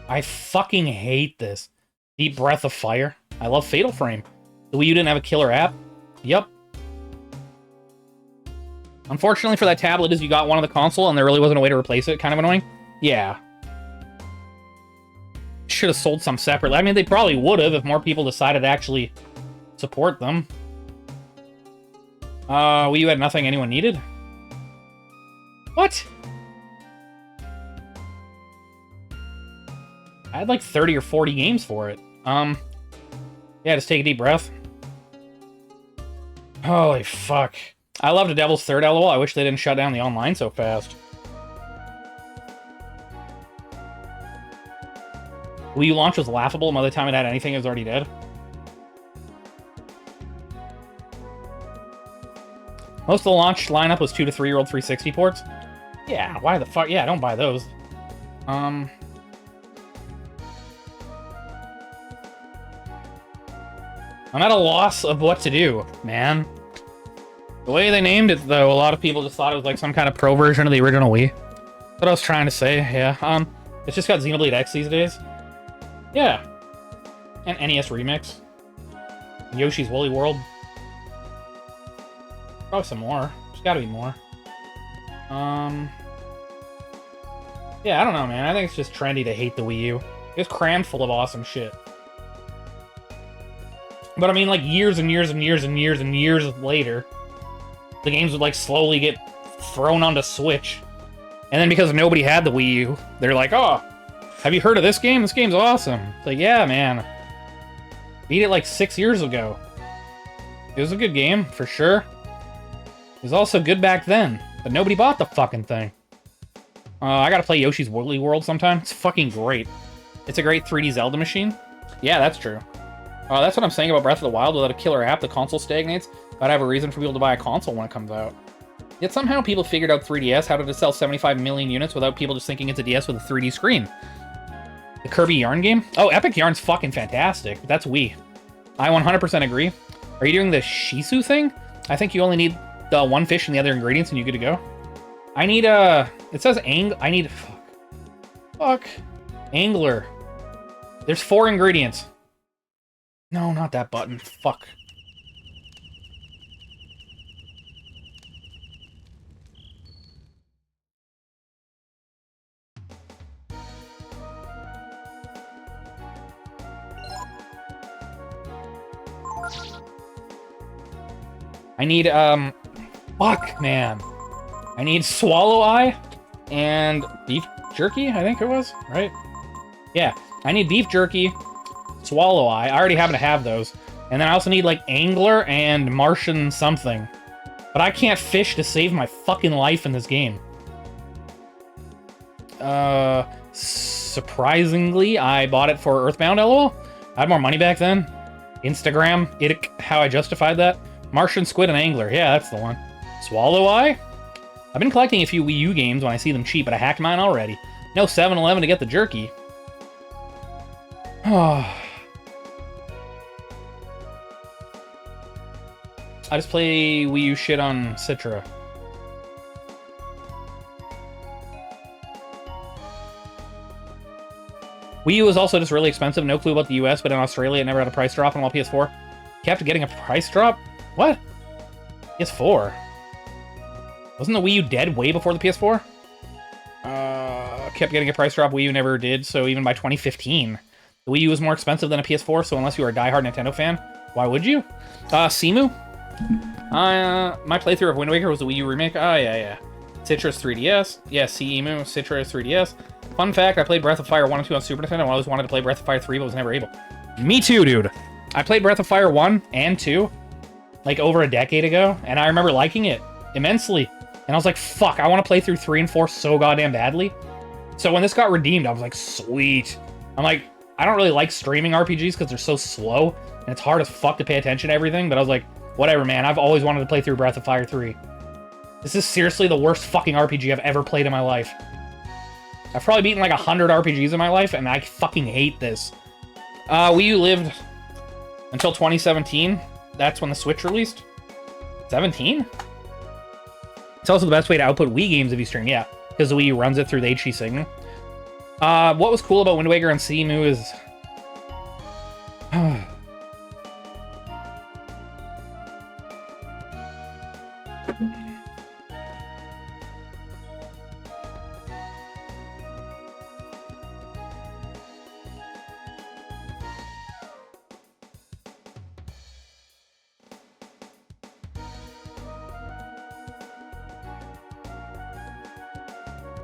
I fucking hate this. Deep Breath of Fire. I love Fatal Frame. The Wii U didn't have a killer app? Yep. Unfortunately for that tablet is you got one on the console and there really wasn't a way to replace it. Kind of annoying. Yeah. Should have sold some separately. I mean, they probably would have if more people decided to actually support them. Wii U had nothing anyone needed? What? I had like 30 or 40 games for it. Yeah, just take a deep breath. Holy fuck. I loved Devil's Third, LOL. I wish they didn't shut down the online so fast. Wii U launch was laughable, and by the time it had anything, it was already dead. Most of the launch lineup was 2 to 3-year-old 360 ports. Yeah, why the fuck? Yeah, don't buy those. I'm at a loss of what to do, man. The way they named it, though, a lot of people just thought it was like some kind of pro version of the original Wii. That's what I was trying to say, yeah. It's just got Xenoblade X these days. Yeah. And NES Remix. Yoshi's Woolly World. Probably some more. There's gotta be more. Yeah, I don't know, man. I think it's just trendy to hate the Wii U. It's crammed full of awesome shit. But I mean, like, years and years and years and years and years later, the games would, like, slowly get thrown onto Switch. And then because nobody had the Wii U, they're like, oh, have you heard of this game? This game's awesome. It's like, yeah, man. Beat it, like, 6 years ago. It was a good game, for sure. It was also good back then, but nobody bought the fucking thing. I gotta play Yoshi's Woolly World sometime. It's fucking great. It's a great 3D Zelda machine. Yeah, that's true. That's what I'm saying about Breath of the Wild. Without a killer app, the console stagnates. I'd have a reason for people to buy a console when it comes out. Yet somehow people figured out 3DS. How did it sell 75 million units without people just thinking it's a DS with a 3D screen? The Kirby Yarn game? Oh, Epic Yarn's fucking fantastic. That's Wii. I 100% agree. Are you doing the Shisu thing? I think you only need the one fish and the other ingredients and you're good to go. I need it says I need... Fuck. Angler. There's 4 ingredients. No, not that button. Fuck. I need, fuck, man. I need Swallow Eye and beef jerky, I think it was, right? Yeah, I need beef jerky, Swallow Eye. I already happen to have those. And then I also need, like, Angler and Martian something. But I can't fish to save my fucking life in this game. Surprisingly, I bought it for Earthbound, LOL. I had more money back then. Instagram, how I justified that. Martian, Squid, and Angler. Yeah, that's the one. Swallow Eye? I've been collecting a few Wii U games when I see them cheap, but I hacked mine already. No 7-Eleven to get the jerky. Oh. I just play Wii U shit on Citra. Wii U was also just really expensive. No clue about the US, but in Australia it never had a price drop on all PS4. Kept getting a price drop? What? PS4. Wasn't the Wii U dead way before the PS4? Kept getting a price drop. Wii U never did, so even by 2015. The Wii U was more expensive than a PS4, so unless you were a diehard Nintendo fan, why would you? Simu? My playthrough of Wind Waker was the Wii U remake. Oh, yeah. Citrus 3DS. Yeah, Simu, Citrus 3DS. Fun fact, I played Breath of Fire 1 and 2 on Super Nintendo. I always wanted to play Breath of Fire 3, but was never able. Me too, dude. I played Breath of Fire 1 and 2, like, over a decade ago, and I remember liking it immensely. And I was like, fuck, I want to play through 3 and 4 so goddamn badly. So when this got redeemed, I was like, sweet. I'm like, I don't really like streaming RPGs because they're so slow, and it's hard as fuck to pay attention to everything, but I was like, whatever, man. I've always wanted to play through Breath of Fire 3. This is seriously the worst fucking RPG I've ever played in my life. I've probably beaten like 100 RPGs in my life, and I fucking hate this. Wii U lived until 2017. That's when the Switch released. 17? It's also the best way to output Wii games if you stream, yeah. Because the Wii U runs it through the HD signal. What was cool about Wind Waker and Simu is...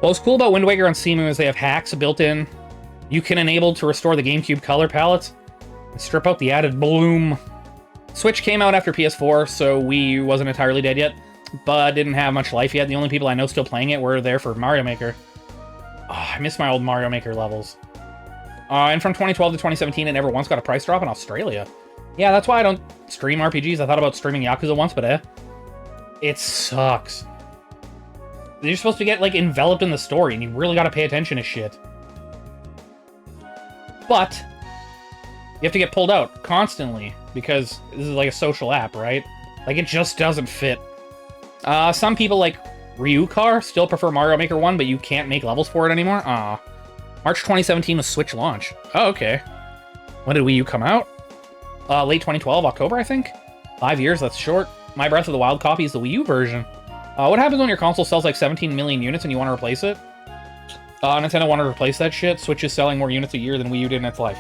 What's cool about Wind Waker and Simu is they have hacks built in. You can enable to restore the GameCube color palettes and strip out the added bloom. Switch came out after PS4, so Wii U wasn't entirely dead yet, but didn't have much life yet. The only people I know still playing it were there for Mario Maker. Oh, I miss my old Mario Maker levels. And from 2012 to 2017, it never once got a price drop in Australia. Yeah, that's why I don't stream RPGs. I thought about streaming Yakuza once, but it sucks. You're supposed to get, like, enveloped in the story, and you really gotta pay attention to shit. But you have to get pulled out constantly, because this is like a social app, right? Like, it just doesn't fit. Some people, like Ryukar, still prefer Mario Maker 1, but you can't make levels for it anymore. Aw. March 2017 was Switch launch. Oh, okay. When did Wii U come out? Late 2012, October, I think? 5 years, that's short. My Breath of the Wild copy is the Wii U version. What happens when your console sells like 17 million units and you want to replace it? Nintendo wanted to replace that shit. Switch is selling more units a year than Wii U did in its life.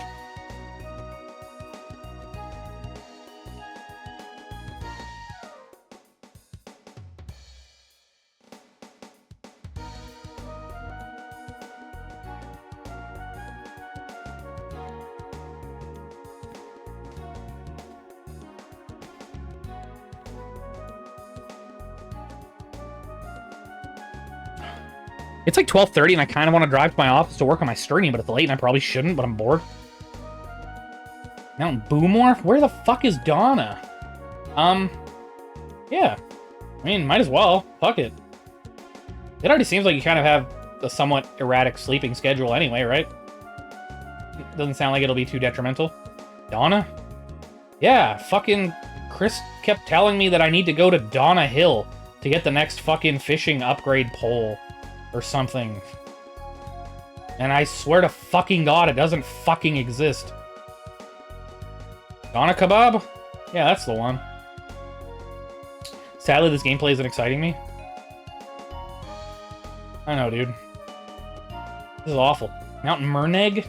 It's like 12:30 and I kind of want to drive to my office to work on my stream, but it's late and I probably shouldn't, but I'm bored. Mountain Boomorph? Where the fuck is Donna? Yeah. I mean, might as well. Fuck it. It already seems like you kind of have a somewhat erratic sleeping schedule anyway, right? Doesn't sound like it'll be too detrimental. Donna? Yeah, fucking Chris kept telling me that I need to go to Donna Hill to get the next fucking fishing upgrade pole. Or something. And I swear to fucking God, it doesn't fucking exist. Donna Kebab? Yeah, that's the one. Sadly, this gameplay isn't exciting me. I know, dude. This is awful. Mountain Merneg?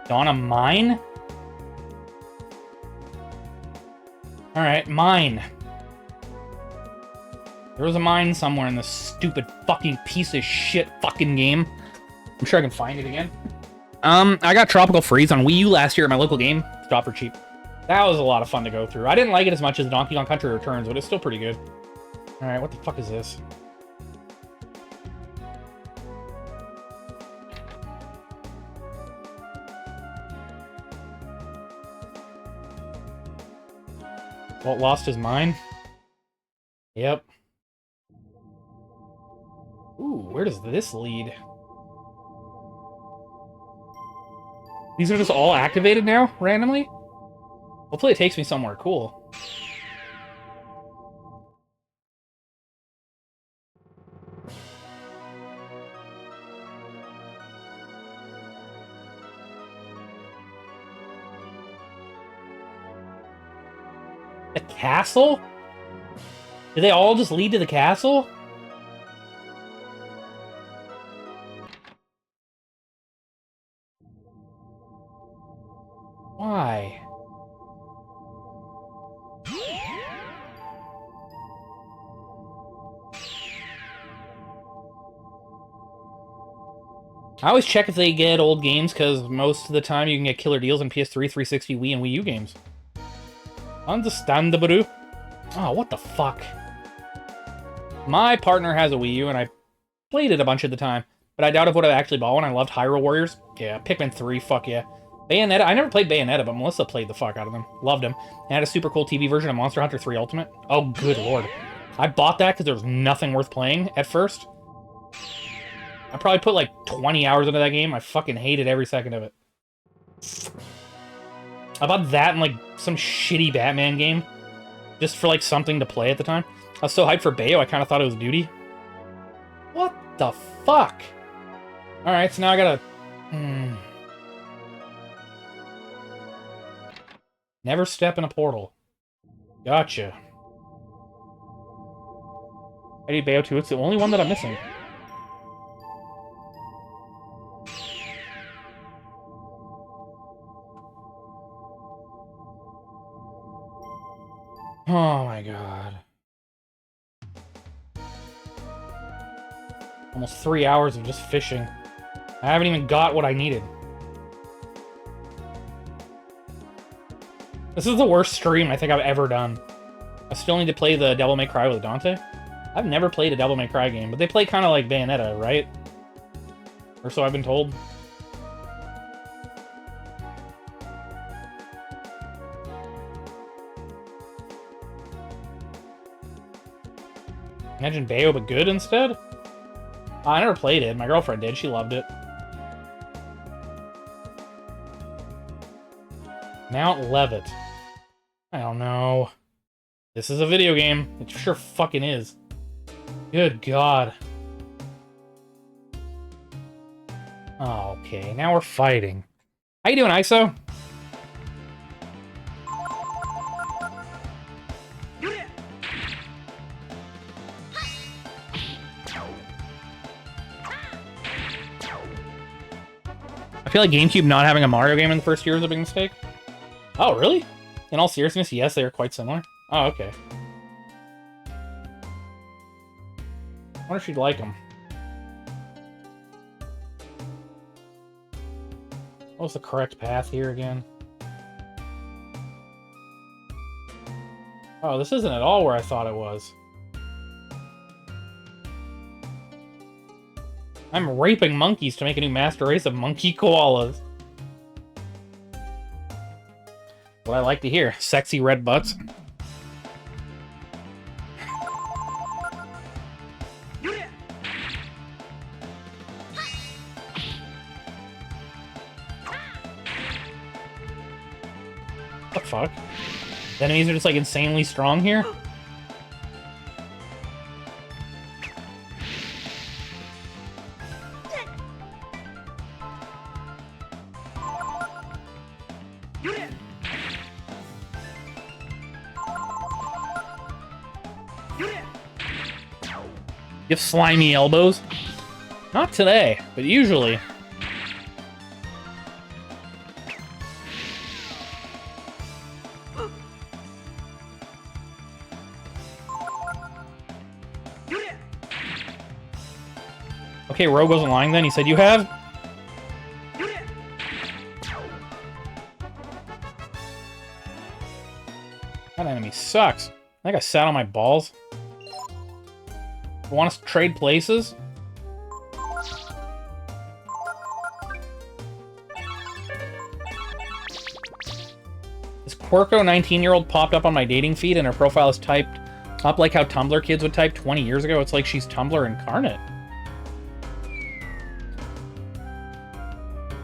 Donna Mine? Alright, mine. There was a mine somewhere in this stupid fucking piece of shit fucking game. I'm sure I can find it again. I got Tropical Freeze on Wii U last year at my local game. Stop for cheap. That was a lot of fun to go through. I didn't like it as much as Donkey Kong Country Returns, but it's still pretty good. Alright, what the fuck is this? Walt lost his mind? Yep. Ooh, where does this lead? These are just all activated now, randomly? Hopefully it takes me somewhere cool. The castle? Did they all just lead to the castle? Why? I always check if they get old games, because most of the time you can get killer deals on PS3, 360, Wii, and Wii U games. Understandable. Oh, what the fuck? My partner has a Wii U, and I played it a bunch of the time, but I doubt if I would have actually bought one. I loved Hyrule Warriors. Yeah, Pikmin 3, fuck yeah. Bayonetta, I never played Bayonetta, but Melissa played the fuck out of them. Loved them. And had a super cool TV version of Monster Hunter 3 Ultimate. Oh, good lord. I bought that because there was nothing worth playing at first. I probably put like 20 hours into that game. I fucking hated every second of it. I bought that and like some shitty Batman game. Just for like something to play at the time. I was so hyped for Bayo, I kind of thought it was duty. What the fuck? Alright, so now I gotta... Never step in a portal. Gotcha. I need Bayo 2. It's the only one that I'm missing. Oh my god. Almost 3 hours of just fishing. I haven't even got what I needed. This is the worst stream I think I've ever done. I still need to play the Devil May Cry with Dante. I've never played a Devil May Cry game, but they play kind of like Bayonetta, right? Or so I've been told. Imagine Bayo, but good instead? I never played it. My girlfriend did. She loved it. Mount Levitt. I don't know. This is a video game. It sure fucking is. Good God. Oh, okay, now we're fighting. How you doing, ISO? I feel like GameCube not having a Mario game in the first year was a big mistake. Oh, really? In all seriousness, yes, they are quite similar. Oh, okay. I wonder if she'd like them. What was the correct path here again? Oh, this isn't at all where I thought it was. I'm raping monkeys to make a new master race of monkey koalas. What I like to hear. Sexy red butts. What the fuck? The enemies are just like insanely strong here? You have slimy elbows? Not today, but usually. Okay, Rogue wasn't lying then. He said you have? That enemy sucks. I think I sat on my balls. Want us to trade places? This Quirko 19-year-old popped up on my dating feed and her profile is typed up like how Tumblr kids would type 20 years ago. It's like she's Tumblr incarnate.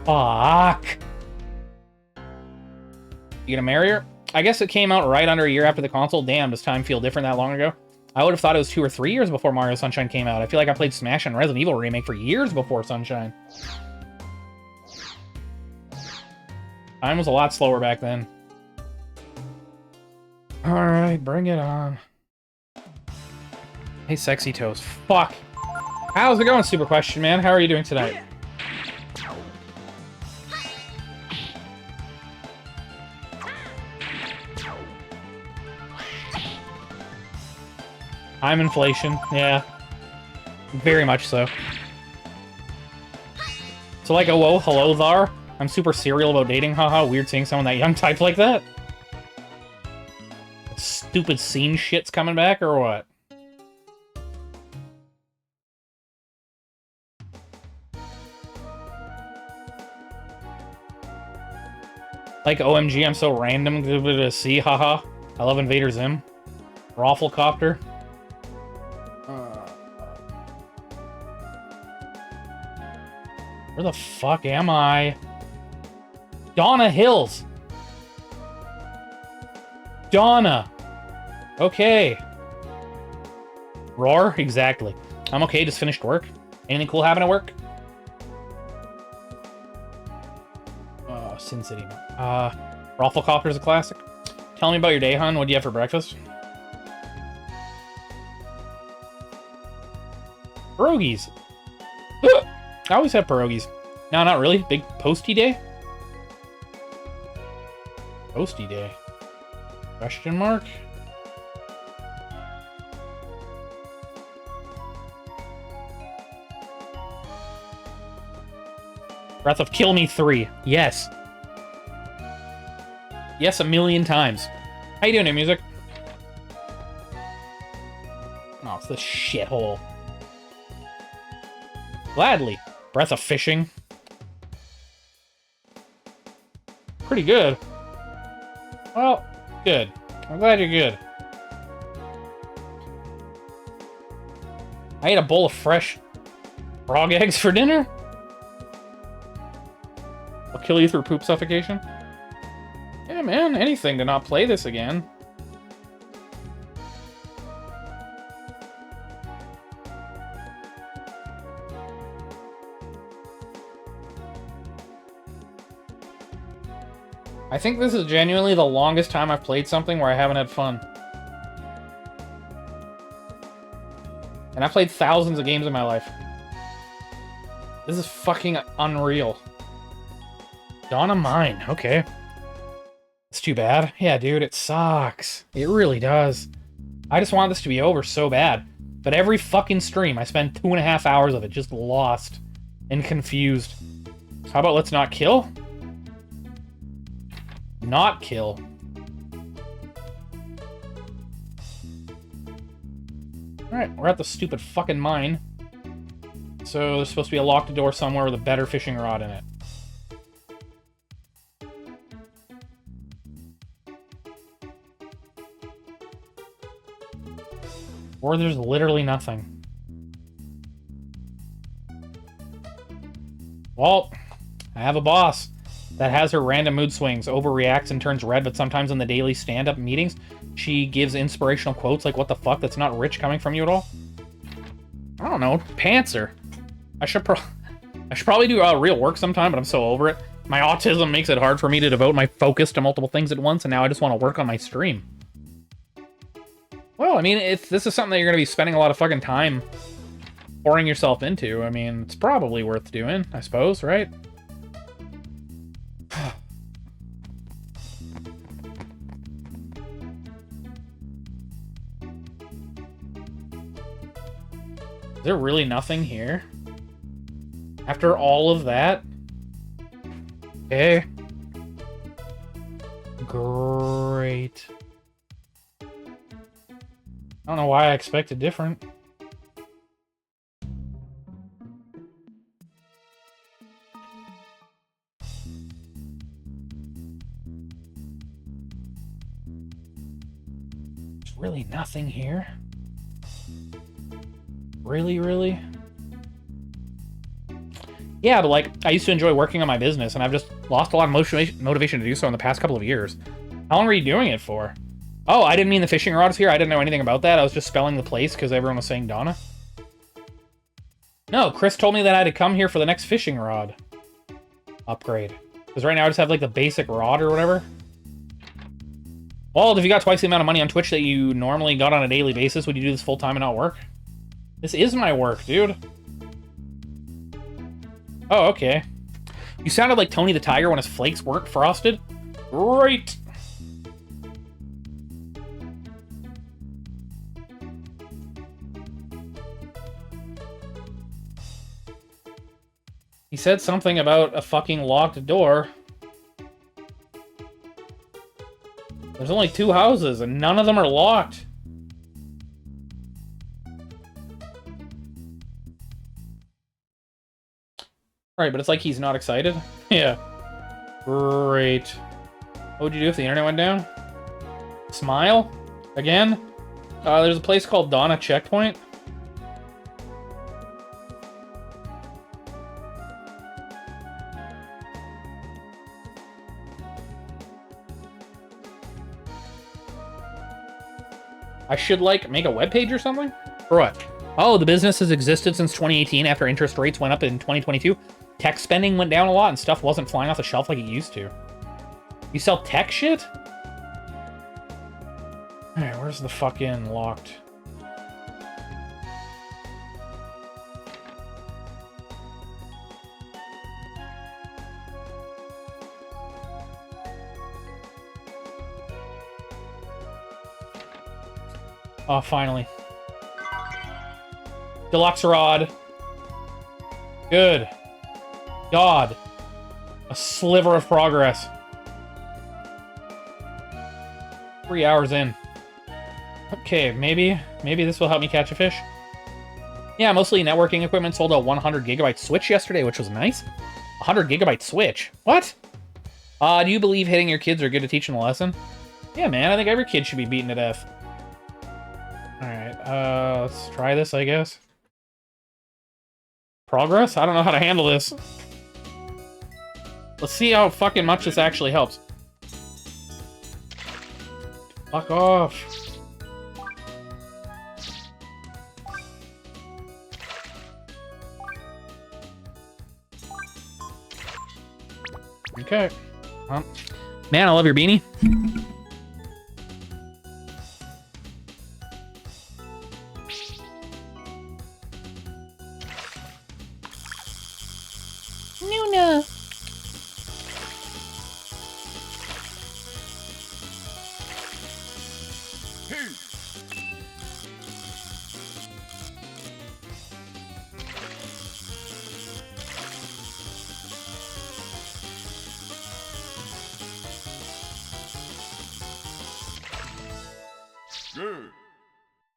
Fuck. You gonna marry her? I guess it came out right under a year after the console. Damn, does time feel different that long ago? I would have thought it was 2 or 3 years before Mario Sunshine came out. I feel like I played Smash and Resident Evil Remake for years before Sunshine. Time was a lot slower back then. Alright, bring it on. Hey, Sexy Toast. Fuck. How's it going, Super Question Man? How are you doing tonight? I'm inflation, yeah. Very much so. So like, oh, whoa, hello there. I'm super serial about dating, haha. Weird seeing someone that young type like that. Stupid scene shit's coming back, or what? Like, OMG, I'm so random to see, haha. I love Invader Zim. Rafflecopter. Where the fuck am I? Donna Hills! Donna! Okay. Roar? Exactly. I'm okay, just finished work. Anything cool happen at work? Sin City. Rafflecopter's a classic. Tell me about your day, hon. What do you have for breakfast? Pierogies. I always have pierogies. No, not really. Big posty day? Posty day. Question mark? Breath of Kill Me 3. Yes. Yes, 1,000,000 times. How you doing, music? Oh, it's this shithole. Gladly. Breath of Fishing. Pretty good. Well, good. I'm glad you're good. I ate a bowl of fresh frog eggs for dinner? I'll kill you through poop suffocation? Yeah, man, anything to not play this again. I think this is genuinely the longest time I've played something where I haven't had fun. And I've played thousands of games in my life. This is fucking unreal. Dawn of Mine, okay. It's too bad. Yeah, dude, it sucks. It really does. I just want this to be over so bad. But every fucking stream, I spend 2.5 hours of it just lost and confused. How about let's not kill? Not kill. Alright, we're at the stupid fucking mine. So there's supposed to be a locked door somewhere with a better fishing rod in it. Or there's literally nothing. Well, I have a boss that has her random mood swings, overreacts and turns red, but sometimes in the daily stand-up meetings, she gives inspirational quotes like, what the fuck, that's not rich coming from you at all? I don't know, Pantser. I should probably do real work sometime, but I'm so over it. My autism makes it hard for me to devote my focus to multiple things at once, and now I just want to work on my stream. Well, I mean, if this is something that you're going to be spending a lot of fucking time pouring yourself into, I mean, it's probably worth doing, I suppose, right? Is there really nothing here? After all of that? Okay. Great. I don't know why I expected different. There's really nothing here. Really, really? Yeah, but like, I used to enjoy working on my business, and I've just lost a lot of motivation to do so in the past couple of years. How long were you doing it for? Oh, I didn't mean the fishing rod is here. I didn't know anything about that. I was just spelling the place because everyone was saying Donna. No, Chris told me that I had to come here for the next fishing rod upgrade. Because right now I just have, like, the basic rod or whatever. Well, if you got twice the amount of money on Twitch that you normally got on a daily basis, would you do this full-time and not work? This is my work, dude. Oh, okay. You sounded like Tony the Tiger when his flakes weren't frosted. Great. He said something about a fucking locked door. There's only 2 houses, and none of them are locked. Right, but it's like he's not excited. Yeah. Great. What would you do if the internet went down? Smile? Again? There's a place called Donna Checkpoint. I should, like, make a webpage or something? For what? Oh, the business has existed since 2018 after interest rates went up in 2022. Tech spending went down a lot and stuff wasn't flying off the shelf like it used to. You sell tech shit? Alright, where's the fucking locked? Oh, finally. Deluxe rod. Good. God. A sliver of progress. 3 hours in. Okay, maybe this will help me catch a fish. Yeah, mostly networking equipment. Sold a 100 gigabyte Switch yesterday, which was nice. 100 gigabyte Switch? What? Do you believe hitting your kids are good at teaching a lesson? Yeah, man, I think every kid should be beaten to death. Alright, let's try this, I guess. Progress? I don't know how to handle this. Let's see how fucking much this actually helps. Fuck off. Okay. Well, man, I love your beanie. Nuna. Good.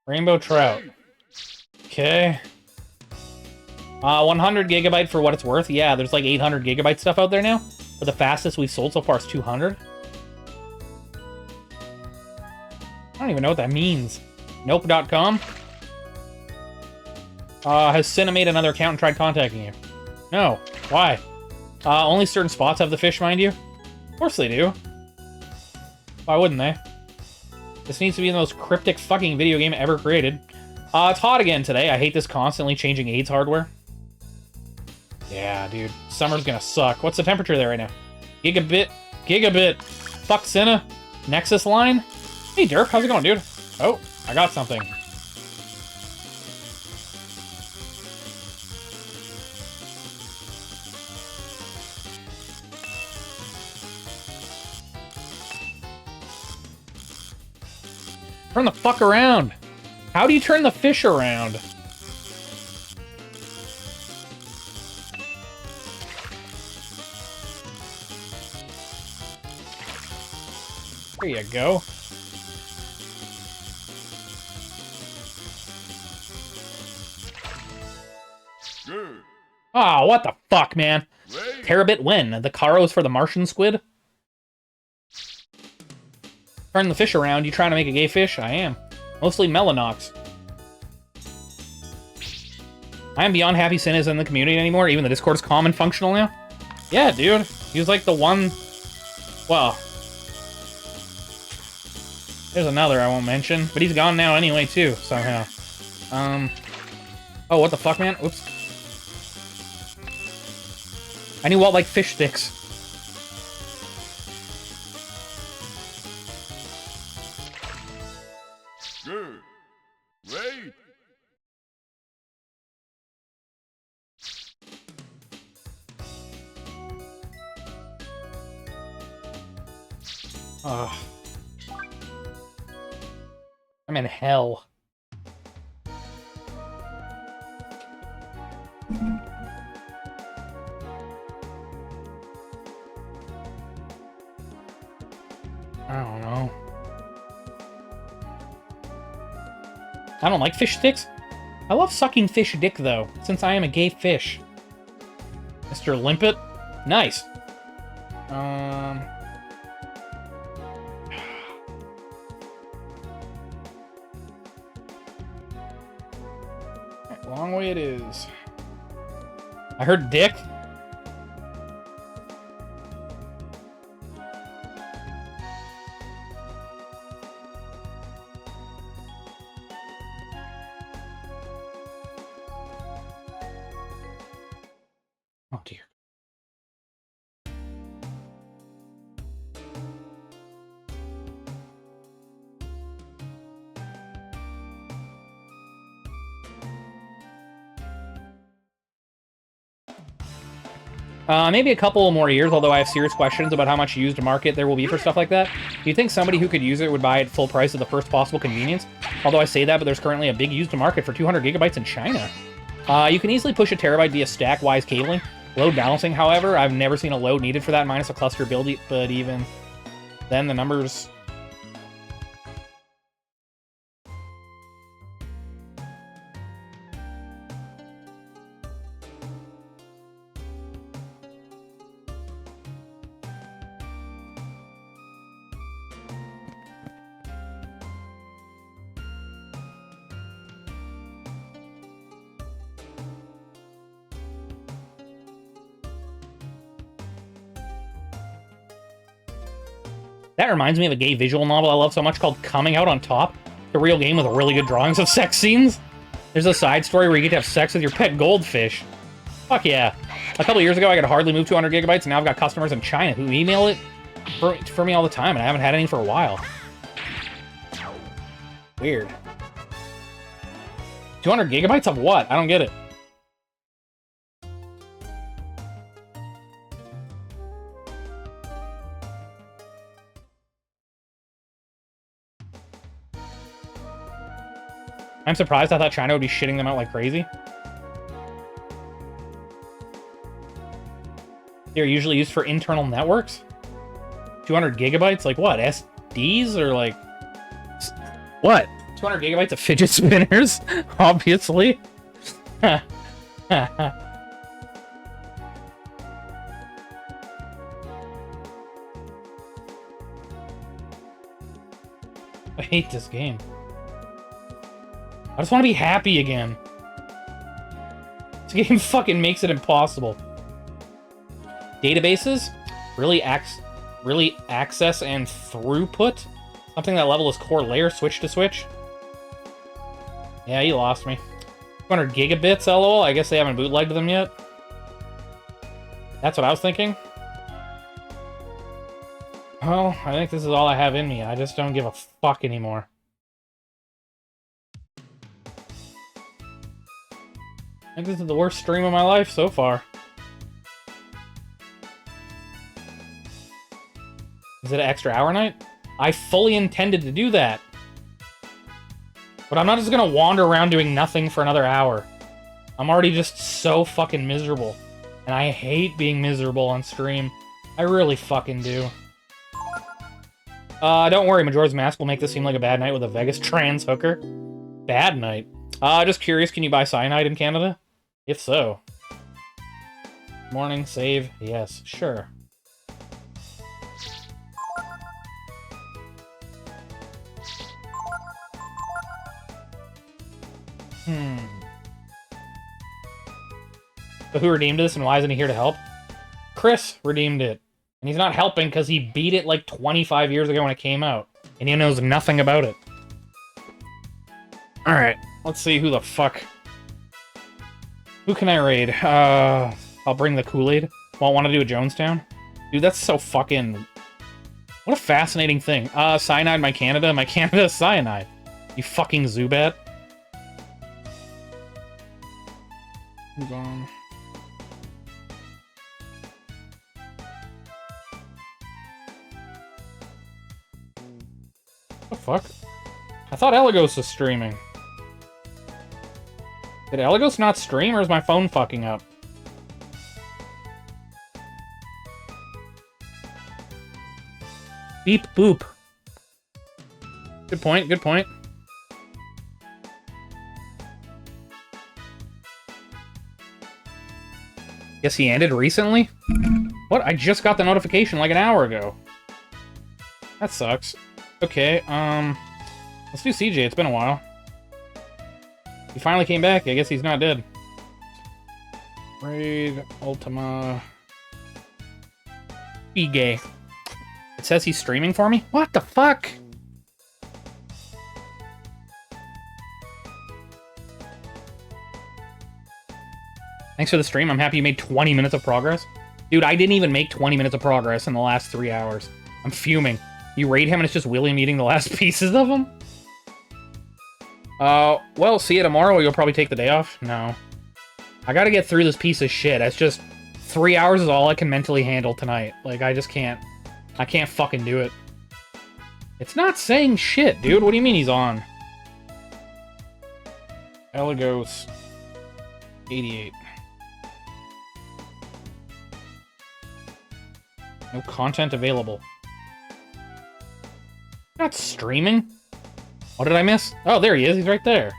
Rainbow trout. Okay. 100 gigabyte for what it's worth. Yeah, there's like 800 gigabyte stuff out there now. But the fastest we've sold so far is 200. I don't even know what that means. Nope.com. Has Cinna made another account and tried contacting you? No. Why? Only certain spots have the fish, mind you. Of course they do. Why wouldn't they? This needs to be the most cryptic fucking video game ever created. It's hot again today. I hate this constantly changing AIDS hardware. Yeah, dude. Summer's gonna suck. What's the temperature there right now? Gigabit. Gigabit. Fuck Cinna. Nexus line? Hey, Derp. How's it going, dude? Oh, I got something. Turn the fuck around. How do you turn the fish around? There you go. Good. Ah, oh, what the fuck, man? Wait. Terabit when? The Caros for the Martian squid? Turn the fish around. You trying to make a gay fish? I am. Mostly Melanox. I am beyond happy Sin isn't in the community anymore. Even the Discord is calm and functional now. Yeah, dude. He was like the one... Well... There's another I won't mention, but he's gone now anyway, too, somehow. Oh, what the fuck, man? Oops. I knew Walt liked fish sticks. Good. Wait. Ugh. I'm in hell. I don't know. I don't like fish sticks. I love sucking fish dick, though, since I am a gay fish. Mr. Limpet? Nice. Long way it is. I heard dick. Oh dear. Maybe a couple more years, although I have serious questions about how much used market there will be for stuff like that. Do you think somebody who could use it would buy it full price at the first possible convenience? Although I say that, but there's currently a big used market for 200 gigabytes in China. You can easily push a terabyte via stack-wise cabling. Load balancing, however, I've never seen a load needed for that minus a cluster build, but even then the numbers... That reminds me of a gay visual novel I love so much called Coming Out on Top. It's a real game with really good drawings of sex scenes. There's a side story where you get to have sex with your pet goldfish. Fuck yeah. A couple years ago, I could hardly move 200 gigabytes, and now I've got customers in China who email it for me all the time, and I haven't had any for a while. Weird. 200 gigabytes of what? I don't get it. I'm surprised. I thought China would be shitting them out like crazy. They're usually used for internal networks. 200 gigabytes? Like what? SDs? Or like... What? 200 gigabytes of fidget spinners? Obviously. I hate this game. I just want to be happy again. This game fucking makes it impossible. Databases? Really access and throughput? Something that level is core layer, switch to switch? Yeah, you lost me. 200 gigabits, lol? I guess they haven't bootlegged them yet. That's what I was thinking. Well, I think this is all I have in me. I just don't give a fuck anymore. I think this is the worst stream of my life so far. Is it an extra hour night? I fully intended to do that. But I'm not just gonna wander around doing nothing for another hour. I'm already just so fucking miserable. And I hate being miserable on stream. I really fucking do. Don't worry, Majora's Mask will make this seem like a bad night with a Vegas trans hooker. Bad night. Just curious, can you buy cyanide in Canada? If so. Morning, save, yes, sure. So who redeemed this and why isn't he here to help? Chris redeemed it. And he's not helping because he beat it like 25 years ago when it came out. And he knows nothing about it. Alright, let's see who the fuck... Who can I raid? I'll bring the Kool-Aid. Won't want to do a Jonestown? Dude, that's so fucking... What a fascinating thing. Cyanide, my Canada. My Canada is cyanide. You fucking Zubat. Move on. What the fuck? I thought Elagos was streaming. Did Elagos not stream, or is my phone fucking up? Beep boop. Good point, good point. Guess he ended recently? What? I just got the notification like an hour ago. That sucks. Okay, let's do CJ, it's been a while. He finally came back, I guess he's not dead. Raid, Ultima... Be gay. It says he's streaming for me? What the fuck? Thanks for the stream, I'm happy you made 20 minutes of progress. Dude, I didn't even make 20 minutes of progress in the last 3 hours. I'm fuming. You raid him and it's just William eating the last pieces of him? Well, see you tomorrow. You'll probably take the day off? No. I gotta get through this piece of shit. It's just 3 hours is all I can mentally handle tonight. Like, I just can't. I can't fucking do it. It's not saying shit, dude. What do you mean he's on? Elagos 88. No content available. Not streaming? What did I miss? Oh, there he is. He's right there.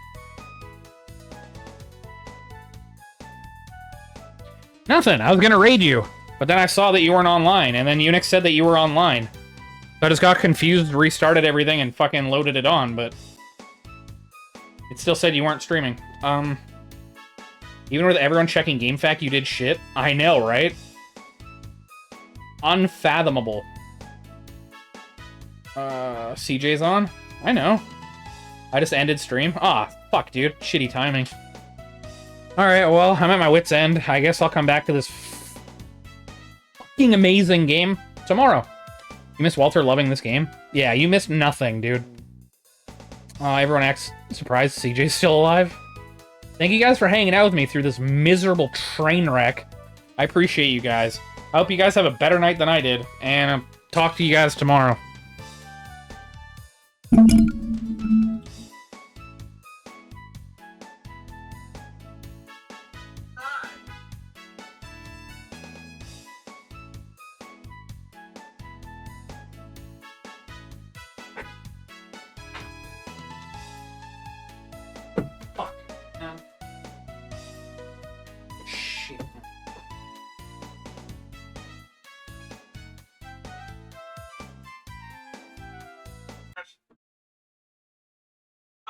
Nothing. I was gonna raid you. But then I saw that you weren't online, and then Unix said that you were online. So I just got confused, restarted everything, and fucking loaded it on, but... It still said you weren't streaming. Even with everyone checking GameFAQ, you did shit? I know, right? Unfathomable. CJ's on? I know. I just ended stream. Ah, fuck, dude. Shitty timing. Alright, well, I'm at my wit's end. I guess I'll come back to this fucking amazing game tomorrow. You miss Walter loving this game? Yeah, you missed nothing, dude. Everyone acts surprised CJ's still alive. Thank you guys for hanging out with me through this miserable train wreck. I appreciate you guys. I hope you guys have a better night than I did, and I'll talk to you guys tomorrow.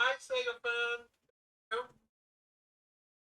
I'd say the phone. Nope.